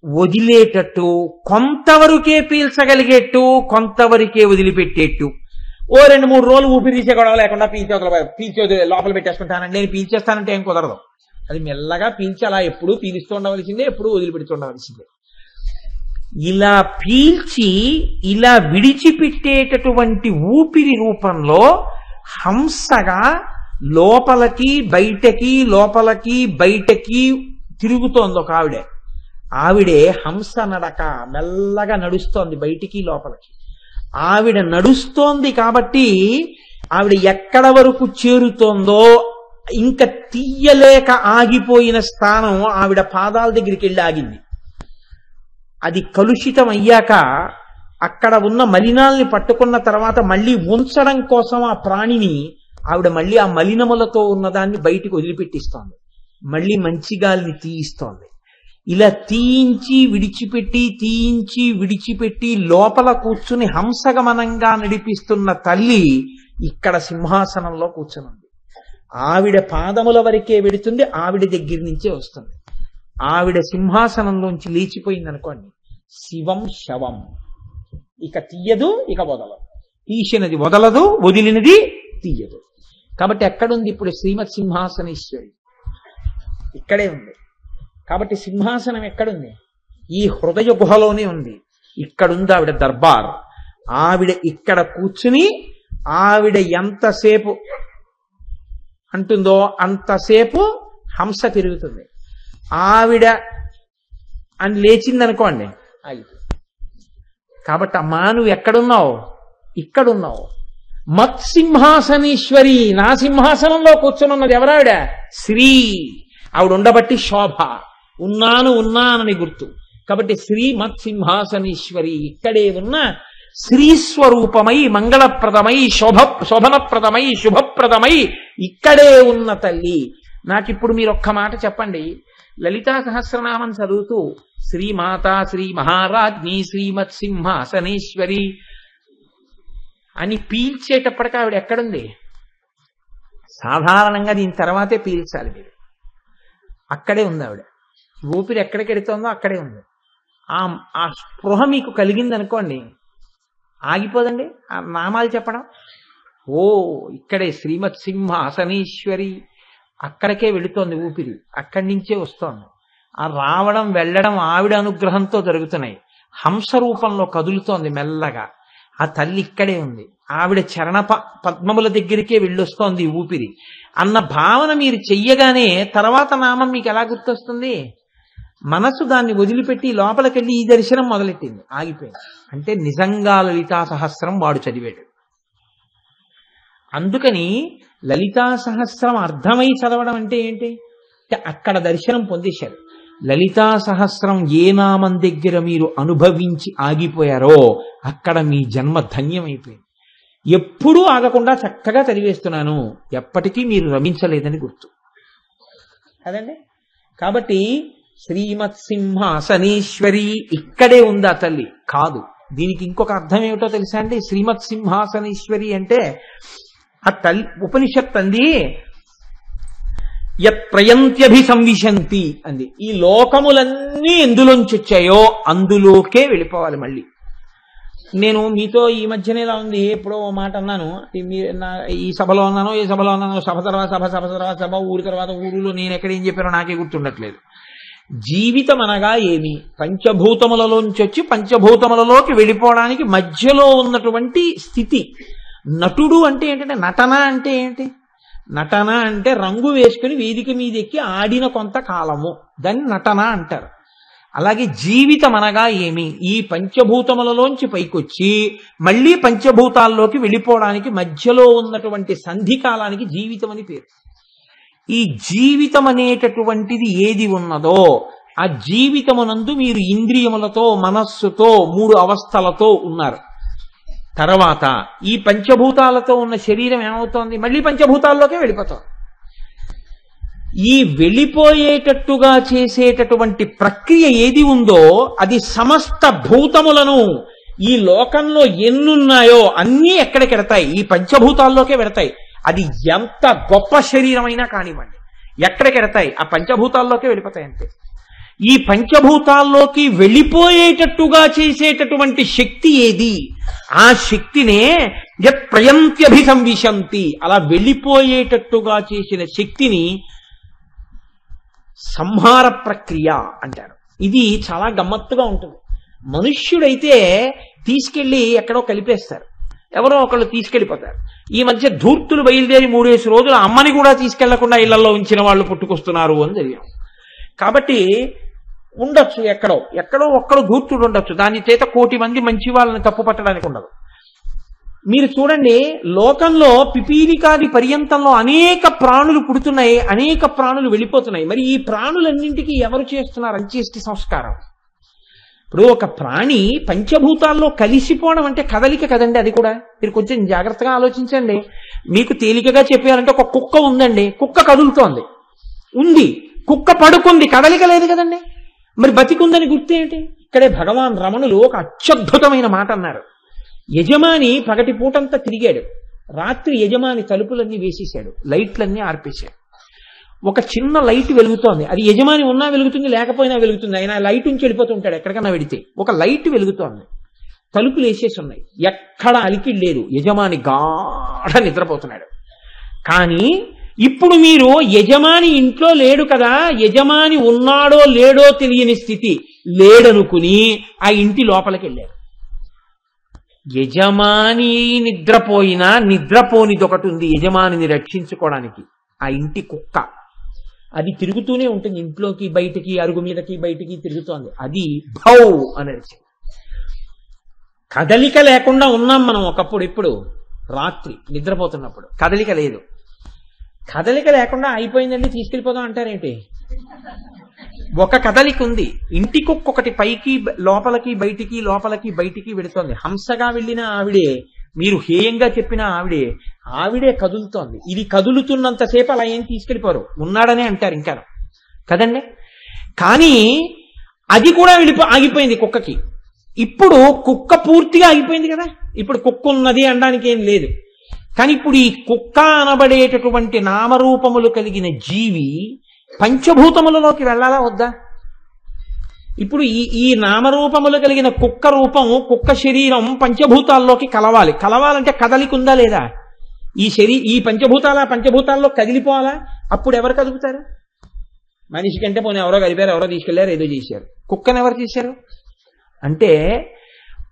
వదిలేటట్టు, కొంతవరకే పీల్చగలిగేట్టు కొంతవరకే వదిలిపెట్టేట్టు, ఓ 2-3 రోజులు ఊపిరి తీసే గొడవ లేకుండా పీల్చి లోపల పెట్టేసుకుంటానండి, నేను పీల్చేస్తానంటే ఏం కుదరదు. అది మెల్లగా పీల్చి అలా ఎప్పుడూ పీలుస్తూ ఉండవలసిందే, ఎప్పుడూ వదిలిపెడుతూ ఉండవలసిందే. ఇలా పీల్చి ఇలా విడిచిపెట్టేటటువంటి ఊపిరి రూపంలో హంసగా లోపలికి బయటకి లోపలికి బయటకి తిరుగుతోంది ఒక ఆవిడే హంస నడక, మెల్లగా నడుస్తోంది బయటికి లోపలికి. ఆవిడ నడుస్తోంది కాబట్టి ఆవిడ ఎక్కడ వరకు చేరుతోందో ఇంకా తీయలేక ఆగిపోయిన స్థానం ఆవిడ పాదాల దగ్గరికి వెళ్ళి ఆగింది. అది కలుషితం అయ్యాక అక్కడ ఉన్న మలినాల్ని పట్టుకున్న తర్వాత మళ్ళీ ఉంచడం కోసం ఆ ప్రాణిని ఆవిడ మళ్ళీ ఆ మలినములతో ఉన్నదాన్ని బయటికి వదిలిపెట్టిస్తోంది, మళ్ళీ మంచి గాలిని తీయిస్తోంది. ఇలా తీయించి విడిచిపెట్టి తీయించి విడిచిపెట్టి లోపల కూర్చుని హంసగమనంగా నడిపిస్తున్న తల్లి ఇక్కడ సింహాసనంలో కూర్చునుంది. ఆవిడ పాదముల వరకే వెడుతుంది, ఆవిడ దగ్గర నుంచే వస్తుంది. ఆవిడ సింహాసనంలోంచి లేచిపోయింది అనుకోండి, శివం శవం, ఇక తీయదు, ఇక వదలదు. తీసినది వదలదు, వదిలినది తీయదు. కాబట్టి ఎక్కడుంది ఇప్పుడు శ్రీమత్ సింహాసనేశ్వరి? ఇక్కడే ఉంది. కాబట్టి సింహాసనం ఎక్కడుంది? ఈ హృదయ గుహలోనే ఉంది. ఇక్కడుంది ఆవిడ దర్బార్. ఆవిడ ఇక్కడ కూర్చుని ఆవిడ ఎంతసేపు అంటుందో అంతసేపు హంస తిరుగుతుంది. ఆవిడ అని లేచిందనుకోండి ఆగిపోయింది. కాబట్టి అమ్మా నువ్వు ఎక్కడున్నావు? ఇక్కడున్నావు. మత్సింహాసనేశ్వరి, నా సింహాసనంలో కూర్చునున్నది ఎవరావిడ? శ్రీ. ఆవిడ ఉండబట్టి శోభ, ఉన్నానని గుర్తు. కాబట్టి శ్రీ మత్సింహాసనేశ్వరి, ఇక్కడే ఉన్న శ్రీస్వరూపమై మంగళప్రదమై శోభనప్రదమై శుభప్రదమై ఇక్కడే ఉన్న తల్లి. నాకిప్పుడు మీరు ఒక్క మాట చెప్పండి. లలితా సహస్రనామం చదువుతూ శ్రీమాత శ్రీ మహారాజ్ఞి శ్రీమత్సింహాసనేశ్వరి అని పీల్చేటప్పటికి ఆవిడ ఎక్కడుంది? సాధారణంగా దీని తర్వాతే పీల్చాలి మీరు. అక్కడే ఉంది ఆవిడ. ఊపిరి ఎక్కడికి ఎడుతోందో అక్కడే ఉంది. ఆ స్పృహ మీకు కలిగింది అనుకోండి, ఆగిపోదండి ఆ నామాలు చెప్పడం. ఓ ఇక్కడే శ్రీమత్ సింహాసనేశ్వరి, అక్కడికే వెళుతోంది ఊపిరి, అక్కడి నుంచే వస్తోంది. ఆ రావడం వెళ్ళడం ఆవిడ అనుగ్రహంతో జరుగుతున్నాయి. హంస రూపంలో కదులుతోంది మెల్లగా. ఆ తల్లి ఇక్కడే ఉంది, ఆవిడ చరణ పద్మముల దగ్గరికే వెళ్ళొస్తోంది ఊపిరి అన్న భావన మీరు చెయ్యగానే తర్వాత నామం మీకు ఎలా గుర్తొస్తుంది? మనసు దాన్ని వదిలిపెట్టి లోపలికెళ్ళి ఈ దర్శనం మొదలెట్టింది, ఆగిపోయింది. అంటే నిజంగా లలితా సహస్రం వాడు చదివాడు. అందుకని లలితా సహస్రం అర్థమై చదవడం అంటే ఏంటి? అక్కడ దర్శనం పొందేశారు. లలితా సహస్రం ఏ నామం దగ్గర మీరు అనుభవించి ఆగిపోయారో అక్కడ మీ జన్మ ధన్యమైపోయింది. ఎప్పుడూ ఆగకుండా చక్కగా చదివేస్తున్నాను, ఎప్పటికీ మీరు రమించలేదని గుర్తు. కదండి. కాబట్టి శ్రీమత్ సింహాసనేశ్వరి ఇక్కడే ఉందా తల్లి? కాదు. దీనికి ఇంకొక అర్థం ఏమిటో తెలుసా అండి? శ్రీమత్ సింహాసనేశ్వరి అంటే ఆ తల్లి ఉపనిషత్ అంది యత్ ప్రయంత్యభిసంవిశంతి అంది. ఈ లోకములన్నీ ఎందులోంచి వచ్చాయో అందులోకే వెళ్ళిపోవాలి. మళ్ళీ నేను మీతో ఈ మధ్యనే ఇలా ఉంది, ఎప్పుడో మాట అన్నాను, ఈ సభలో అన్నాను, ఏ సభలో అన్నాను, సభ తర్వాత సభ, సభ తర్వాత సభ, ఊరి తర్వాత ఊరులో నేను ఎక్కడేం చెప్పానో నాకే గుర్తుండట్లేదు. జీవితం అనగా ఏమి? పంచభూతములలోంచి వచ్చి పంచభూతములలోకి వెళ్ళిపోవడానికి మధ్యలో ఉన్నటువంటి స్థితి. నటుడు అంటే ఏంటంటే, నటన అంటే ఏంటి? నటన అంటే రంగు వేసుకుని వేదిక మీద ఎక్కి ఆడిన కొంతకాలము, దాన్ని నటన అంటారు. అలాగే జీవితం అనగా ఏమి? ఈ పంచభూతములలోంచి పైకొచ్చి మళ్ళీ పంచభూతాల్లోకి వెళ్ళిపోవడానికి మధ్యలో ఉన్నటువంటి సంధి కాలానికి జీవితం అని పేరు. ఈ జీవితం అనేటటువంటిది ఏది ఉన్నదో ఆ జీవితమునందు మీరు ఇంద్రియములతో, మనస్సుతో, 3 అవస్థలతో ఉన్నారు. తర్వాత ఈ పంచభూతాలతో ఉన్న శరీరం ఏమవుతోంది? మళ్ళీ పంచభూతాల్లోకే వెళ్ళిపోతాం. ఈ వెళ్ళిపోయేటట్టుగా చేసేటటువంటి ప్రక్రియ ఏది ఉందో అది సమస్త భూతములను, ఈ లోకంలో ఎన్నున్నాయో అన్నీ ఎక్కడికెడతాయి? ఈ పంచభూతాల్లోకే వెడతాయి. అది ఎంత గొప్ప శరీరమైనా కానివ్వండి, ఎక్కడికెడతాయి? ఆ పంచభూతాల్లోకే వెళ్ళిపోతాయి అంతే. ఈ పంచభూతాల్లోకి వెళ్ళిపోయేటట్టుగా చేసేటటువంటి శక్తి ఏది? ఆ శక్తినే యత్ ప్రయంత్యభిసంవిశంతి, అలా వెళ్ళిపోయేటట్టుగా చేసిన శక్తిని సంహార ప్రక్రియ అంటారు. ఇది చాలా గమ్మత్తుగా ఉంటుంది. మనుష్యుడైతే తీసుకెళ్లి ఎక్కడో కలిపేస్తారు, ఎవరో ఒకళ్ళు తీసుకెళ్లిపోతారు. ఈ మధ్య ధూర్తులు బయలుదేరి 3 రోజులు అమ్మని కూడా తీసుకెళ్లకుండా ఇళ్లలో ఉంచిన వాళ్ళు పుట్టుకొస్తున్నారు అని తెలియం. కాబట్టి ఉండొచ్చు, ఎక్కడో ఒక్కడో ధూర్తుడు ఉండొచ్చు, దాని చేత 1,000,000 మంది మంచి వాళ్ళని తప్పు పట్టడానికి ఉండదు. మీరు చూడండి, లోకంలో పిపీలికాది పర్యంతంలో అనేక ప్రాణులు పుడుతున్నాయి, అనేక ప్రాణులు వెళ్ళిపోతున్నాయి. మరి ఈ ప్రాణులన్నింటికీ ఎవరు చేస్తున్నారు అంత్యేష్టి సంస్కారం? ఇప్పుడు ఒక ప్రాణి పంచభూతాల్లో కలిసిపోవడం అంటే కదలిక కదండి. అది కూడా మీరు కొంచెం జాగ్రత్తగా ఆలోచించండి. మీకు తేలికగా చెప్పారంటే ఒక కుక్క ఉందండి, కుక్క కదులుతోంది, ఉంది, కుక్క పడుకుంది, కదలిక లేదు కదండి. మరి బతికుందని గుర్తు ఏంటి? ఇక్కడే భగవాన్ రమణులు ఒక అత్యద్భుతమైన మాట అన్నారు. యజమాని పగటి పూటంతా తిరిగాడు, రాత్రి యజమాని తలుపులన్నీ వేసేశాడు, లైట్లన్నీ ఆర్పేశాడు. ఒక చిన్న లైట్ వెలుగుతోంది, అది యజమాని ఉన్నా వెలుగుతుంది, లేకపోయినా వెలుగుతుంది, ఆయన లైట్ నుంచి వెళ్ళిపోతుంటాడు ఎక్కడికన్నా వెడితే. ఒక లైట్ వెలుగుతోంది, తలుపులు వేసేసి ఉన్నాయి, ఎక్కడ అలికిడి లేదు, యజమాని గాఢ నిద్రపోతున్నాడు. కానీ ఇప్పుడు మీరు యజమాని ఇంట్లో లేడు కదా, యజమాని ఉన్నాడో లేడో తెలియని స్థితి, లేడనుకుని ఆ ఇంటి లోపలికి వెళ్ళారు. యజమాని నిద్రపోయినా నిద్రపోనిది ఒకటి ఉంది యజమానిని రక్షించుకోవడానికి, ఆ ఇంటి కుక్క. అది తిరుగుతూనే ఉంటుంది, ఇంట్లోకి బయటికి, అరుగు మీదకి బయటికి తిరుగుతోంది. అది భౌ అని అరిచింది. కదలిక లేకుండా ఉన్నాం మనం ఒకప్పుడు. ఇప్పుడు రాత్రి నిద్రపోతున్నప్పుడు కదలిక లేదు. కదలిక లేకుండా అయిపోయిందండి తీసుకెళ్ళిపోదాం అంటారేంటి? ఒక కదలిక ఉంది. ఇంటి కుక్క ఒకటి పైకి లోపలికి బయటికి, లోపలికి బయటికి వెడుతోంది. హంసగా వెళ్ళిన ఆవిడే, మీరు హేయంగా చెప్పిన ఆవిడే కదులుతోంది. ఇది కదులుతున్నంతసేపు అలా ఏం తీసుకెళ్ళిపోరు, ఉన్నాడనే అంటారు ఇంకా కదండి. కానీ అది కూడా ఆగిపోయింది కుక్కకి. ఇప్పుడు కుక్క పూర్తిగా ఆగిపోయింది కదా, ఇప్పుడు కుక్క ఉన్నది అనడానికి ఏం లేదు. కానీ ఇప్పుడు ఈ కుక్క అనబడేటటువంటి నామరూపములు కలిగిన జీవి పంచభూతములలోకి వెళ్ళాలా వద్దా? ఇప్పుడు ఈ నామరూపములు కలిగిన కుక్క రూపం, కుక్క శరీరం పంచభూతాల్లోకి కలవాలంటే కదలిక ఉందా లేదా? ఈ పంచభూతాల్లో కదిలిపోవాలా? అప్పుడు ఎవరు కదుపుతారు? మనిషి కంటే పోనీ ఎవరో కలిపారు, ఎవరో తీసుకెళ్లారు, ఏదో చేశారు. కుక్కను ఎవరు చేశారు? అంటే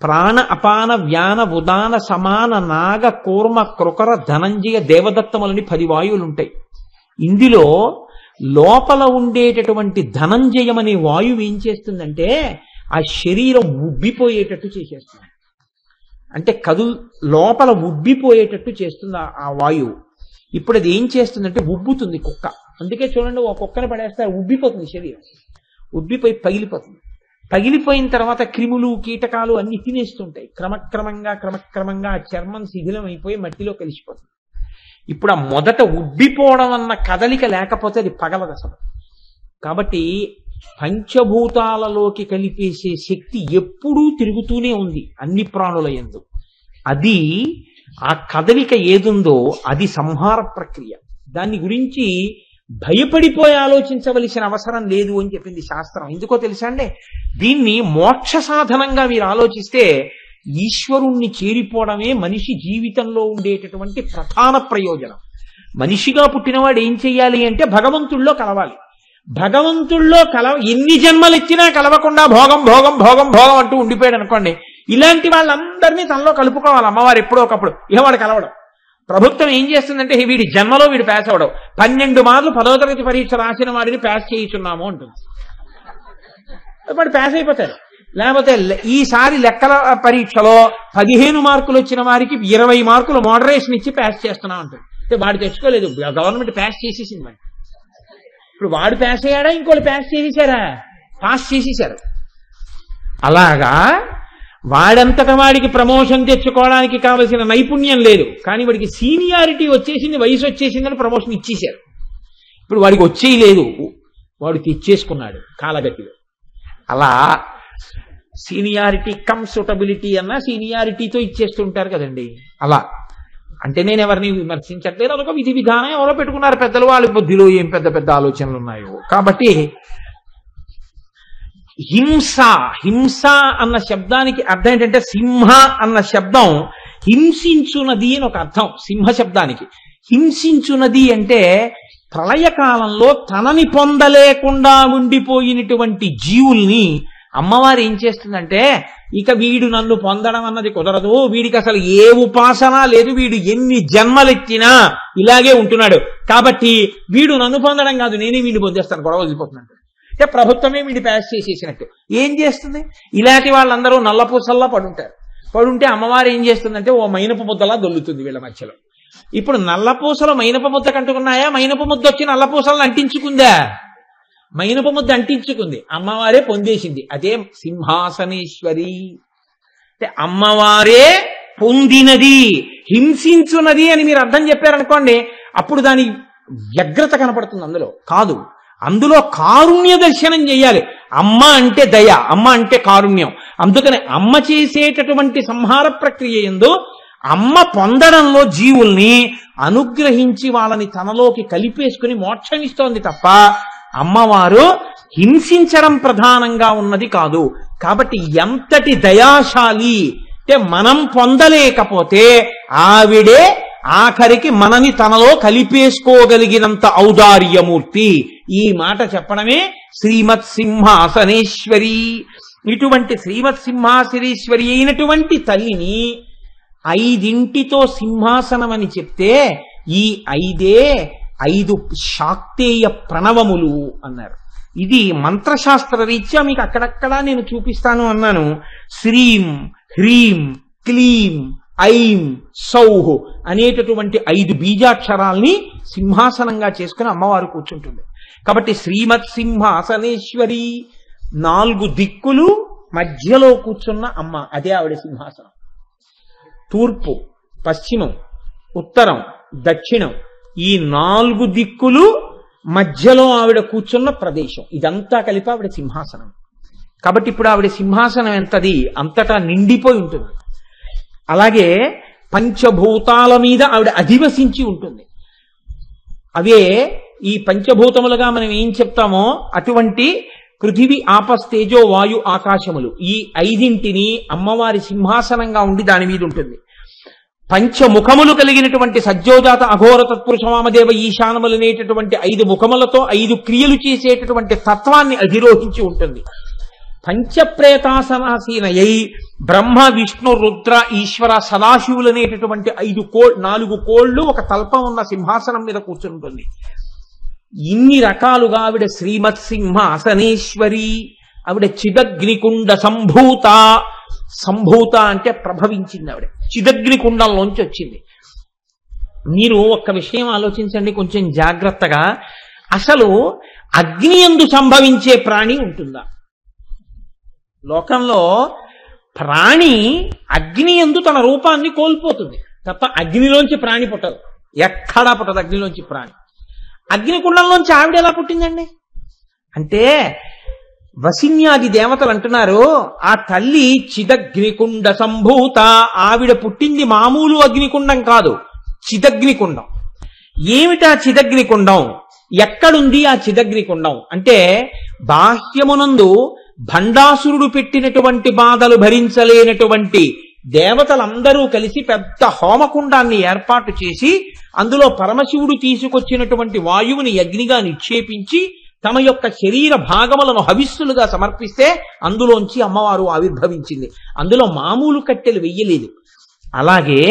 ప్రాణ అపాన వ్యాన ఉదాన సమాన నాగ కూర్మ కృకర ధనంజయ దేవదత్తములని 10 వాయువులు ఉంటాయి. ఇందులో లోపల ఉండేటటువంటి ధనంజయం అనే వాయువు ఏం చేస్తుందంటే ఆ శరీరం ఉబ్బిపోయేటట్టు చేసేస్తుంది. అంటే లోపల ఉబ్బిపోయేటట్టు చేస్తుంది ఆ వాయువు. ఇప్పుడు అది ఏం చేస్తుందంటే ఉబ్బుతుంది కుక్క. అందుకే చూడండి, ఒక కుక్కని పడేస్తారు, ఉబ్బిపోతుంది శరీరం, ఉబ్బిపోయి పగిలిపోతుంది. పగిలిపోయిన తర్వాత క్రిములు కీటకాలు అన్ని తినేస్తుంటాయి. క్రమక్రమంగా ఆ చర్మం శిథిలం అయిపోయి మట్టిలో కలిసిపోతుంది. ఇప్పుడు ఆ మొదట ఉబ్బిపోవడం అన్న కదలిక లేకపోతే అది పగలదు అసలు. కాబట్టి పంచభూతాలలోకి కలిపేసే శక్తి ఎప్పుడూ తిరుగుతూనే ఉంది అన్ని ప్రాణుల యందు. అది ఆ కదలిక ఏదుందో అది సంహార ప్రక్రియ. దాని గురించి భయపడిపోయి ఆలోచించవలసిన అవసరం లేదు అని చెప్పింది శాస్త్రం. ఎందుకో తెలుసా అండి, దీన్ని మోక్ష సాధనంగా మీరు ఆలోచిస్తే ఈశ్వరుణ్ణి చేరిపోవడమే మనిషి జీవితంలో ఉండేటటువంటి ప్రధాన ప్రయోజనం. మనిషిగా పుట్టినవాడు ఏం చెయ్యాలి అంటే భగవంతుల్లో కలవాలి. భగవంతుల్లో ఎన్ని జన్మలెత్తినా కలవకుండా భోగం భోగం భోగం భోగం అంటూ ఉండిపోయాడు అనుకోండి, ఇలాంటి వాళ్ళందరినీ తనలో కలుపుకోవాలి అమ్మవారు ఎప్పుడో ఒకప్పుడు. ఇక వాడు కలవడం. ప్రభుత్వం ఏం చేస్తుందంటే వీడి జన్మలో వీడు పాస్ అవడం, 12 మార్లు 10వ తరగతి పరీక్ష రాసిన వాడిని పాస్ చేయిస్తున్నాము అంటుంది. వాడు పాస్ అయిపోతాడు. లేకపోతే ఈసారి లెక్కల పరీక్షలో 15 మార్కులు వచ్చిన వారికి 20 మార్కులు మోడరేషన్ ఇచ్చి పాస్ చేస్తున్నాం అంటుంది. అంటే వాడు తెచ్చుకోలేదు, గవర్నమెంట్ పాస్ చేసేసింది. వాడు ఇప్పుడు వాడు పాస్ అయ్యాడా, ఇంకోళ్ళు పాస్ చేసేసారా? పాస్ చేసేశారు. అలాగా వాడంతట వాడికి ప్రమోషన్ తెచ్చుకోవడానికి కావలసిన నైపుణ్యం లేదు, కానీ వాడికి సీనియారిటీ వచ్చేసింది, వయసు వచ్చేసిందని ప్రమోషన్ ఇచ్చేశారు. ఇప్పుడు వాడికి వచ్చేయి లేదు, వాడు తెచ్చేసుకున్నాడు కాలగతిలో. అలా సీనియారిటీ కమ్ సూటబిలిటీ అన్న సీనియారిటీతో ఇచ్చేస్తుంటారు కదండి. అలా అంటే నేను ఎవరిని విమర్శించట్లేదు, అదొక విధి విధానం ఎవరో పెట్టుకున్నారు పెద్దలు, వాళ్ళ బుద్ధిలో ఏం పెద్ద పెద్ద ఆలోచనలు ఉన్నాయో. కాబట్టి హింస, హింస అన్న శబ్దానికి అర్థం ఏంటంటే సింహ అన్న శబ్దం హింసించునది అని ఒక అర్థం. సింహ శబ్దానికి హింసించునది అంటే ప్రళయకాలంలో తనని పొందలేకుండా ఉండిపోయినటువంటి జీవుల్ని అమ్మవారు ఏం చేస్తుందంటే, ఇక వీడు నన్ను పొందడం అన్నది కుదరదు, వీడికి అసలు ఏ ఉపాసన లేదు, వీడు ఎన్ని జన్మలెత్తినా ఇలాగే ఉంటున్నాడు, కాబట్టి వీడు నన్ను పొందడం కాదు, నేనే వీడిని పొందేస్తాను, గొడవ వదిలిపోతున్నాడు. అంటే ప్రభుత్వమే వీడి పాస్ చేసేసినట్టు. ఏం చేస్తుంది? ఇలాంటి వాళ్ళందరూ నల్లపూసల్లా పడుంటే అమ్మవారు ఏం చేస్తుందంటే ఓ మైనపు ముద్దలా దొల్లుతుంది వీళ్ళ మధ్యలో. ఇప్పుడు నల్లపూసలు మైనపు ముద్ద కంటుకున్నాయా? మైనపు ముద్ద వచ్చి నల్లపూసలను అంటించుకుందా? మైనపు ముద్ద అంటించుకుంది, అమ్మవారే పొందేసింది. అదే సింహాసనేశ్వరి అంటే అమ్మవారే పొందినది, హింసించున్నది అని మీరు అర్థం చెప్పారనుకోండి, అప్పుడు దాని వ్యగ్రత కనపడుతుంది. అందులో కాదు, అందులో కారుణ్య దర్శనం చేయాలి. అమ్మ అంటే దయ, అమ్మ అంటే కారుణ్యం. అందుకని అమ్మ చేసేటటువంటి సంహార ప్రక్రియ యందు అమ్మ పొందడంలో జీవుల్ని అనుగ్రహించి వాళ్ళని తనలోకి కలిపేసుకుని మోక్షం ఇస్తోంది తప్ప అమ్మవారు హింసించడం ప్రధానంగా ఉన్నది కాదు. కాబట్టి ఎంతటి దయాశాలి అంటే మనం పొందలేకపోతే ఆవిడే ఆఖరికి మనని తనలో కలిపేసుకోగలిగినంత ఔదార్యమూర్తి. ఈ మాట చెప్పడమే శ్రీమత్ సింహాసనేశ్వరి. ఇటువంటి శ్రీమత్ సింహాసనేశ్వరి అయినటువంటి తల్లిని 5 సింహాసనం అని చెప్తే ఈ 5 శాక్తేయ ప్రణవములు అన్నారు. ఇది మంత్రశాస్త్ర రీత్యా మీకు అక్కడక్కడా నేను చూపిస్తాను అన్నాను. శ్రీం హ్రీం క్లీం ఐం సౌహ్ అనేటటువంటి 5 బీజాక్షరాల్ని సింహాసనంగా చేసుకుని అమ్మవారు కూర్చుంటుంది. కాబట్టి శ్రీమత్ సింహాసనేశ్వరి, 4 దిక్కులు మధ్యలో కూర్చున్న అమ్మ, అదే ఆవిడ సింహాసనం. తూర్పు, పశ్చిమం, ఉత్తరం, దక్షిణం, ఈ 4 దిక్కులు మధ్యలో ఆవిడ కూర్చున్న ప్రదేశం, ఇదంతా కలిపి ఆవిడ సింహాసనం. కాబట్టి ఇప్పుడు ఆవిడ సింహాసనం ఎంతది, అంతటా నిండిపోయి ఉంటుంది. అలాగే పంచభూతాల మీద ఆవిడ అధివసించి ఉంటుంది. అవే ఈ పంచభూతములుగా మనం ఏం చెప్తామో అటువంటి పృథివీ ఆపస్తేజో వాయు ఆకాశములు, ఈ 5 అమ్మవారి సింహాసనంగా ఉండి దాని మీద ఉంటుంది. పంచముఖములు కలిగినటువంటి సజ్జోజాత అఘోర తత్పురుష వామదేవ ఈశానములు అనేటటువంటి 5 ముఖములతో 5 క్రియలు చేసేటటువంటి తత్వాన్ని అధిరోహించి ఉంటుంది. పంచప్రేతాసనాసీనయై బ్రహ్మ విష్ణు రుద్ర ఈశ్వర సదాశివులు అనేటటువంటి 4 కోళ్లు ఒక తల్పం ఉన్న సింహాసనం మీద కూర్చుంటుంది. ఇన్ని రకాలుగా ఆవిడ శ్రీమత్ సింహాసనేశ్వరి. ఆవిడ చిదగ్నికుండ సంభూత. సంభూత అంటే ప్రభవించింది. ఆవిడ చిదగ్నికుండంలోంచి వచ్చింది. మీరు ఒక్క విషయం ఆలోచించండి కొంచెం జాగ్రత్తగా. అసలు అగ్ని యందు సంభవించే ప్రాణి ఉంటుందా? లోకంలో ప్రాణి అగ్ని యందు తన రూపాన్ని కోల్పోతుంది తప్ప అగ్నిలోంచి ప్రాణి పుట్టదు, ఎక్కడా పుట్టదు అగ్నిలోంచి ప్రాణి. అగ్నికుండంలోంచి ఆవిడ ఎలా పుట్టిందండి? అంటే వసిన్యాది దేవతలు అంటున్నారు, ఆ తల్లి చిదగ్నికుండ సంభూత, ఆవిడ పుట్టింది మామూలు అగ్నికుండం కాదు, చిదగ్నికుండం. ఏమిటా చిదగ్నికుండం? ఎక్కడుంది ఆ చిదగ్నికుండం అంటే, బాహ్యమునందు భండాసురుడు పెట్టినటువంటి బాధలు భరించలేనటువంటి దేవతలందరూ కలిసి పెద్ద హోమకుండాన్ని ఏర్పాటు చేసి అందులో పరమశివుడు తీసుకొచ్చినటువంటి వాయువుని అగ్నిగా నిక్షేపించి తమ యొక్క శరీర భాగములను హవిస్సులుగా సమర్పిస్తే అందులోంచి అమ్మవారు ఆవిర్భవించింది. అందులో మామూలు కట్టెలు వెయ్యలేదు. అలాగే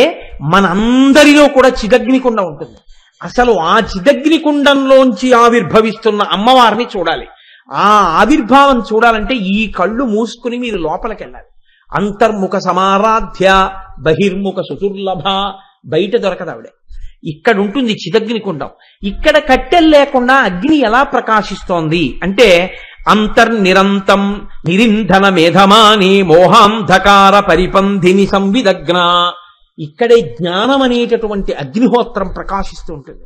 మనందరిలో కూడా చిదగ్నికుండం ఉంటుంది. అసలు ఆ చిదగ్నికుండంలోంచి ఆవిర్భవిస్తున్న అమ్మవారిని చూడాలి. ఆ ఆవిర్భావం చూడాలంటే ఈ కళ్ళు మూసుకుని మీరు లోపలికి వెళ్ళాలి. అంతర్ముఖ సమారాధ్య బహిర్ముఖ సుదుర్లభ, బయట దొరకదు ఆవిడ. ఇక్కడ ఉంటుంది చిదగ్నికుండం. ఇక్కడ కట్టెలు లేకుండా అగ్ని ఎలా ప్రకాశిస్తోంది అంటే, అంతర్నిరంతం నిరింధన మేధమాని మోహాంధకార పరిపంధిని సంవిదగ్న. ఇక్కడే జ్ఞానం అనేటటువంటి అగ్నిహోత్రం ప్రకాశిస్తూ ఉంటుంది.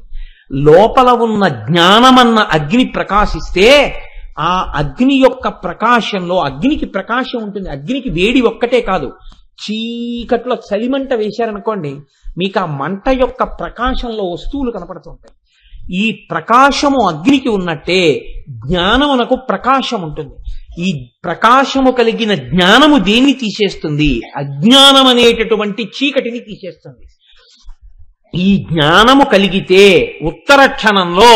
లోపల ఉన్న జ్ఞానమన్న అగ్ని ప్రకాశిస్తే ఆ అగ్ని యొక్క ప్రకాశంలో, అగ్నికి ప్రకాశం ఉంటుంది, అగ్నికి వేడి ఒక్కటే కాదు, చీకట్లో చలిమంట వేశారనుకోండి, మీకు ఆ మంట యొక్క ప్రకాశంలో వస్తువులు కనపడుతుంటాయి. ఈ ప్రకాశము అగ్నికి ఉన్నట్టే జ్ఞానమునకు ప్రకాశం ఉంటుంది. ఈ ప్రకాశము కలిగిన జ్ఞానము దేన్ని తీసేస్తుంది? అజ్ఞానం అనేటటువంటి చీకటిని తీసేస్తుంది. ఈ జ్ఞానము కలిగితే ఉత్తర క్షణంలో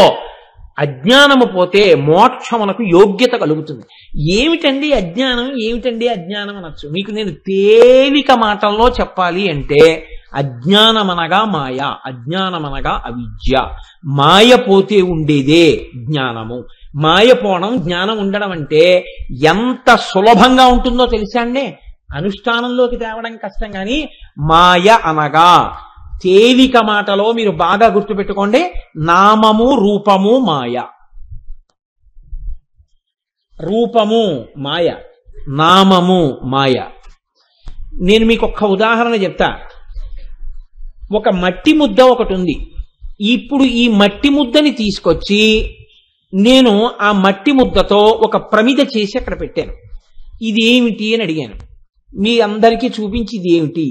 అజ్ఞానము పోతే మోక్షమునకు యోగ్యత కలుగుతుంది. ఏమిటండి అజ్ఞానం, ఏమిటండి అజ్ఞానం అనొచ్చు. మీకు నేను తేలిక మాటల్లో చెప్పాలి అంటే, అజ్ఞానమనగా మాయ, అజ్ఞానమనగా అవిద్య. మాయ పోతే ఉండేదే జ్ఞానము. మాయ పోవడం జ్ఞానం ఉండడం అంటే ఎంత సులభంగా ఉంటుందో తెలుసా అండి. అనుష్ఠానంలోకి తేవడం కష్టం, కానీ మాయ అనగా తేలిక మాటలో మీరు బాగా గుర్తుపెట్టుకోండి, నామము రూపము మాయ. రూపము మాయ, నామము మాయ. నేను మీకు ఒక్క ఉదాహరణ చెప్తా. ఒక మట్టి ముద్ద ఒకటి ఉంది. ఇప్పుడు ఈ మట్టి ముద్దని తీసుకొచ్చి నేను ఆ మట్టి ముద్దతో ఒక ప్రమిద చేసి అక్కడ పెట్టాను. ఇది ఏమిటి అని అడిగాను. మీ అందరికీ చూపించి ఇది ఏమిటి?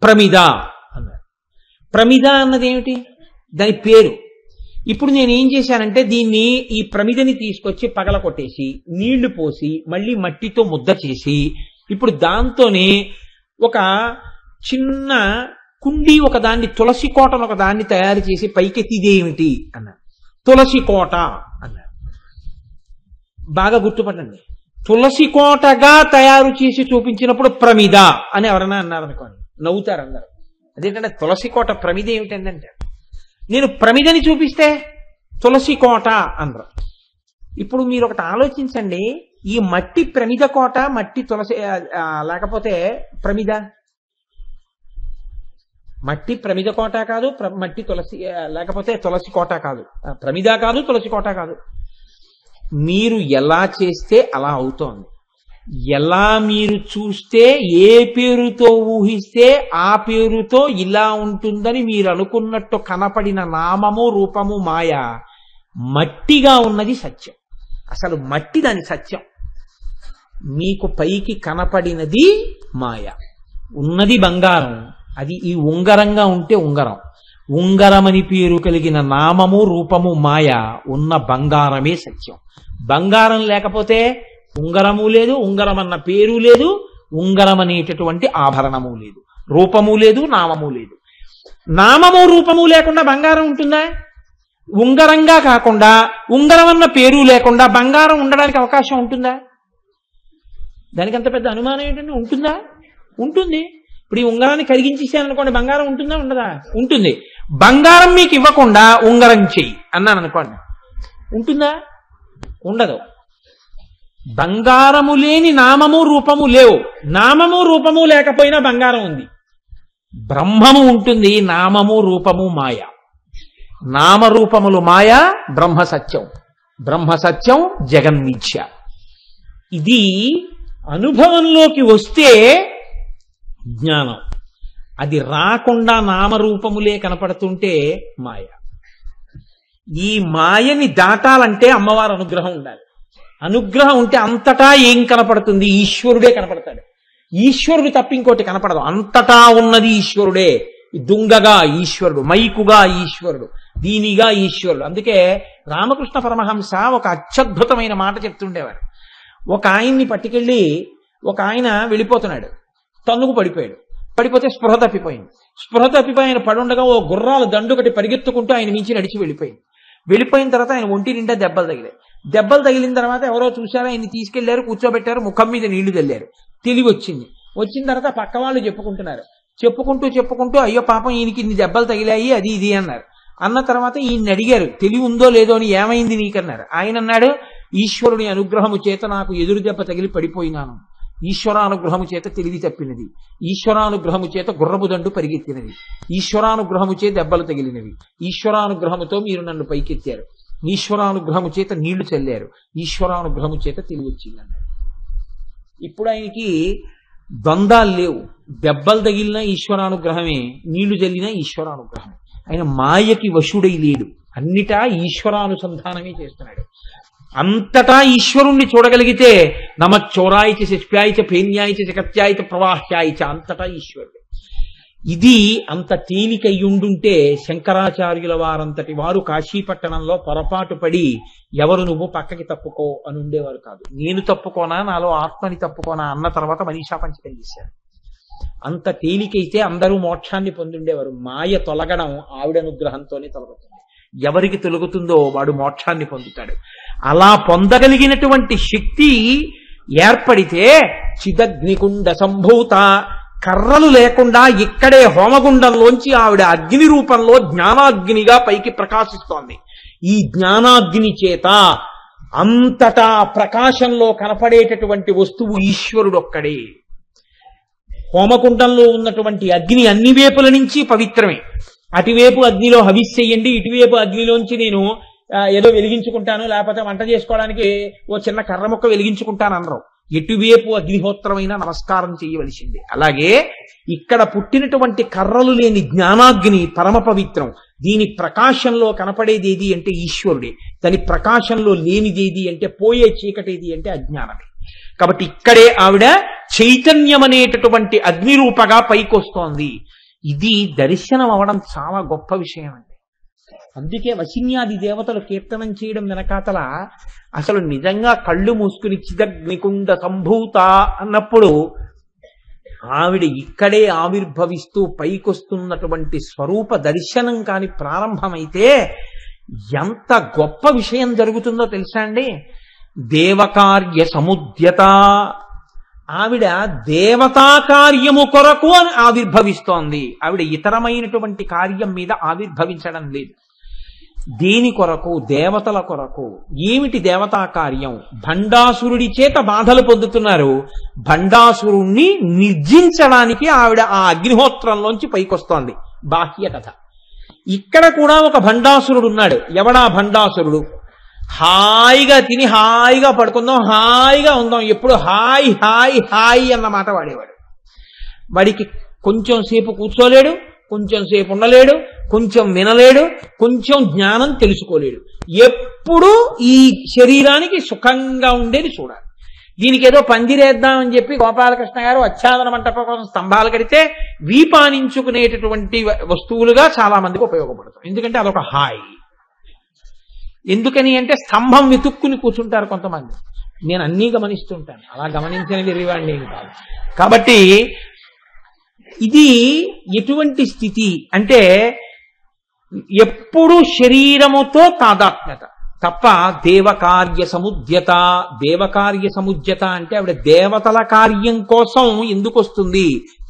ప్రమిద అన్నారు. ప్రమిద అన్నది ఏమిటి? దాని పేరు. ఇప్పుడు నేను ఏం చేశానంటే, దీన్ని, ఈ ప్రమిదని తీసుకొచ్చి పగల కొట్టేసి నీళ్లు పోసి మళ్ళీ మట్టితో ముద్ద చేసి, ఇప్పుడు దాంతోనే ఒక చిన్న కుండి ఒకదాన్ని, తులసి కోటను ఒకదాన్ని తయారు చేసి పైకెత్తి ఇదేమిటి అన్నారు. తులసి కోట అన్నారు. బాగా గుర్తుపట్టండి. తులసి కోటగా తయారు చేసి చూపించినప్పుడు ప్రమిద అని ఎవరైనా అన్నారనుకోండి, నవ్వుతారు అందరు. అదేంటంటే తులసి కోట ప్రమిద ఏమిటంటే, నేను ప్రమిదని చూపిస్తే తులసి కోట అన్నారు. ఇప్పుడు మీరు ఒకటి ఆలోచించండి, ఈ మట్టి ప్రమిద కోట, మట్టి తులసి లేకపోతే ప్రమిద. మట్టి ప్రమిద కోట కాదు, మట్టి తులసి లేకపోతే తులసి కోట కాదు, ప్రమిద కాదు, తులసి కోట కాదు. మీరు ఎలా చేస్తే అలా అవుతోంది. ఎలా మీరు చూస్తే, ఏ పేరుతో ఊహిస్తే ఆ పేరుతో ఇలా ఉంటుందని మీరు అనుకున్నట్టు కనపడిన నామము రూపము మాయ. మట్టిగా ఉన్నది సత్యం. అసలు మట్టి దాని సత్యం. మీకు పైకి కనపడినది మాయ, ఉన్నది బంగారం. అది ఈ ఉంగరంగా ఉంటే ఉంగరం. ఉంగరమని పేరు కలిగిన నామము రూపము మాయ, ఉన్న బంగారమే సత్యం. బంగారం లేకపోతే ఉంగరము లేదు, ఉంగరం అన్న పేరు లేదు, ఉంగరం అనేటటువంటి ఆభరణము లేదు, రూపము లేదు, నామము లేదు. నామము రూపము లేకుండా బంగారం ఉంటుందా? ఉంగరంగా కాకుండా ఉంగరం అన్న పేరు లేకుండా బంగారం ఉండడానికి అవకాశం ఉంటుందా? దానికి అంత పెద్ద అనుమానం ఏంటంటే, ఉంటుందా? ఉంటుంది. ఇప్పుడు ఈ ఉంగరాన్ని కరిగించేసాననుకోండి, బంగారం ఉంటుందా? ఉండదా? ఉంటుంది. బంగారం మీకు ఇవ్వకుండా ఉంగరం చెయ్యి అన్నాను అనుకోండి, ఉంటుందా? ఉండదు. బంగారము లేని నామము రూపము లేవు. నామము రూపము లేకపోయినా బంగారం ఉంది. బ్రహ్మము ఉంటుంది, నామము రూపము మాయ. నామరూపములు మాయ, బ్రహ్మ సత్యం. బ్రహ్మ సత్యం, జగన్మిథ్య. ఇది అనుభవంలోకి వస్తే జ్ఞానం. అది రాకుండా నామరూపములే కనపడుతుంటే మాయ. ఈ మాయని దాటాలంటే అమ్మవారి అనుగ్రహం ఉండాలి. అనుగ్రహం ఉంటే అంతటా ఏం కనపడుతుంది? ఈశ్వరుడే కనపడతాడు. ఈశ్వరుడు తప్ప ఇంకోటి కనపడదు. అంతటా ఉన్నది ఈశ్వరుడే. దుంగగా ఈశ్వరుడు, మైకుగా ఈశ్వరుడు, దీనిగా ఈశ్వరుడు. అందుకే రామకృష్ణ పరమహంస ఒక అత్యద్భుతమైన మాట చెప్తుండేవారు. ఒక ఆయన్ని పట్టుకెళ్ళి ఒక ఆయన వెళ్ళిపోతున్నాడు, తన్నుకు పడిపోయాడు. పడిపోతే స్పృహ తప్పిపోయింది. స్పృహ తప్పిపోయి ఆయన పడుండగా ఓ గుర్రాల దండుకటి పరిగెత్తుకుంటూ ఆయన మించి నడిచి వెళ్ళిపోయింది. వెళ్ళిపోయిన తర్వాత ఆయన ఒంటి నిండా దెబ్బలు తగిలాయి. దెబ్బలు తగిలిన తర్వాత ఎవరో చూశారో ఆయన్ని తీసుకెళ్లారు, కూర్చోబెట్టారు, ముఖం మీద నీళ్లు చల్లారు. తెలివి వచ్చింది. వచ్చిన తర్వాత పక్క వాళ్ళు చెప్పుకుంటూ అయ్యో పాపం ఈయనకి ఇన్ని దెబ్బలు తగిలాయి, అది ఇది అన్నారు. అన్న తర్వాత ఈయన్ని అడిగారు తెలివి ఉందో లేదో అని, ఏమైంది నీకన్నారు. ఆయన అన్నాడు, ఈశ్వరుని అనుగ్రహము చేత నాకు ఎదురు దెబ్బ తగిలి పడిపోయినాను, ఈశ్వరానుగ్రహము చేత తెలివి తప్పినది, ఈశ్వరానుగ్రహము చేత గుర్రపు దండు పరిగెత్తినది, ఈశ్వరానుగ్రహము చేత దెబ్బలు తగిలినవి, ఈశ్వరానుగ్రహముతో మీరు నన్ను పైకెత్తారు, ఈశ్వరానుగ్రహము చేత నీళ్లు చల్లారు, ఈశ్వరానుగ్రహము చేత తెలివి వచ్చిందన్నాడు. ఇప్పుడు ఆయనకి ద్వంద్వాలు లేవు. దెబ్బలు తగిలినా ఈశ్వరానుగ్రహమే, నీళ్లు చల్లినా ఈశ్వరానుగ్రహమే. ఆయన మాయకి వశుడై లేడు, అన్నిటా ఈశ్వరానుసంధానమే చేస్తున్నాడు. అంతటా ఈశ్వరుణ్ణి చూడగలిగితే నమచ్చోరాయిచ శిష్ప్యాయిచ పేన్యాయిచ జగత్యాయిచ ప్రవాహ్యాయిచ, అంతటా ఈశ్వరుడు. ఇది అంత తేలికయ్యుండుంటే శంకరాచార్యుల వారంతటి వారు కాశీపట్టణంలో పొరపాటు పడి ఎవరు నువ్వు పక్కకి తప్పుకో అని ఉండేవారు కాదు. నేను తప్పుకోనా, నాలో ఆత్మని తప్పుకోనా అన్న తర్వాత మనీషా పంచకం చేశారు. అంత తేలికైతే అందరూ మోక్షాన్ని పొందుండేవారు. మాయ తొలగడం ఆవిడ అనుగ్రహంతోనే తొలగుతుంది. ఎవరికి తొలగుతుందో వాడు మోక్షాన్ని పొందుతాడు. అలా పొందగలిగినటువంటి శక్తి ఏర్పడితే చిదగ్నికుండ సంభూత, కర్రలు లేకుండా ఇక్కడే హోమగుండంలోంచి ఆవిడ అగ్ని రూపంలో జ్ఞానాగ్నిగా పైకి ప్రకాశిస్తోంది. ఈ జ్ఞానాగ్ని చేత అంతటా ప్రకాశంలో కనపడేటటువంటి వస్తువు ఈశ్వరుడొక్కడే. హోమకుండంలో ఉన్నటువంటి అగ్ని అన్ని వైపుల నుంచి పవిత్రమే. అటువైపు అగ్నిలో హవిస్సేయండి, ఇటువైపు అగ్నిలోంచి నేను ఏదో వెలిగించుకుంటాను, లేకపోతే వంట చేసుకోవడానికి ఓ చిన్న కర్ర మొక్క వెలిగించుకుంటాను అనరు. ఎటువైపు అగ్నిహోత్రమైనా నమస్కారం చేయవలసిందే. అలాగే ఇక్కడ పుట్టినటువంటి కర్రలు లేని జ్ఞానాగ్ని పరమ పవిత్రం. దీని ప్రకాశంలో కనపడేది ఏది అంటే ఈశ్వరుడే. దాని ప్రకాశంలో లేనిదేది అంటే పోయే చీకటేది అంటే అజ్ఞానమే. కాబట్టి ఇక్కడే ఆవిడ చైతన్యం అనేటటువంటి అగ్నిరూపగా పైకొస్తోంది. ఇది దర్శనం అవడం చాలా గొప్ప విషయం అండి. అందుకే వశిన్యాది దేవతలు కీర్తనం చేయడం వెనకాతల అసలు నిజంగా కళ్ళు మూసుకుని చిదగ్నికుండ సంభూత అన్నప్పుడు ఆవిడ ఇక్కడే ఆవిర్భవిస్తూ పైకొస్తున్నటువంటి స్వరూప దర్శనం కాని ప్రారంభమైతే ఎంత గొప్ప విషయం జరుగుతుందో తెలుసా అండి. దేవకార్య సముద్యత, ఆవిడ దేవతా కార్యము కొరకు అని ఆవిర్భవిస్తోంది. ఆవిడ ఇతరమైనటువంటి కార్యం మీద ఆవిర్భవించడం లేదు. దేని కొరకు? దేవతల కొరకు. ఏమిటి దేవతా కార్యం? భండాసురుడి చేత బాధలు పొందుతున్నారు. భండాసురుణ్ణి నిర్జించడానికి ఆవిడ ఆ అగ్నిహోత్రంలోంచి పైకొస్తోంది. బాహ్య కథ. ఇక్కడ కూడా ఒక భండాసురుడు ఉన్నాడు. ఎవడా భండాసురుడు? హాయిగా తిని హాయిగా పడుకుందాం, హాయిగా ఉందాం, ఎప్పుడు హాయ్ హాయ్ హాయ్ అన్న మాట వాడేవాడు. వాడికి కొంచెం సేపు కూర్చోలేడు, కొంచెం సేపు ఉండలేడు, కొంచెం వినలేడు, కొంచెం జ్ఞానం తెలుసుకోలేడు. ఎప్పుడు ఈ శరీరానికి సుఖంగా ఉండేది చూడాలి. దీనికి ఏదో పందిరేద్దామని చెప్పి గోపాలకృష్ణ గారు అచ్ఛాదన మంటపం కోసం స్తంభాలు కడితే వీపానించుకునేటటువంటి వస్తువులుగా చాలా మందికి ఉపయోగపడతాయి. ఎందుకంటే అదొక హాయ్. ఎందుకని అంటే స్తంభం వెతుక్కుని కూర్చుంటారు కొంతమంది. నేను అన్నీ గమనిస్తుంటాను, అలా గమనించిన విరివాడిని ఏమి కాదు. కాబట్టి ఇది ఎటువంటి స్థితి అంటే ఎప్పుడు శరీరముతో తాదాత్మ్యత తప్ప దేవకార్య సముద్యత. దేవకార్య సముద్యత అంటే ఆవిడ దేవతల కార్యం కోసం ఎందుకు వస్తుంది?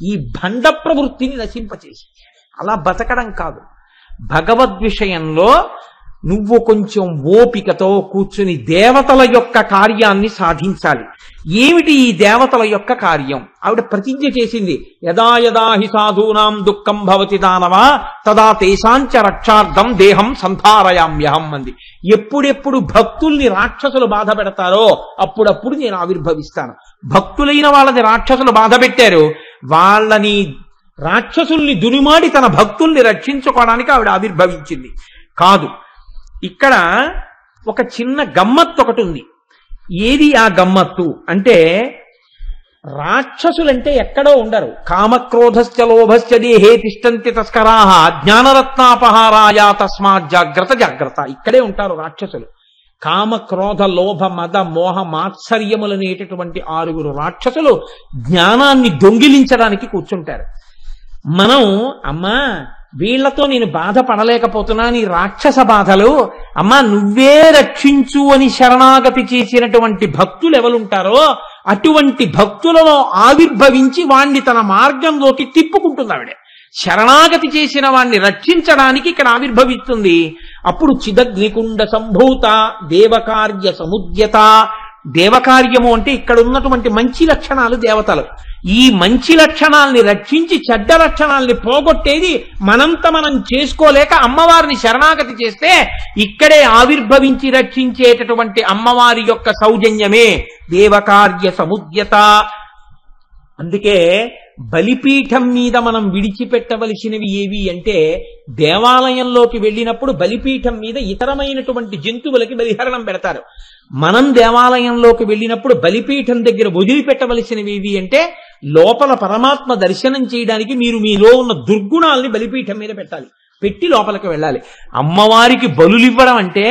ఈ భండ ప్రవృత్తిని నశింపచేసి అలా బతకడం కాదు. భగవద్విషయంలో నువ్వు కొంచెం ఓపికతో కూర్చుని దేవతల యొక్క కార్యాన్ని సాధించాలి. ఏమిటి ఈ దేవతల యొక్క కార్యం? ఆవిడ ప్రతిజ్ఞ చేసింది, యదా యదా హి సాధూనాం దుఃఖం భవతి దానవ తదా తేషాంచ రక్షార్థం దేహం సంధారయామ్యహం అంది. ఎప్పుడెప్పుడు భక్తుల్ని రాక్షసులు బాధ పెడతారో అప్పుడప్పుడు నేను ఆవిర్భవిస్తాను. భక్తులైన వాళ్ళని రాక్షసులు బాధ పెట్టారు, వాళ్ళని రాక్షసుల్ని దునిమాడి తన భక్తుల్ని రక్షించుకోవడానికి ఆవిడ ఆవిర్భవించింది కాదు. ఇక్కడ ఒక చిన్న గమ్మత్తు ఒకటి ఉంది. ఏది ఆ గమ్మత్తు అంటే, రాక్షసులంటే ఎక్కడో ఉండరు. కామక్రోధశ్చ లోభశ్చ దేహే తిష్టంతి తస్కరాహ జ్ఞానరత్నాపహారాయ తస్మాత్ జాగ్రత్త జాగ్రత్త. ఇక్కడే ఉంటారు రాక్షసులు. కామ క్రోధ లోభ మద మోహ మాత్సర్యములనేటటువంటి 6 రాక్షసులు జ్ఞానాన్ని దొంగిలించడానికి కూర్చుంటారు. మనం అమ్మా వీళ్లతో నేను బాధపడలేకపోతున్నాను, ఈ రాక్షస బాధలు, అమ్మా నువ్వే రక్షించు అని శరణాగతి చేసినటువంటి భక్తులు ఎవరుంటారో అటువంటి భక్తులలో ఆవిర్భవించి వాణ్ణి తన మార్గంలోకి తిప్పుకుంటుంది ఆవిడ. శరణాగతి చేసిన వాణ్ణి రక్షించడానికి ఇక్కడ ఆవిర్భవిస్తుంది. అప్పుడు చిదగ్నికుండ సంభూత దేవకార్య సముద్యత. దేవకార్యము అంటే ఇక్కడ ఉన్నటువంటి మంచి లక్షణాలు దేవతలు. ఈ మంచి లక్షణాల్ని రక్షించి చెడ్డ లక్షణాల్ని పోగొట్టేది మనంత మనం చేసుకోలేక అమ్మవారిని శరణాగతి చేస్తే ఇక్కడే ఆవిర్భవించి రక్షించేటటువంటి అమ్మవారి యొక్క సౌజన్యమే దేవకార్య సముద్యత. అందుకే బలిపీఠం మీద మనం విడిచిపెట్టవలసినవి ఏవి అంటే, దేవాలయంలోకి వెళ్ళినప్పుడు బలిపీఠం మీద ఇతరమైనటువంటి జంతువులకి బలిహరణం పెడతారు. మనం దేవాలయంలోకి వెళ్ళినప్పుడు బలిపీఠం దగ్గర వదిలిపెట్టవలసినవి ఏవి అంటే, లోపల పరమాత్మ దర్శనం చేయడానికి మీరు మీలో ఉన్న దుర్గుణాల్ని బలిపీఠం మీద పెట్టాలి, పెట్టి లోపలికి వెళ్ళాలి. అమ్మవారికి బలులివ్వడం అంటే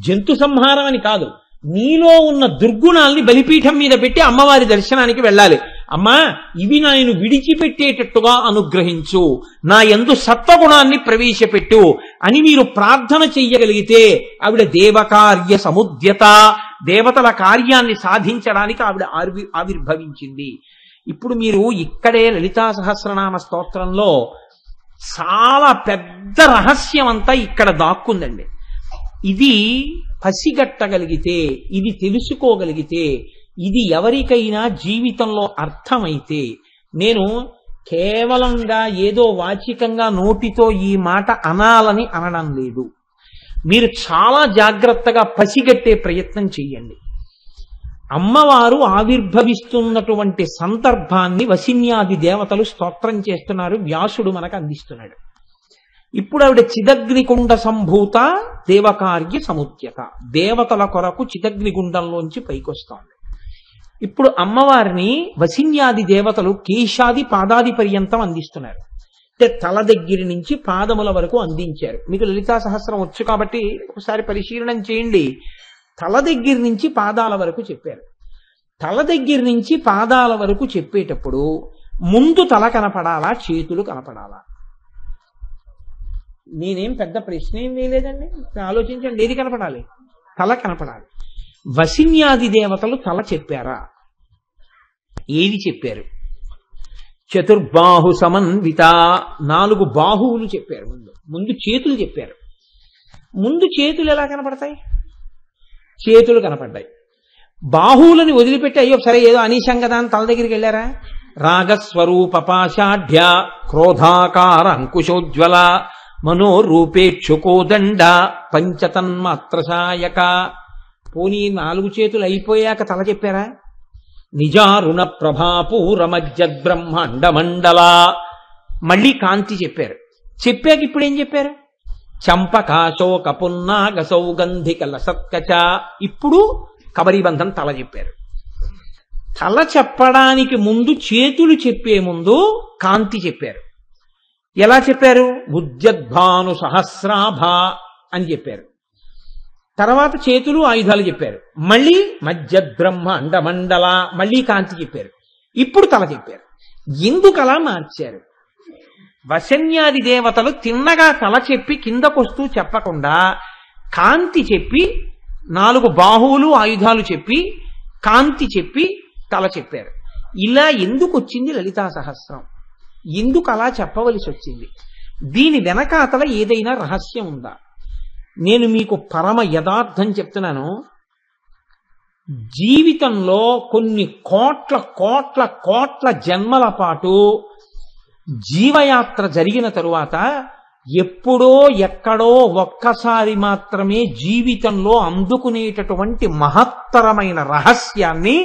జంతు సంహారం అని కాదు, నీలో ఉన్న దుర్గుణాల్ని బలిపీఠం మీద పెట్టి అమ్మవారి దర్శనానికి వెళ్ళాలి. అమ్మా ఇవి నేను విడిచిపెట్టేటట్టుగా అనుగ్రహించు, నా యందు సత్వగుణాన్ని ప్రవేశపెట్టు అని మీరు ప్రార్థన చెయ్యగలిగితే ఆవిడ దేవకార్య సముద్యత, దేవతల కార్యాన్ని సాధించడానికి ఆవిడ ఆవిర్భవించింది. ఇప్పుడు మీరు ఇక్కడే లలితా సహస్రనామ స్తోత్రంలో చాలా పెద్ద రహస్యం అంతా ఇక్కడ దాక్కుందండి. ఇది పసిగట్టగలిగితే, ఇది తెలుసుకోగలిగితే, ఇది ఎవరికైనా జీవితంలో అర్థమైతే, నేను కేవలంగా ఏదో వాచికంగా నోటితో ఈ మాట అనాలని అనడం లేదు, మీరు చాలా జాగ్రత్తగా పసిగట్టే ప్రయత్నం చెయ్యండి. అమ్మవారు ఆవిర్భవిస్తున్నటువంటి సందర్భాన్ని వసిన్యాది దేవతలు స్తోత్రం చేస్తున్నారు, వ్యాసుడు మనకు అందిస్తున్నాడు. ఇప్పుడు ఆవిడ చిదగ్నికుండ సంభూత దేవకార్య సముద్యత, దేవతల కొరకు చిదగ్నిగుండంలోంచి పైకొస్తోంది. ఇప్పుడు అమ్మవారిని వసిన్యాది దేవతలు కేశాది పాదాది పర్యంతం అందిస్తున్నారు. అంటే తల దగ్గర నుంచి పాదముల వరకు అందించారు. మీకు లలితా సహస్రం వచ్చు కాబట్టి ఒకసారి పరిశీలనం చేయండి. తల దగ్గర నుంచి పాదాల వరకు చెప్పారు. తల దగ్గర నుంచి పాదాల వరకు చెప్పేటప్పుడు ముందు తల కనపడాలా, చేతులు కనపడాలా? నేనేం పెద్ద ప్రశ్న ఏం వేయలేదండి, ఆలోచించండి. ఏది కనపడాలి? తల కనపడాలి. వసిన్యాది దేవతలు తల చెప్పారా? ఏది చెప్పారు? చతుర్బాహు సమన్విత, 4 బాహువులు చెప్పారు. ముందు చేతులు చెప్పారు. ముందు చేతులు ఎలా కనపడతాయి? చేతులు కనపడ్డాయి. బాహువులని వదిలిపెట్టి అయ్యో సరే ఏదో అనీశంగదా అని తల దగ్గరికి వెళ్ళారా? రాగస్వరూప పాషాఢ్య క్రోధాకార అంకుశోజ్వల మనోరూపేక్షుకోదండ పంచతన్మాత్రసాయక. పోనీ 4 చేతులు అయిపోయాక తల చెప్పారా? నిజారుణ ప్రభాపూరమజ్జద్బ్రహ్మాండ మండల. మళ్ళీ కాంతి చెప్పారు. చెప్పాక ఇప్పుడు ఏం చెప్పారు? చంపకాశోక పున్నాగ సౌగంధిక లసత్కచ. ఇప్పుడు కబరీబంధం తల చెప్పారు. తల చెప్పడానికి ముందు, చేతులు చెప్పే ముందు కాంతి చెప్పారు. ఎలా చెప్పారు? ఉద్యద్భాను సహస్రాభ అని చెప్పారు. తర్వాత చేతులు ఆయుధాలు చెప్పారు. మళ్ళీ మధ్యద్బ్రహ్మ అండమండల, మళ్ళీ కాంతి చెప్పారు. ఇప్పుడు తల చెప్పారు. ఎందుకు అలా మార్చారు? వశన్యాది దేవతలు తిన్నగా తల చెప్పి కిందకొస్తూ చెప్పకుండా కాంతి చెప్పి 4 బాహువులు ఆయుధాలు చెప్పి కాంతి చెప్పి తల చెప్పారు. ఇలా ఎందుకు వచ్చింది లలితా సహస్రం? ఎందుకు అలా చెప్పవలసి వచ్చింది? దీని వెనకాతల ఏదైనా రహస్యం ఉందా? నేను మీకు పరమ యథార్థం చెప్తున్నాను. జీవితంలో కొన్ని కోట్ల కోట్ల కోట్ల జన్మల పాటు జీవయాత్ర జరిగిన తరువాత ఎప్పుడో ఎక్కడో ఒక్కసారి మాత్రమే జీవితంలో అందుకునేటటువంటి మహత్తరమైన రహస్యాన్ని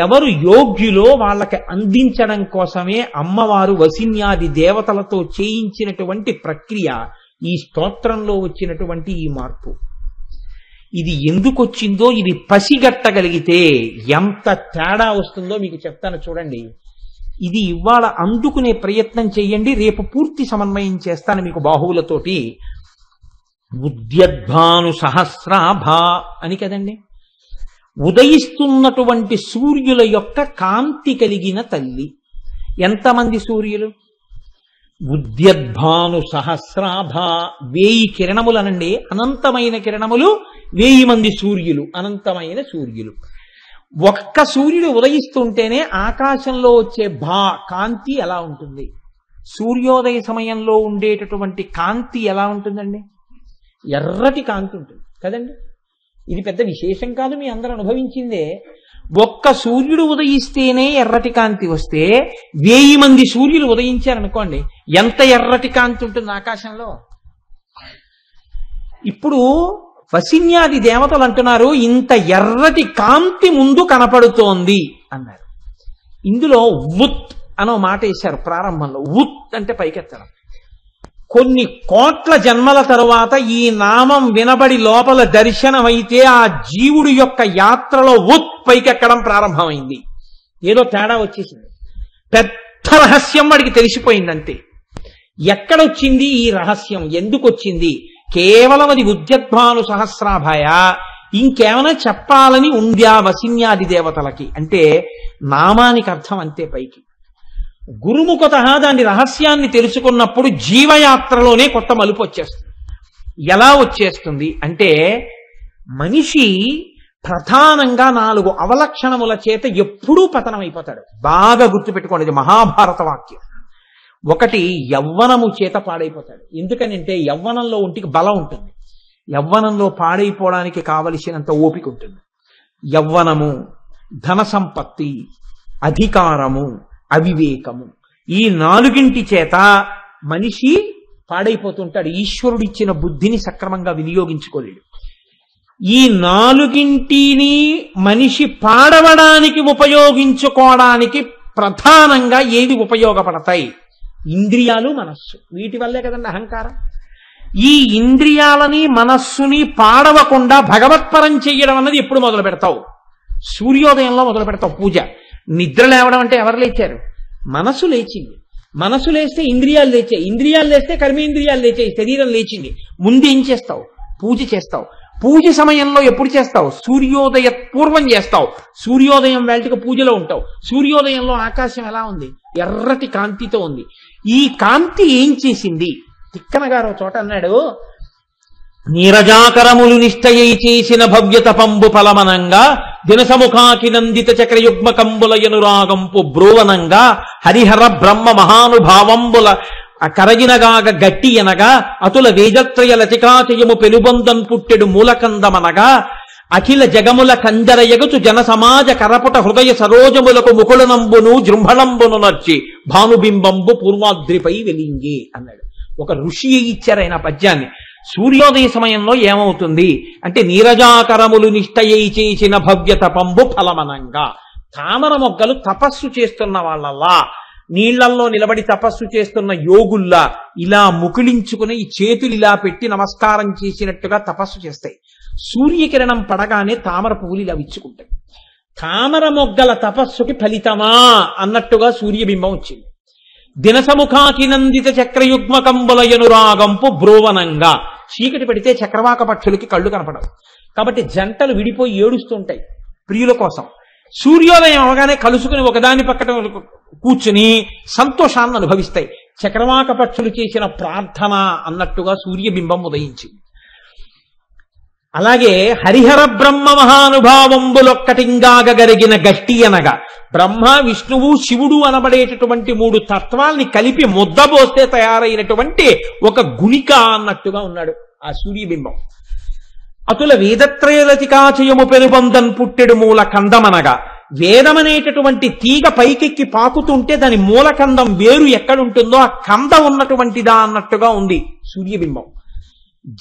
ఎవరు యోగ్యులో వాళ్ళకి అందించడం కోసమే అమ్మవారు వసిన్యాది దేవతలతో చేయించినటువంటి ప్రక్రియ ఈ స్తోత్రంలో వచ్చినటువంటి ఈ మార్పు. ఇది ఎందుకు వచ్చిందో ఇది పసిగట్టగలిగితే ఎంత తేడా వస్తుందో మీకు చెప్తాను చూడండి. ఇది ఇవాళ అందుకునే ప్రయత్నం చెయ్యండి. రేపు పూర్తి సమన్వయం చేస్తాను మీకు బాహువులతోటి. ఉద్యద్భాను సహస్రాభ అని కదండి, ఉదయిస్తున్నటువంటి సూర్యుల యొక్క కాంతి కలిగిన తల్లి. ఎంతమంది సూర్యులు? ఉద్యద్భాను సహస్రాభ, 1000 కిరణములనండి. అనంతమైన కిరణములు, 1000 మంది సూర్యులు, అనంతమైన సూర్యులు. ఒక్క సూర్యుడు ఉదయిస్తుంటేనే ఆకాశంలో వచ్చే కాంతి ఎలా ఉంటుంది? సూర్యోదయ సమయంలో ఉండేటటువంటి కాంతి ఎలా ఉంటుందండి? ఎర్రటి కాంతి ఉంటుంది కదండి. ఇది పెద్ద విశేషం కాదు, మీ అందరూ అనుభవించిందే. ఒక్క సూర్యుడు ఉదయిస్తేనే ఎర్రటి కాంతి వస్తే 1000 మంది సూర్యులు ఉదయించారనుకోండి, ఎంత ఎర్రటి కాంతి ఉంటుంది ఆకాశంలో. ఇప్పుడు వసిన్యాది దేవతలు అంటున్నారు, ఇంత ఎర్రటి కాంతి ముందు కనపడుతోంది అన్నారు. ఇందులో ఉత్ అనో మాట వేశారు ప్రారంభంలో. ఉత్ అంటే పైకెత్తడం. కొన్ని కోట్ల జన్మల తరువాత ఈ నామం వినబడి లోపల దర్శనమైతే ఆ జీవుడి యొక్క యాత్రలో ఉత్ పైకెక్కడం ప్రారంభమైంది. ఏదో తేడా వచ్చేసింది, పెద్ద రహస్యం వాడికి తెలిసిపోయింది అంతే. ఎక్కడొచ్చింది ఈ రహస్యం? ఎందుకు వచ్చింది? కేవలం అది ఉద్యద్భాను సహస్రాభాయ, ఇంకేమైనా చెప్పాలని ఉందా వసిన్యాది దేవతలకి అంటే నామానికి అర్థం అంతే పైకి. గురుముఖత దాని రహస్యాన్ని తెలుసుకున్నప్పుడు జీవయాత్రలోనే కొత్త మలుపు వచ్చేస్తుంది. ఎలా వచ్చేస్తుంది అంటే, మనిషి ప్రధానంగా 4 అవలక్షణముల చేత ఎప్పుడూ పతనమైపోతాడు. బాగా గుర్తుపెట్టుకోండి, ఇది మహాభారత వాక్యం. ఒకటి, యవ్వనము చేత పాడైపోతాడు. ఎందుకనంటే యవ్వనంలో ఒంటికి బలం ఉంటుంది, యవ్వనంలో పాడైపోవడానికి కావలసినంత ఓపిక ఉంటుంది. యవ్వనము, ధన సంపత్తి, అధికారము, అవివేకము, ఈ 4 చేత మనిషి పాడైపోతుంటాడు. ఈశ్వరుడిచ్చిన బుద్ధిని సక్రమంగా వినియోగించుకోలేడు. ఈ 4 మనిషి పాడవడానికి ఉపయోగించుకోవడానికి ప్రధానంగా ఏది ఉపయోగపడతాయి? ఇంద్రియాలు, మనస్సు. వీటి వల్లే కదండి అహంకారం. ఈ ఇంద్రియాలని మనస్సుని పాడవకుండా భగవత్పరం చెయ్యడం అన్నది ఎప్పుడు మొదలు పెడతావు? సూర్యోదయంలో మొదలు పెడతావు పూజ. నిద్ర లేవడం అంటే ఎవరు లేచారు? మనసు లేచింది. మనసు లేస్తే ఇంద్రియాలు లేచాయి, ఇంద్రియాలు లేస్తే కర్మేంద్రియాలు లేచాయి, శరీరం లేచింది. ముందు ఏం చేస్తావు? పూజ చేస్తావు. పూజ సమయంలో ఎప్పుడు చేస్తావు? సూర్యోదయ పూర్వం చేస్తావు. సూర్యోదయం వేళకి పూజలో ఉంటావు. సూర్యోదయంలో ఆకాశం ఎలా ఉంది? ఎర్రటి కాంతితో ఉంది. ఈ కాంతి ఏం చేసింది? తిక్కన గారు చోట అన్నాడు, నీరజాకరములు నిష్టయై చేసిన భవ్యత పంబు ఫలమనంగా దినసముఖాకి నందిత చక్రయుగ్మ కంబులయనురాగంపు బ్రోవనంగా హరిహర బ్రహ్మ మహానుభావంబుల కరగినగాగ గట్టి అనగా అతుల వేదత్రయ లతికాచయము పెనుబంధం పుట్టెడు మూలకందమనగా అఖిల జగముల కందర ఎగుచు జన సమాజ కరపుట హృదయ సరోజములకు ముకుళనంబును జృంభణంబును నర్చి భానుబింబంబు పూర్వాద్రిపై వెలింగి అన్నాడు. ఒక ఋషి ఇచ్చారైన పద్యాన్ని. సూర్యోదయ సమయంలో ఏమవుతుంది అంటే, నీరజాకరములు నిష్టయై చేసిన భవ్యత పంబు ఫలమనంగా, తామర మొగ్గలు తపస్సు చేస్తున్న వాళ్ళల్లా, నీళ్లల్లో నిలబడి తపస్సు చేస్తున్న యోగుల్లా ఇలా ముకుళించుకుని ఈ చేతులు ఇలా పెట్టి నమస్కారం చేసినట్టుగా తపస్సు చేస్తాయి. సూర్యకిరణం పడగానే తామర పువ్వులు ఇలా విచ్చుకుంటాయి. తామర మొగ్గల తపస్సుకి ఫలితమా అన్నట్టుగా సూర్యబింబం వచ్చింది. దినసముఖాకి నందిత చక్రయుగ్మ కంబులయనురాగంపు బ్రోవనంగా, చీకటి పడితే చక్రవాక పక్షులకి కళ్ళు కనపడవు, కాబట్టి జంటలు విడిపోయి ఏడుస్తుంటాయి ప్రియుల కోసం. సూర్యోదయం అవగానే కలుసుకుని ఒకదాని పక్కన కూర్చుని సంతోషాన్ని అనుభవిస్తాయి. చక్రవాక పక్షులు చేసిన ప్రార్థన అన్నట్టుగా సూర్యబింబం ఉదయించింది. అలాగే హరిహర బ్రహ్మ మహానుభావంబులొక్కటింగాగ గరిగిన గట్టి అనగా, బ్రహ్మ విష్ణువు శివుడు అనబడేటటువంటి 3 తత్వాల్ని కలిపి ముద్దబోస్తే తయారైనటువంటి ఒక గుణిక అన్నట్టుగా ఉన్నాడు ఆ సూర్యబింబం. అతుల వేదత్రయలతికాచయము పెనుబంధం పుట్టెడు మూల కందమనగా, వేదమనేటటువంటి తీగ పైకెక్కి పాకుతుంటే దాని మూలకందం వేరు ఎక్కడుంటుందో ఆ కంద ఉన్నటువంటిదా అన్నట్టుగా ఉంది సూర్యబింబం.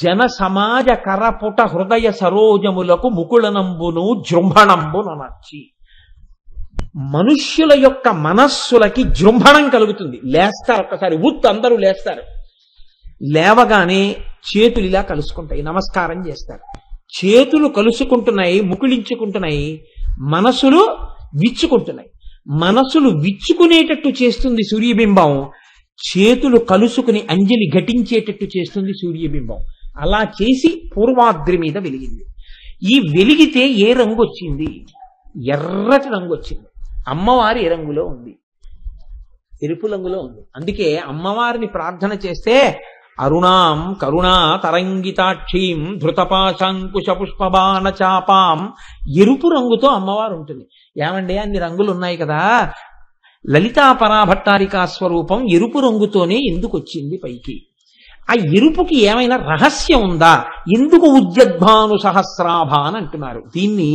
జన సమాజ కరపుట హృదయ సరోజములకు ముకుళనంబును జృంభణంబును నచ్చి, మనుష్యుల యొక్క మనస్సులకి జృంభణం కలుగుతుంది. లేస్తారు, ఒక్కసారి అందరూ లేస్తారు. లేవగానే చేతులు ఇలా కలుసుకుంటాయి, నమస్కారం చేస్తారు. చేతులు కలుసుకుంటున్నాయి, ముకుళించుకుంటున్నాయి, మనసులు విచ్చుకుంటున్నాయి. మనసులు విచ్చుకునేటట్టు చేస్తుంది సూర్యబింబం, చేతులు కలుసుకుని అంజలి ఘటించేటట్టు చేస్తుంది సూర్యబింబం. అలా చేసి పూర్వాద్రి మీద వెలిగింది. ఈ వెలిగితే ఏ రంగు వచ్చింది? ఎర్రటి రంగు వచ్చింది. అమ్మవారి ఏ రంగులో ఉంది? ఎరుపు రంగులో ఉంది. అందుకే అమ్మవారిని ప్రార్థన చేస్తే అరుణాం కరుణా తరంగితాక్షీం ధృతపాశాంకుశ పుష్పబాణ చాపాం, ఎరుపు రంగుతో అమ్మవారు ఉంటుంది. ఏమండి అన్ని రంగులు ఉన్నాయి కదా, లలితా పరాభట్టారికా స్వరూపం ఎరుపు రంగుతోనే ఎందుకు వచ్చింది పైకి? ఆ ఎరుపుకి ఏమైనా రహస్యం ఉందా? ఎందుకు ఉద్యద్భాను సహస్రాభ అని అంటున్నారు? దీన్ని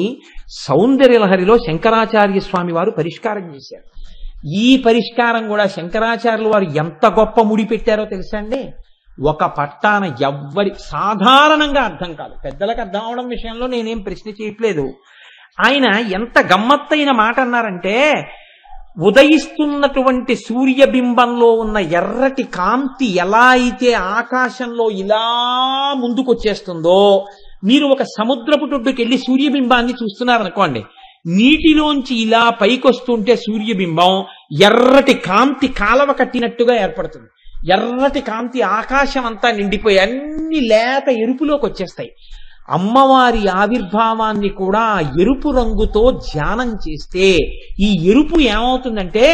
సౌందర్యలహరిలో శంకరాచార్య స్వామి వారు పరిష్కారం చేశారు. ఈ పరిష్కారం కూడా శంకరాచార్యులు వారు ఎంత గొప్ప ముడి పెట్టారో తెలుసా అండి? ఒక పట్టాన ఎవ్వరి సాధారణంగా అర్థం కాదు, పెద్దలకు అర్థం అవడం విషయంలో నేనేం ప్రశ్న చేయట్లేదు. ఆయన ఎంత గమ్మత్తైన మాట అన్నారంటే, ఉదయిస్తున్నటువంటి సూర్యబింబంలో ఉన్న ఎర్రటి కాంతి ఎలా అయితే ఆకాశంలో ఇలా ముందుకొచ్చేస్తుందో, మీరు ఒక సముద్రపు టొడ్డుకెళ్ళి సూర్యబింబాన్ని చూస్తున్నారనుకోండి, నీటిలోంచి ఇలా పైకొస్తుంటే సూర్యబింబం ఎర్రటి కాంతి కాలవ కట్టినట్టుగా ఏర్పడుతుంది. ఎర్రటి కాంతి ఆకాశం అంతా నిండిపోయి అన్ని లేత ఎరుపులోకి వచ్చేస్తాయి. అమ్మవారి ఆవిర్భావాన్ని కూడా ఎరుపు రంగుతో ధ్యానం చేస్తే ఈ ఎరుపు ఏమవుతుందంటే,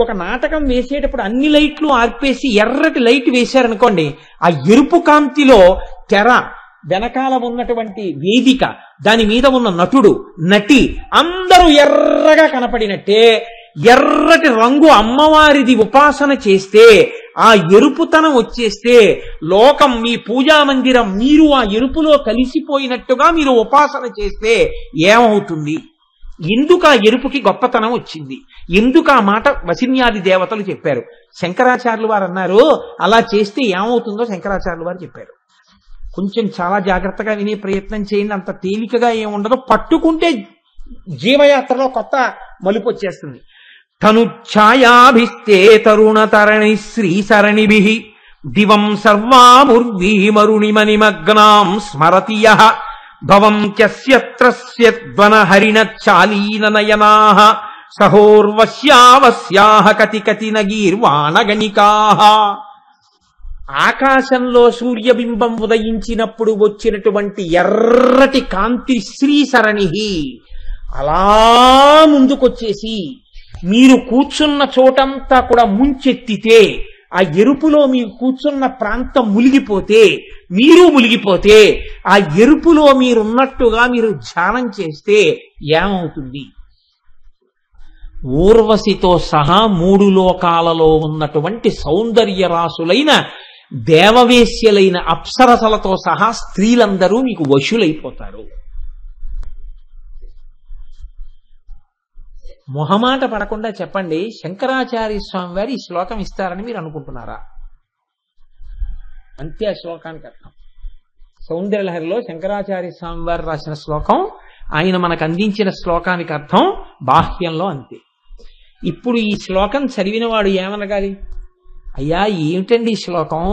ఒక నాటకం వేసేటప్పుడు అన్ని లైట్లు ఆర్పేసి ఎర్రటి లైట్ వేశారనుకోండి, ఆ ఎరుపు కాంతిలో తెర, వెనకాల ఉన్నటువంటి వేదిక, దాని మీద ఉన్న నటుడు నటి అందరూ ఎర్రగా కనపడినట్టే ఎర్రటి రంగు అమ్మవారిది ఉపాసన చేస్తే, ఆ ఎరుపుతనం వచ్చేస్తే లోకం, మీ పూజా మందిరం మీరు ఆ ఎరుపులో కలిసిపోయినట్టుగా మీరు ఉపాసన చేస్తే ఏమవుతుంది? ఎందుకు ఆ ఎరుపుకి గొప్పతనం వచ్చింది? ఎందుకు ఆ మాట వసిన్యాది దేవతలు చెప్పారు? శంకరాచార్యులు వారు అన్నారు, అలా చేస్తే ఏమవుతుందో శంకరాచార్యులు వారు చెప్పారు. కొంచెం చాలా జాగ్రత్తగా వినే ప్రయత్నం చేయండి. అంత తేలికగా ఏముండదో, పట్టుకుంటే జీవయాత్రలో కొత్త మలుపు వచ్చేస్తుంది. తను ఛాయాభిస్తే తరుణ తరణి శ్రీ సరణిభిః దివం సర్వాముర్వీమరుణిమనిమగ్నాం స్మరతి యః భవం త్యస్యత్రస్యద్వన హరిణ చాలీన నయనాః సహోర్వశ్యావస్యాః కతి కతి నగీర్వాణగణికాః. ఆకాశంలో సూర్యబింబం ఉదయించినప్పుడు వచ్చినటువంటి ఎర్రటి కాంతి శ్రీసరణి అలా ముందుకొచ్చేసి మీరు కూర్చున్న చోటంతా కూడా ముంచెత్తితే, ఆ ఎరుపులో మీరు కూర్చున్న ప్రాంతం మునిగిపోతే, మీరు మునిగిపోతే, ఆ ఎరుపులో మీరున్నట్టుగా మీరు ధ్యానం చేస్తే ఏమవుతుంది? ఊర్వశితో సహా 3 లోకాలలో ఉన్నటువంటి సౌందర్య రాసులైన దేవవేశ్యలైన అప్సరసలతో సహా స్త్రీలందరూ మీకు వశులైపోతారు. మొహమాట పడకుండా చెప్పండి, శంకరాచార్య స్వామి వారు ఈ శ్లోకం ఇస్తారని మీరు అనుకుంటున్నారా? అంతే ఆ శ్లోకానికి అర్థం. సౌందర్యలహరిలో శంకరాచార్య స్వామి వారు రాసిన శ్లోకం, ఆయన మనకు అందించిన శ్లోకానికి అర్థం బాహ్యంలో అంతే. ఇప్పుడు ఈ శ్లోకం చదివిన వాడు ఏమనగాలి? అయ్యా ఏమిటండి ఈ శ్లోకం,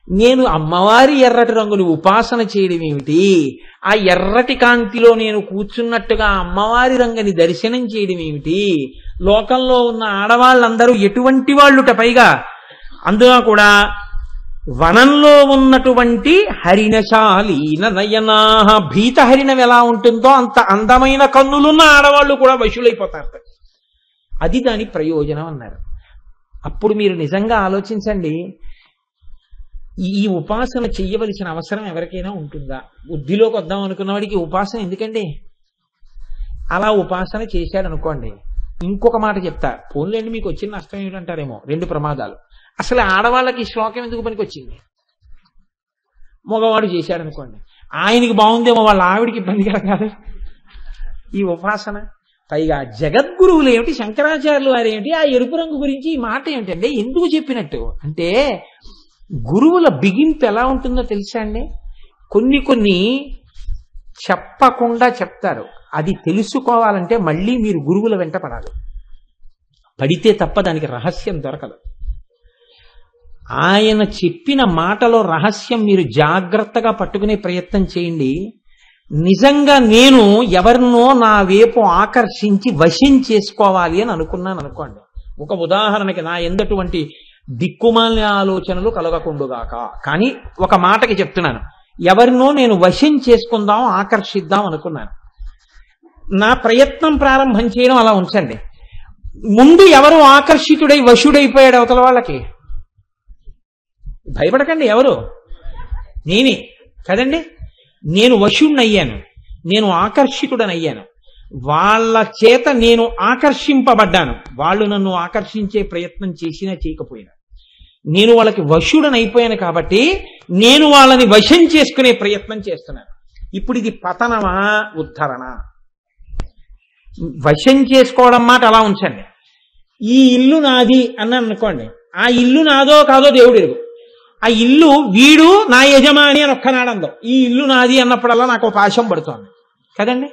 నేను అమ్మవారి ఎర్రటి రంగులు ఉపాసన చేయడం ఏమిటి, ఆ ఎర్రటి కాంతిలో నేను కూర్చున్నట్టుగా అమ్మవారి రంగుని దర్శనం చేయడం ఏమిటి, లోకంలో ఉన్న ఆడవాళ్ళందరూ ఎటువంటి వాళ్ళుట, పైగా అందులో కూడా వనంలో ఉన్నటువంటి హరిణశాలీన నయనాః, భీత హరిణం ఎలా ఉంటుందో అంత అందమైన కన్నులున్న ఆడవాళ్ళు కూడా వశులైపోతారు. అది దాని ప్రయోజనం అన్నారు. అప్పుడు మీరు నిజంగా ఆలోచించండి, ఈ ఉపాసన చెయ్యవలసిన అవసరం ఎవరికైనా ఉంటుందా? బుద్ధిలోకి వద్దాం అనుకున్న వాడికి ఉపాసన ఎందుకండి? అలా ఉపాసన చేశాడు అనుకోండి, ఇంకొక మాట చెప్తా, పోన్లేండి మీకు వచ్చిన నష్టం ఏమిటంటారేమో, 2 ప్రమాదాలు. అసలు ఆడవాళ్ళకి ఈ శ్లోకం ఎందుకు పనికి వచ్చింది? మగవాడు చేశాడు అనుకోండి, ఆయనకి బాగుందేమో, వాళ్ళ ఆవిడికి ఇబ్బంది కలగాలి ఈ ఉపాసన. పైగా జగద్గురువులు ఏమిటి, శంకరాచార్యులు వారు ఏమిటి, ఆ ఎరుపు రంగు గురించి ఈ మాట ఏమిటంటే ఎందుకు చెప్పినట్టు అంటే, గురువుల బిగింపు ఎలా ఉంటుందో తెలుసా అండి? కొన్ని చెప్పకుండా చెప్తారు. అది తెలుసుకోవాలంటే మళ్ళీ మీరు గురువుల వెంట పడాలి, పడితే తప్ప దానికి రహస్యం దొరకదు. ఆయన చెప్పిన మాటలో రహస్యం మీరు జాగ్రత్తగా పట్టుకునే ప్రయత్నం చేయండి. నిజంగా నేను ఎవరినో నా వైపు ఆకర్షించి వశం చేసుకోవాలి అని అనుకున్నాను అనుకోండి. ఒక ఉదాహరణకి నా ఎందటువంటి దిక్కుమాలిన ఆలోచనలు కలగకుండుగాక, కానీ ఒక మాటకి చెప్తున్నాను, ఎవరినో నేను వశం చేసుకుందాం ఆకర్షిద్దాం అనుకున్నాను. నా ప్రయత్నం ప్రారంభం చేయడం అలా ఉంచండి. ముందు ఎవరు ఆకర్షితుడై వశుడైపోయాడు అవతల వాళ్ళకి? భయపడకండి, ఎవరు? నేనే కదండి. నేను వశుణ్ణయ్యాను, నేను ఆకర్షితుడనయ్యాను. వాళ్ళ చేత నేను ఆకర్షింపబడ్డాను. వాళ్ళు నన్ను ఆకర్షించే ప్రయత్నం చేసినా చేయకపోయినా నేను వాళ్ళకి వశుడనైపోయాను. కాబట్టి నేను వాళ్ళని వశం చేసుకునే ప్రయత్నం చేస్తున్నాను. ఇప్పుడు ఇది పతనమా ఉద్ధరణ? వశం చేసుకోవడం మాట అలా ఉంచండి. ఈ ఇల్లు నాది అన్నాను అనుకోండి, ఆ ఇల్లు నాదో కాదో దేవుడు ఎరుగు. ఆ ఇల్లు వీడు నా యజమాని అని ఒక్కనాడు అందం. ఈ ఇల్లు నాది అన్నప్పుడల్లా నాకు పాశం పడుతోంది కదండి.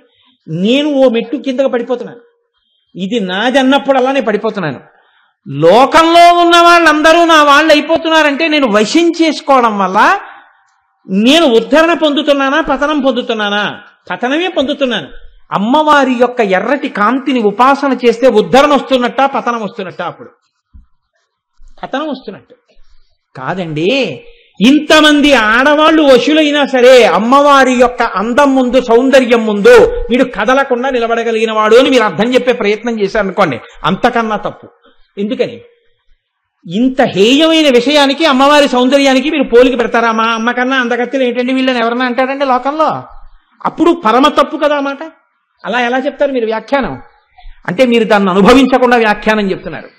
నేను ఓ మెట్టు కిందకు పడిపోతున్నాను. ఇది నాది అన్నప్పుడల్లా నేను పడిపోతున్నాను. లోకంలో ఉన్న వాళ్ళందరూ నా వాళ్ళు అయిపోతున్నారంటే నేను వశం చేసుకోవడం వల్ల నేను ఉద్ధరణ పొందుతున్నానా పతనం పొందుతున్నానా? పతనమే పొందుతున్నాను. అమ్మవారి యొక్క ఎర్రటి కాంతిని ఉపాసన చేస్తే ఉద్ధరణ వస్తున్నట్ట పతనం వస్తున్నట్ట? అప్పుడు పతనం వస్తున్నట్టు కాదండి. ఇంతమంది ఆడవాళ్లు వశులైనా సరే అమ్మవారి యొక్క అందం ముందు సౌందర్యం ముందు వీడు కదలకుండా నిలబడగలిగిన వాడు అని మీరు అర్థం చెప్పే ప్రయత్నం చేశారనుకోండి, అంతకన్నా తప్పు. ఎందుకని? ఇంత హేయమైన విషయానికి అమ్మవారి సౌందర్యానికి మీరు పోలిక పెడతారా? మా అమ్మ కన్నా అందగత్తెలు ఏంటండి వీళ్ళని ఎవరన్నా అంటారండి లోకంలో? అప్పుడు పరమ తప్పు కదా మాట. అలా ఎలా చెప్తారు మీరు వ్యాఖ్యానం? అంటే మీరు దాన్ని అనుభవించకుండా వ్యాఖ్యానం చెప్తున్నారు.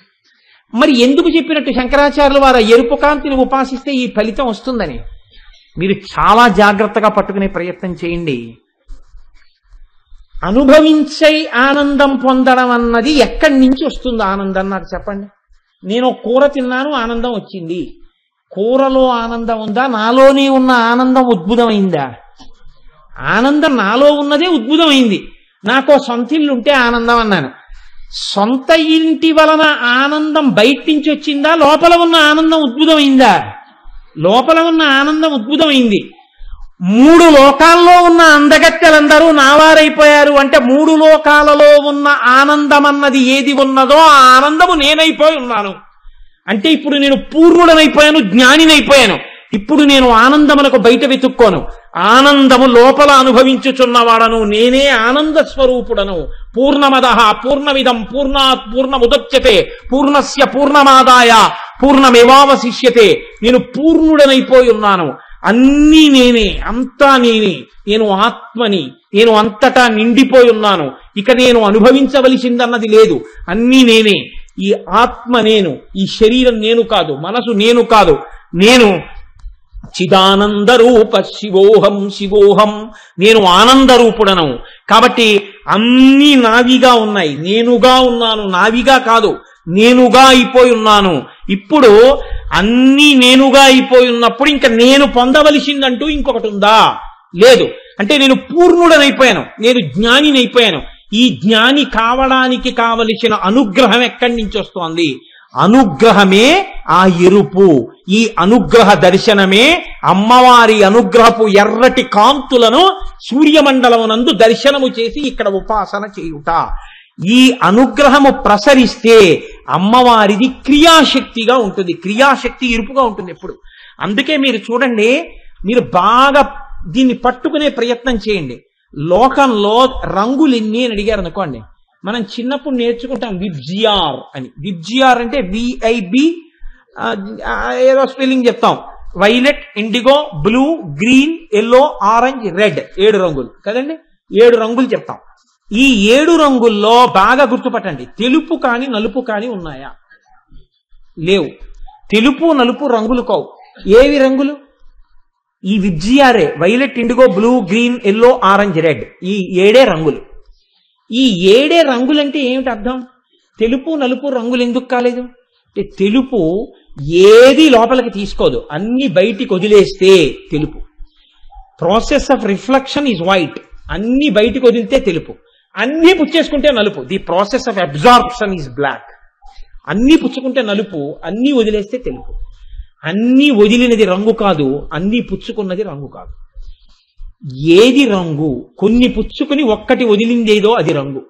మరి ఎందుకు చెప్పినట్టు శంకరాచార్యులు వారు ఎరుపు కాంతిని ఉపాసిస్తే ఈ ఫలితం వస్తుందని? మీరు చాలా జాగ్రత్తగా పట్టుకునే ప్రయత్నం చేయండి. అనుభవించై ఆనందం పొందడం అన్నది ఎక్కడి నుంచి వస్తుంది ఆనందం నాకు చెప్పండి. నేను కూర తిన్నాను, ఆనందం వచ్చింది. కూరలో ఆనందం ఉందా? నాలోనే ఉన్న ఆనందం ఉద్భుతమైందా? ఆనందం నాలో ఉన్నదే ఉద్భుతమైంది. నాకు సొంత ఇల్లు ఉంటే ఆనందం అన్నాను. సొంత ఇంటి వలన ఆనందం బయట నుంచి వచ్చిందా? లోపల ఉన్న ఆనందం ఉద్భుతమైందా? లోపల ఉన్న ఆనందం ఉద్భుతమైంది. 3 లోకాల్లో ఉన్న అందగత్తెలందరూ నావారైపోయారు అంటే 3 లోకాలలో ఉన్న ఆనందం అన్నది ఏది ఉన్నదో ఆ ఆనందము నేనైపోయి ఉన్నాను. అంటే ఇప్పుడు నేను పూర్ణుడనైపోయాను, జ్ఞానినైపోయాను. ఇప్పుడు నేను ఆనందమునకు బయట వెతుక్కోను. ఆనందము లోపల అనుభవించుచున్నవాడను. నేనే ఆనంద స్వరూపుడను. పూర్ణమదః పూర్ణమిదం పూర్ణాత్ పూర్ణముదచ్యతే పూర్ణస్య పూర్ణమాదాయ పూర్ణమేవావశిష్యతే. నేను పూర్ణుడనైపోయి ఉన్నాను. అన్నీ నేనే, అంతా నేనే. నేను ఆత్మని. నేను అంతటా నిండిపోయి ఉన్నాను. ఇక నేను అనుభవించవలసిందన్నది లేదు. అన్నీ నేనే. ఈ ఆత్మ నేను, ఈ శరీరం నేను కాదు, మనసు నేను కాదు. నేను చిదానంద రూప శివోహం శివోహం. నేను ఆనంద రూపుడను. కాబట్టి అన్నీ నావిగా ఉన్నాయి. నేనుగా ఉన్నాను, నావిగా కాదు. నేనుగా అయిపోయి ఉన్నాను. ఇప్పుడు అన్నీ నేనుగా అయిపోయి ఉన్నప్పుడు ఇంకా నేను పొందవలసిందంటూ ఇంకొకటి ఉందా? లేదు. అంటే నేను పూర్ణుడనైపోయాను, నేను జ్ఞానినైపోయాను. ఈ జ్ఞాని కావడానికి కావలసిన అనుగ్రహం ఎక్కడి నుంచి వస్తోంది? అనుగ్రహమే ఆ ఎరుపు. ఈ అనుగ్రహ దర్శనమే అమ్మవారి అనుగ్రహపు ఎర్రటి కాంతులను సూర్యమండలమునందు దర్శనము చేసి ఇక్కడ ఉపాసన చేయుట. ఈ అనుగ్రహము ప్రసరిస్తే అమ్మవారిది క్రియాశక్తిగా ఉంటుంది. క్రియాశక్తి ఎరుపుగా ఉంటుంది ఎప్పుడు. అందుకే మీరు చూడండి, మీరు బాగా దీన్ని పట్టుకునే ప్రయత్నం చేయండి. లోకంలో రంగులు ఎన్ని అని అడిగారు అనుకోండి, మనం చిన్నప్పుడు నేర్చుకుంటాం విబ్జిఆర్ అని. విబ్జిఆర్ అంటే విఐబి ఏదో స్పెల్లింగ్ చెప్తాం. Violet, indigo, blue, green, yellow, orange, red. 7 రంగులు కదండి. 7 రంగులు చెప్తాం. ఈ 7 రంగుల్లో బాగా గుర్తుపట్టండి, తెలుపు కాని నలుపు కాని ఉన్నాయా? లేవు. తెలుపు నలుపు రంగులు కావు. ఏవి రంగులు? ఈ VIBGYOR. Violet, indigo, blue, green, yellow, orange, red. ఈ 7 రంగులు. ఈ 7 రంగులంటే ఏమిటి అర్థం? తెలుపు నలుపు రంగులు ఎందుకు కాలేదు అంటే, తెలుపు ఏది లోపలికి తీసుకోదు, అన్ని బయటికి వదిలేస్తే తెలుపు. Process of reflection is white. అన్ని బయటికి వదిలితే తెలుపు, అన్ని పుచ్చేసుకుంటే నలుపు. The process of absorption is black. అన్ని పుచ్చుకుంటే నలుపు, అన్ని వదిలేస్తే తెలుపు. అన్నీ వదిలినది రంగు కాదు, అన్నీ పుచ్చుకున్నది రంగు కాదు. ఏది రంగు? కొన్ని పుచ్చుకుని ఒక్కటి వదిలిందేదో అది రంగు.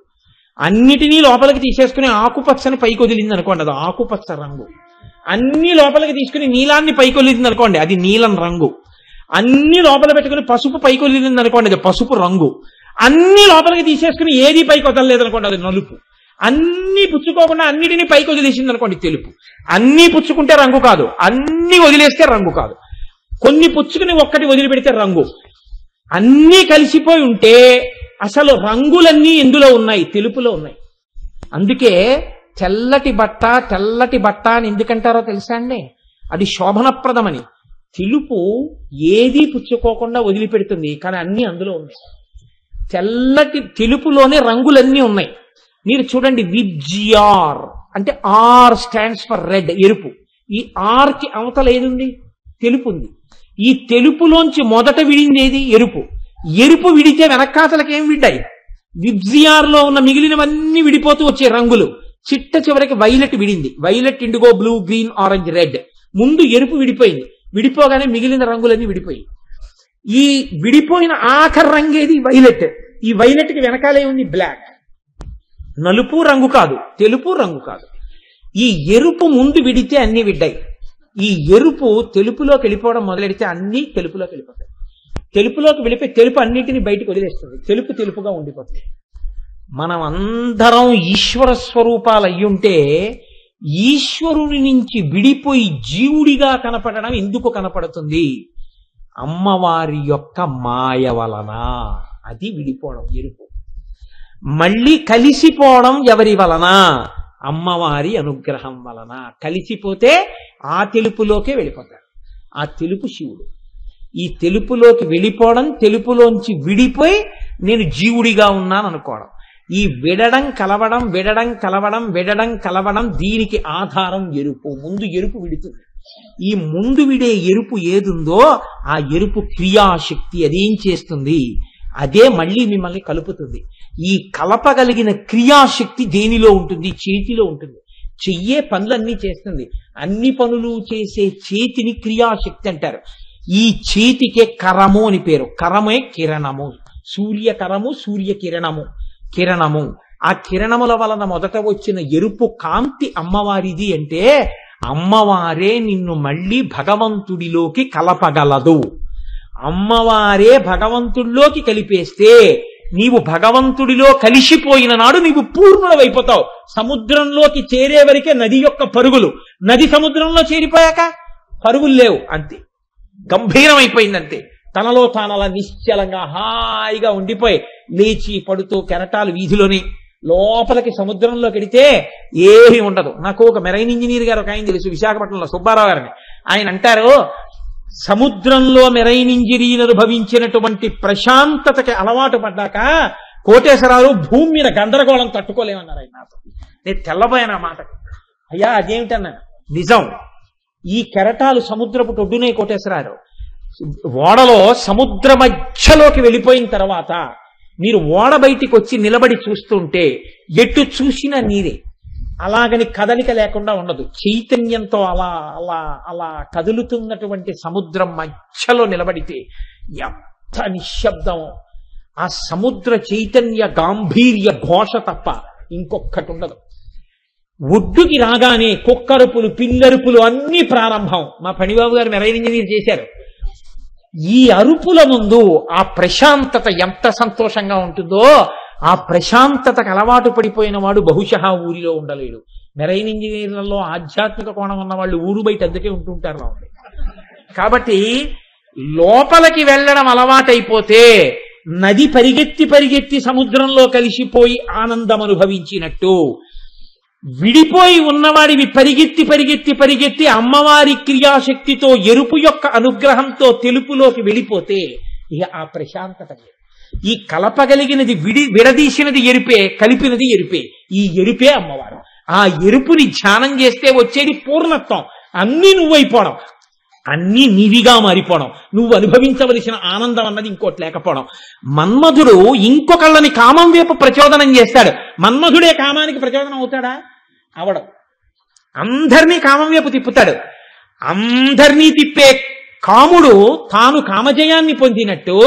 అన్నిటినీ లోపలికి తీసేసుకుని ఆకుపచ్చని పైకి వదిలింది అనుకోండి, అది ఆకుపచ్చ రంగు. అన్ని లోపలికి తీసుకుని నీలాన్ని పైకి వదిలింది అనుకోండి, అది నీలం రంగు. అన్ని లోపల పెట్టుకుని పసుపు పైకి వదిలింది అనుకోండి, అది పసుపు రంగు. అన్ని లోపలికి తీసేసుకుని ఏది పైకి వదలలేదు అనుకోండి, అది నలుపు. అన్ని పుచ్చుకోకుండా అన్నిటినీ పైకి వదిలేసింది అనుకోండి, తెలుపు. అన్ని పుచ్చుకుంటే రంగు కాదు, అన్ని వదిలేస్తే రంగు కాదు. కొన్ని పుచ్చుకుని ఒక్కటి వదిలిపెడితే రంగు. అన్నీ కలిసిపోయి ఉంటే అసలు రంగులన్నీ ఎందులో ఉన్నాయి? తెలుపులో ఉన్నాయి. అందుకే తెల్లటి బట్ట అని ఎందుకంటారో తెలుసా అండి? అది శోభనప్రదమని. తెలుపు ఏదీ పుచ్చుకోకుండా వదిలిపెడుతుంది, కానీ అన్నీ అందులో ఉన్నాయి. తెలుపులోనే రంగులన్నీ ఉన్నాయి. మీరు చూడండి, విబ్జిఆర్ అంటే ఆర్ స్టాండ్స్ ఫర్ రెడ్, ఎరుపు. ఈ ఆర్కి అవతల ఏదుంది? తెలుపు ఉంది. ఈ తెలుపులోంచి మొదట విడింది ఏది? ఎరుపు. ఎరుపు విడితే వెనక్కాతలకి ఏం విడ్డాయి? విబ్జిఆర్ లో ఉన్న మిగిలినవన్నీ విడిపోతూ వచ్చే రంగులు. చిట్ట చివరికి వైలెట్ విడింది. Violet, indigo, blue, green, orange, red. ముందు ఎరుపు విడిపోయింది. విడిపోగానే మిగిలిన రంగులన్నీ విడిపోయి, ఈ విడిపోయిన ఆఖరి రంగేది? వైలెట్. ఈ వైలెట్ కి వెనకాలే ఉంది బ్లాక్. నలుపు రంగు కాదు, తెలుపు రంగు కాదు. ఈ ఎరుపు ముందు విడితే అన్ని విడ్డాయి. ఈ ఎరుపు తెలుపులోకి వెళ్ళిపోవడం మొదలెడితే అన్ని తెలుపులోకి వెళ్ళిపోతాయి. తెలుపులోకి వెళ్ళిపోయి తెలుపు అన్నిటిని బయటకు వదిలేస్తుంది. తెలుపు తెలుపుగా ఉండిపోతుంది. మనం అందరం ఈశ్వర స్వరూపాలు అయ్యుంటే ఈశ్వరుని నుంచి విడిపోయి జీవుడిగా కనపడడం ఎందుకు కనపడుతుంది? అమ్మవారి యొక్క మాయ వలన. అది విడిపోవడం, ఎరుపు. మళ్ళీ కలిసిపోవడం ఎవరి వలన? అమ్మవారి అనుగ్రహం వలన. కలిసిపోతే ఆ తెలుపులోకే వెళ్ళిపోతారు. ఆ తెలుపు శివుడు. ఈ తెలుపులోకి వెళ్ళిపోవడం, తెలుపులోంచి విడిపోయి నేను జీవుడిగా ఉన్నాను అనుకోవడం. ఈ విడడం కలవడం, విడడం కలవడం, విడడం కలవడం, దీనికి ఆధారం ఎరుపు. ముందు ఎరుపు విడుతుంది. ఈ ముందు విడే ఎరుపు ఏదుందో ఆ ఎరుపు క్రియాశక్తి. అదేం చేస్తుంది? అదే మళ్ళీ మిమ్మల్ని కలుపుతుంది. ఈ కలపగలిగిన క్రియాశక్తి దేనిలో ఉంటుంది? చేతిలో ఉంటుంది. చెయ్యే పనులన్నీ చేస్తుంది. అన్ని పనులు చేసే చేతిని క్రియాశక్తి అంటారు. ఈ చేతికే కరము అని పేరు. కరమే కిరణము. సూర్యకరము, సూర్యకిరణము, కిరణము. ఆ కిరణముల వలన మొదట వచ్చిన ఎరుపు కాంతి అమ్మవారిది అంటే అమ్మవారే నిన్ను మళ్ళీ భగవంతుడిలోకి కలపగలదు. అమ్మవారే భగవంతుడిలోకి కలిపేస్తే నీవు భగవంతుడిలో కలిసిపోయిన నాడు నీవు పూర్ణుడవైపోతావు. సముద్రంలోకి చేరే వరకే నది యొక్క పరుగులు. నది సముద్రంలో చేరిపోయాక పరుగులు లేవు, అంతే. గంభీరమైపోయిందంతే. తనలో తానలా నిశ్చలంగా హాయిగా ఉండిపోయి లేచి పడుతూ కెరటాలు వీధిలోని లోపలికి సముద్రంలోకి వెడితే ఏమీ ఉండదు. నాకు ఒక మెరైన్ ఇంజనీర్ గారు ఒక ఆయన తెలుసు, విశాఖపట్నంలో, సుబ్బారావు గారిని. ఆయన అంటారు, సముద్రంలో మెరైన్ ఇంజనీర్ భవించినటువంటి ప్రశాంతతకి అలవాటు పడ్డాక కోటేశ్వరరావు భూమి మీద గందరగోళం తట్టుకోలేమన్నారు ఆయన. నాతో నేను తెల్లబోయాను ఆ మాట. అయ్యా అదేమిటన్నా? నిజం. ఈ కెరటాలు సముద్రపు ఒడ్డునే కోటేశ్వరరావు. ఓడలో సముద్ర మధ్యలోకి వెళ్ళిపోయిన తర్వాత మీరు ఓడ బయటికి వచ్చి నిలబడి చూస్తుంటే ఎటు చూసినా నీరే. అలాగని కదలిక లేకుండా ఉండదు. చైతన్యంతో అలా అలా అలా కదులుతున్నటువంటి సముద్రం మధ్యలో నిలబడితే ఎంత నిశ్శబ్దం! ఆ సముద్ర చైతన్య గాంభీర్య ఘోష తప్ప ఇంకొక్కటి ఉండదు. ఒడ్డుకి రాగానే కుక్కరుపులు, పిల్లరుపులు అన్నీ ప్రారంభం. మా పణిబాబు గారు మెరైన్ ఇంజనీర్ చేశారు. ఈ అరుపుల ముందు ఆ ప్రశాంతత ఎంత సంతోషంగా ఉంటుందో, ఆ ప్రశాంతతకు అలవాటు పడిపోయిన వాడు బహుశా ఊరిలో ఉండలేడు. మెరైన్ ఇంజనీర్లలో ఆధ్యాత్మిక కోణం ఉన్న వాళ్ళు ఊరు బయట అందుకే ఉంటుంటారు. కాబట్టి లోపలికి వెళ్ళడం అలవాటైపోతే నది పరిగెత్తి పరిగెత్తి సముద్రంలో కలిసిపోయి ఆనందం అనుభవించినట్టు, విడిపోయి ఉన్నవాడివి పరిగెత్తి పరిగెత్తి పరిగెత్తి అమ్మవారి క్రియాశక్తితో ఎరుపు యొక్క అనుగ్రహంతో తెలుపులోకి వెళ్ళిపోతే ఇక ఆ ప్రశాంతత. ఈ కలపగలిగినది విడదీసినది ఎరుపే, కలిపినది ఎరుపే. ఈ ఎరుపే అమ్మవారు. ఆ ఎరుపుని ధ్యానం చేస్తే వచ్చేది పూర్ణత్వం. అన్నీ నువ్వైపోవడం, అన్నీ నీవిగా మారిపోవడం, నువ్వు అనుభవించవలసిన ఆనందం అన్నది ఇంకోటి లేకపోవడం. మన్మధుడు ఇంకొకళ్ళని కామం వైపు ప్రచోదనం చేస్తాడు. మన్మధుడే కామానికి ప్రచోదనం అవుతాడా? అవడం. అందరినీ కామం వైపు తిప్పుతాడు. అందరినీ తిప్పే కాముడు తాను కామజయాన్ని పొందినట్టు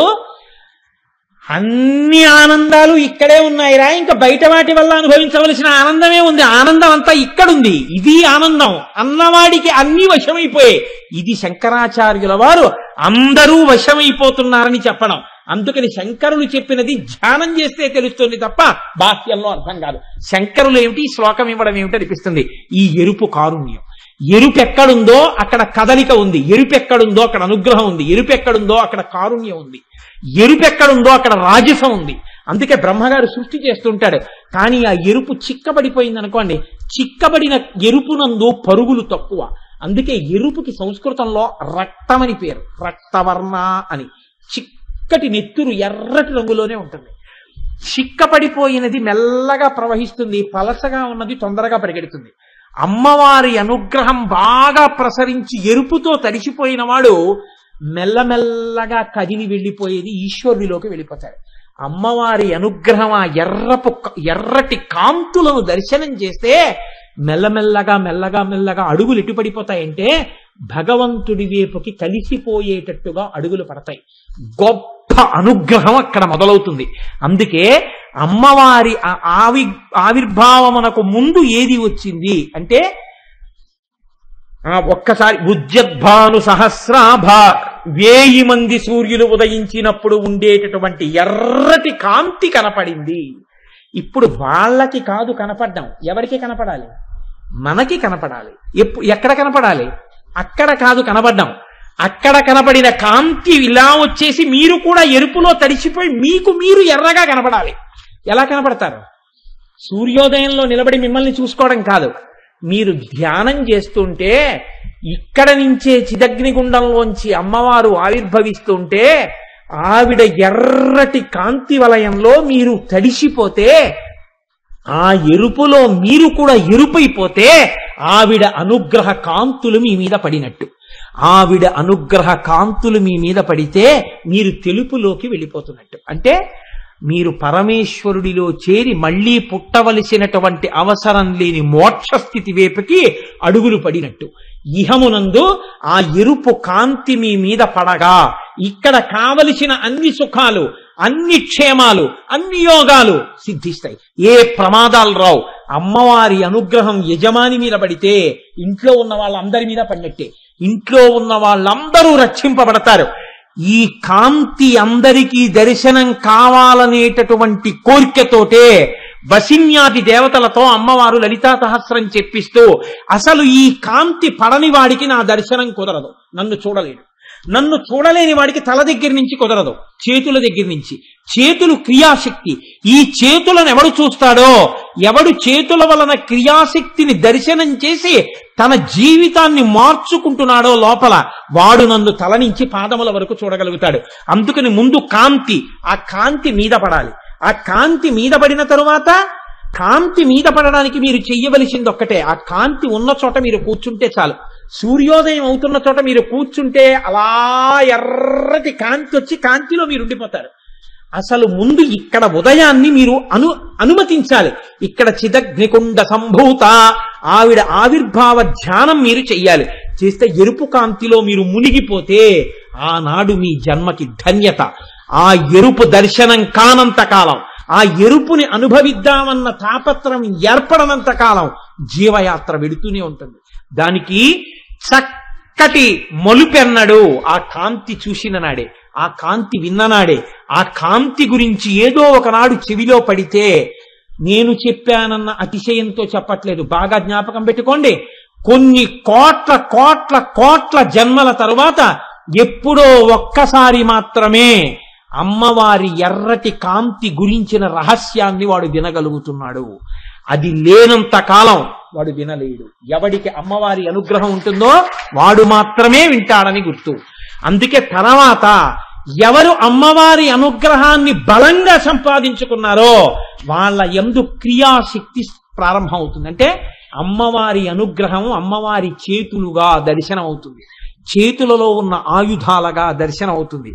అన్ని ఆనందాలు ఇక్కడే ఉన్నాయిరా, ఇంకా బయట వాటి వల్ల అనుభవించవలసిన ఆనందమే ఉంది, ఆనందం అంతా ఇక్కడుంది, ఇది ఆనందం అన్నవాడికి అన్ని వశమైపోయాయి. ఇది శంకరాచార్యుల వారు అందరూ వశమైపోతున్నారని చెప్పడం. అందుకని శంకరులు చెప్పినది ధ్యానం చేస్తే తెలుస్తుంది తప్ప బాహ్యంలో అర్థం కాదు. శంకరులు ఏమిటి, శ్లోకం ఇవ్వడం ఏమిటి అనిపిస్తుంది. ఈ ఎరుపు కారుణ్యం, ఎరుపు ఎక్కడుందో అక్కడ కదలిక ఉంది, ఎరుపు ఎక్కడుందో అక్కడ అనుగ్రహం ఉంది, ఎరుపు ఎక్కడుందో అక్కడ కారుణ్యం ఉంది, ఎరుపు ఎక్కడుందో అక్కడ రాజసం ఉంది. అందుకే బ్రహ్మగారు సృష్టి చేస్తుంటాడు. కానీ ఆ ఎరుపు చిక్కబడిపోయింది అనుకోండి, చిక్కబడిన ఎరుపునందు పరుగులు తక్కువ. అందుకే ఎరుపుకి సంస్కృతంలో రక్తమని పేరు, రక్తవర్ణ అని. చిక్కటి నెత్తురు ఎర్రటి రంగులోనే ఉంటుంది. చిక్కపడిపోయినది మెల్లగా ప్రవహిస్తుంది, పలసగా ఉన్నది తొందరగా పరిగెడుతుంది. అమ్మవారి అనుగ్రహం బాగా ప్రసరించి ఎరుపుతో తడిసిపోయిన వాడు మెల్లమెల్లగా కదిలి వెళ్ళిపోయేది ఈశ్వరుడిలోకి వెళ్ళిపోతాడు. అమ్మవారి అనుగ్రహం ఆ ఎర్రటి కాంతులను దర్శనం చేస్తే మెల్లమెల్లగా మెల్లగా మెల్లగా అడుగులు ఎటుపడిపోతాయంటే భగవంతుడి వైపుకి కలిసిపోయేటట్టుగా అడుగులు పడతాయి. గొప్ప అనుగ్రహం అక్కడ మొదలవుతుంది. అందుకే అమ్మవారి ఆవిర్భావమునకు ముందు ఏది వచ్చింది అంటే ఒక్కసారి ఉజ్జద్భాను సహస్రాభ 1000 మంది సూర్యులు ఉదయించినప్పుడు ఉండేటటువంటి ఎర్రటి కాంతి కనపడింది. ఇప్పుడు వాళ్ళకి కాదు కనపడ్డం, ఎవరికి కనపడాలి? మనకి కనపడాలి. ఎక్కడ కనపడాలి? అక్కడ కాదు కనపడ్డం. అక్కడ కనపడిన కాంతి ఇలా వచ్చేసి మీరు కూడా ఎరుపులో తడిసిపోయి మీకు మీరు ఎర్రగా కనపడాలి. ఎలా కనపడతారు? సూర్యోదయంలో నిలబడి మిమ్మల్ని చూసుకోవడం కాదు. మీరు ధ్యానం చేస్తుంటే ఇక్కడ నుంచే చిదగ్నిగుండంలోంచి అమ్మవారు ఆవిర్భవిస్తుంటే ఆవిడ ఎర్రటి కాంతి వలయంలో మీరు తడిసిపోతే, ఆ ఎరుపులో మీరు కూడా ఎరుపైపోతే ఆవిడ అనుగ్రహ కాంతులు మీ మీద పడినట్టు. ఆవిడ అనుగ్రహ కాంతులు మీ మీద పడితే మీరు తెలుపులోకి వెళ్ళిపోతున్నట్టు. అంటే మీరు పరమేశ్వరుడిలో చేరి మళ్లీ పుట్టవలసినటువంటి అవసరం లేని మోక్ష స్థితి వైపుకి అడుగులు పడినట్టు. ఇహమునందు ఆ ఎరుపు కాంతి మీ మీద పడగా ఇక్కడ కావలసిన అన్ని సుఖాలు, అన్ని క్షేమాలు, అన్ని యోగాలు సిద్ధిస్తాయి. ఏ ప్రమాదాలు రావు. అమ్మవారి అనుగ్రహం యజమాని మీద పడితే ఇంట్లో ఉన్న వాళ్ళందరి మీద పడినట్టే. ఇంట్లో ఉన్న వాళ్ళందరూ రక్షింపబడతారు. ఈ కాంతి అందరికీ దర్శనం కావాలనేటటువంటి కోరికతోటే వసిన్యాది దేవతలతో అమ్మవారు లలితా సహస్రం చెప్పిస్తూ అసలు ఈ కాంతి పడని వాడికి నా దర్శనం కుదరదు, నన్ను చూడలేడు. నన్ను చూడలేని వాడికి తల దగ్గర నుంచి కుదరదు, చేతుల దగ్గర నుంచి. చేతులు క్రియాశక్తి. ఈ చేతులను ఎవడు చూస్తాడో, ఎవడు చేతుల వలన క్రియాశక్తిని దర్శనం చేసి తన జీవితాన్ని మార్చుకుంటున్నాడో లోపల, వాడు నన్ను తల నుంచి పాదముల వరకు చూడగలుగుతాడు. అందుకని ముందు కాంతి, ఆ కాంతి మీద పడాలి. ఆ కాంతి మీద పడిన తరువాత, కాంతి మీద పడడానికి మీరు చెయ్యవలసింది ఒక్కటే, ఆ కాంతి ఉన్న చోట మీరు కూర్చుంటే చాలు. సూర్యోదయం అవుతున్న చోట మీరు కూర్చుంటే అలా ఎర్రటి కాంతి వచ్చి కాంతిలో మీరు ఉండిపోతారు. అసలు ముందు ఇక్కడ ఉదయాన్ని మీరు అనుమతించాలి. ఇక్కడ చిదగ్నికుండ సంభూత ఆవిడ ఆవిర్భావ ధ్యానం మీరు చెయ్యాలి. చేస్తే ఎరుపు కాంతిలో మీరు మునిగిపోతే ఆనాడు మీ జన్మకి ధన్యత. ఆ ఎరుపు దర్శనం కానంత కాలం, ఆ ఎరుపుని అనుభవిద్దామన్న తాపత్రం ఏర్పడనంత కాలం జీవయాత్ర వెడుతూనే ఉంటుంది. దానికి చక్కటి మలుపెన్నడు ఆ కాంతి చూసిన నాడే, ఆ కాంతి విన్ననాడే. ఆ కాంతి గురించి ఏదో ఒకనాడు చెవిలో పడితే, నేను చెప్పానన్న అతిశయంతో చెప్పట్లేదు, బాగా జ్ఞాపకం పెట్టుకోండి. కొన్ని కోట్ల కోట్ల కోట్ల జన్మల తరువాత ఎప్పుడో ఒక్కసారి మాత్రమే అమ్మవారి ఎర్రటి కాంతి గురించిన రహస్యాన్ని వాడు వినగలుగుతున్నాడు. అది లేనంత కాలం వాడు వినలేడు. ఎవడికి అమ్మవారి అనుగ్రహం ఉంటుందో వాడు మాత్రమే వింటాడని గుర్తు. అందుకే తర్వాత ఎవరు అమ్మవారి అనుగ్రహాన్ని బలంగా సంపాదించుకున్నారో వాళ్ళ యందు క్రియాశక్తి ప్రారంభం అవుతుంది. అంటే అమ్మవారి అనుగ్రహం అమ్మవారి చేతులుగా దర్శనం అవుతుంది, చేతులలో ఉన్న ఆయుధాలుగా దర్శనం అవుతుంది.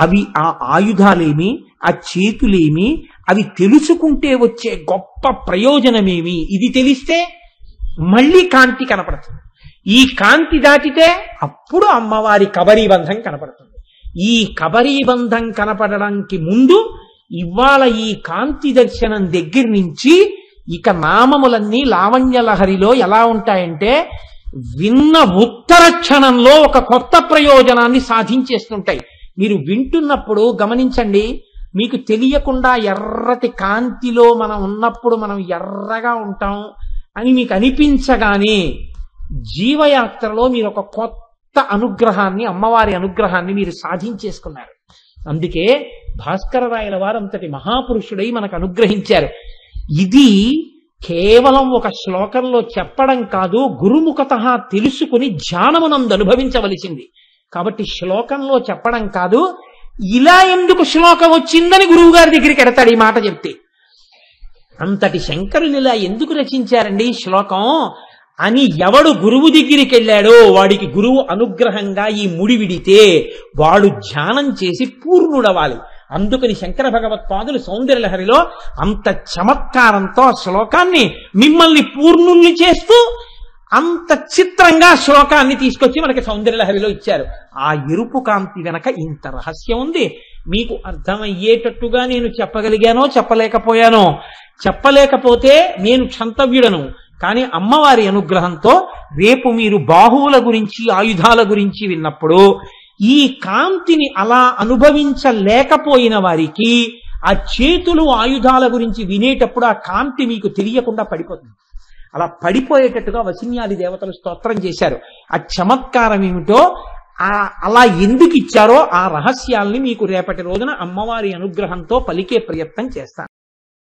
అవి ఆ ఆయుధాలేమి, ఆ చేతులేమి, అవి తెలుసుకుంటే వచ్చే గొప్ప ప్రయోజనమేమి, ఇది తెలిస్తే మళ్ళీ కాంతి కనపడుతుంది. ఈ కాంతి దాటితే అప్పుడు అమ్మవారి కబరీబంధం కనపడుతుంది. ఈ కబరీబంధం కనపడడానికి ముందు ఇవాళ ఈ కాంతి దర్శనం దగ్గర నుంచి ఇక నామములన్నీ లావణ్యలహరిలో ఎలా ఉంటాయంటే విన్న ఉత్తర క్షణంలో ఒక కొత్త ప్రయోజనాన్ని సాధించేస్తుంటాయి. మీరు వింటున్నప్పుడు గమనించండి, మీకు తెలియకుండా ఎర్రటి కాంతిలో మనం ఉన్నప్పుడు మనం ఎర్రగా ఉంటాం అని మీకు అనిపించగానే జీవయాత్రలో మీరు ఒక కొత్త అనుగ్రహాన్ని, అమ్మవారి అనుగ్రహాన్ని మీరు సాధించేసుకున్నారు. అందుకే భాస్కరరాయల వారు అంతటి మహాపురుషుడై మనకు అనుగ్రహించారు. ఇది కేవలం ఒక శ్లోకంలో చెప్పడం కాదు, గురుముఖతః తెలుసుకుని ధ్యానమునందు అనుభవించవలసింది. కాబట్టి శ్లోకంలో చెప్పడం కాదు, ఇలా ఎందుకు శ్లోకం వచ్చిందని గురువు గారి దగ్గరికి ఎడతాడు ఈ మాట చెప్తే. అంతటి శంకరులు ఇలా ఎందుకు రచించారండి ఈ శ్లోకం అని ఎవడు గురువు దగ్గరికి వెళ్ళాడో వాడికి గురువు అనుగ్రహంగా ఈ ముడి విడితే వాడు ధ్యానం చేసి పూర్ణుడవాలి. అందుకని శంకర భగవత్పాదులు సౌందర్యలహరిలో అంత చమత్కారంతో ఆ శ్లోకాన్ని మిమ్మల్ని పూర్ణుల్ని చేస్తూ అంత చిత్రంగా శ్లోకాన్ని తీసుకొచ్చి మనకి సౌందర్యలహరిలో ఇచ్చారు. ఆ ఎరుపు కాంతి వెనక ఇంత రహస్యం ఉంది. మీకు అర్థమయ్యేటట్టుగా నేను చెప్పగలిగానో చెప్పలేకపోయానో, చెప్పలేకపోతే నేను క్షంతవ్యుడను. కానీ అమ్మవారి అనుగ్రహంతో రేపు మీరు బాహువుల గురించి, ఆయుధాల గురించి విన్నప్పుడు ఈ కాంతిని అలా అనుభవించలేకపోయిన వారికి ఆ చేతులు ఆయుధాల గురించి వినేటప్పుడు ఆ కాంతి మీకు తెలియకుండా పడిపోతుంది. అలా పడిపోయేటట్టుగా వసిన్యాది దేవతలు స్తోత్రం చేశారు. ఆ చమత్కారం ఏమిటో, అలా ఎందుకు ఇచ్చారో ఆ రహస్యాల్ని మీకు రేపటి రోజున అమ్మవారి అనుగ్రహంతో పలికే ప్రయత్నం చేస్తాను.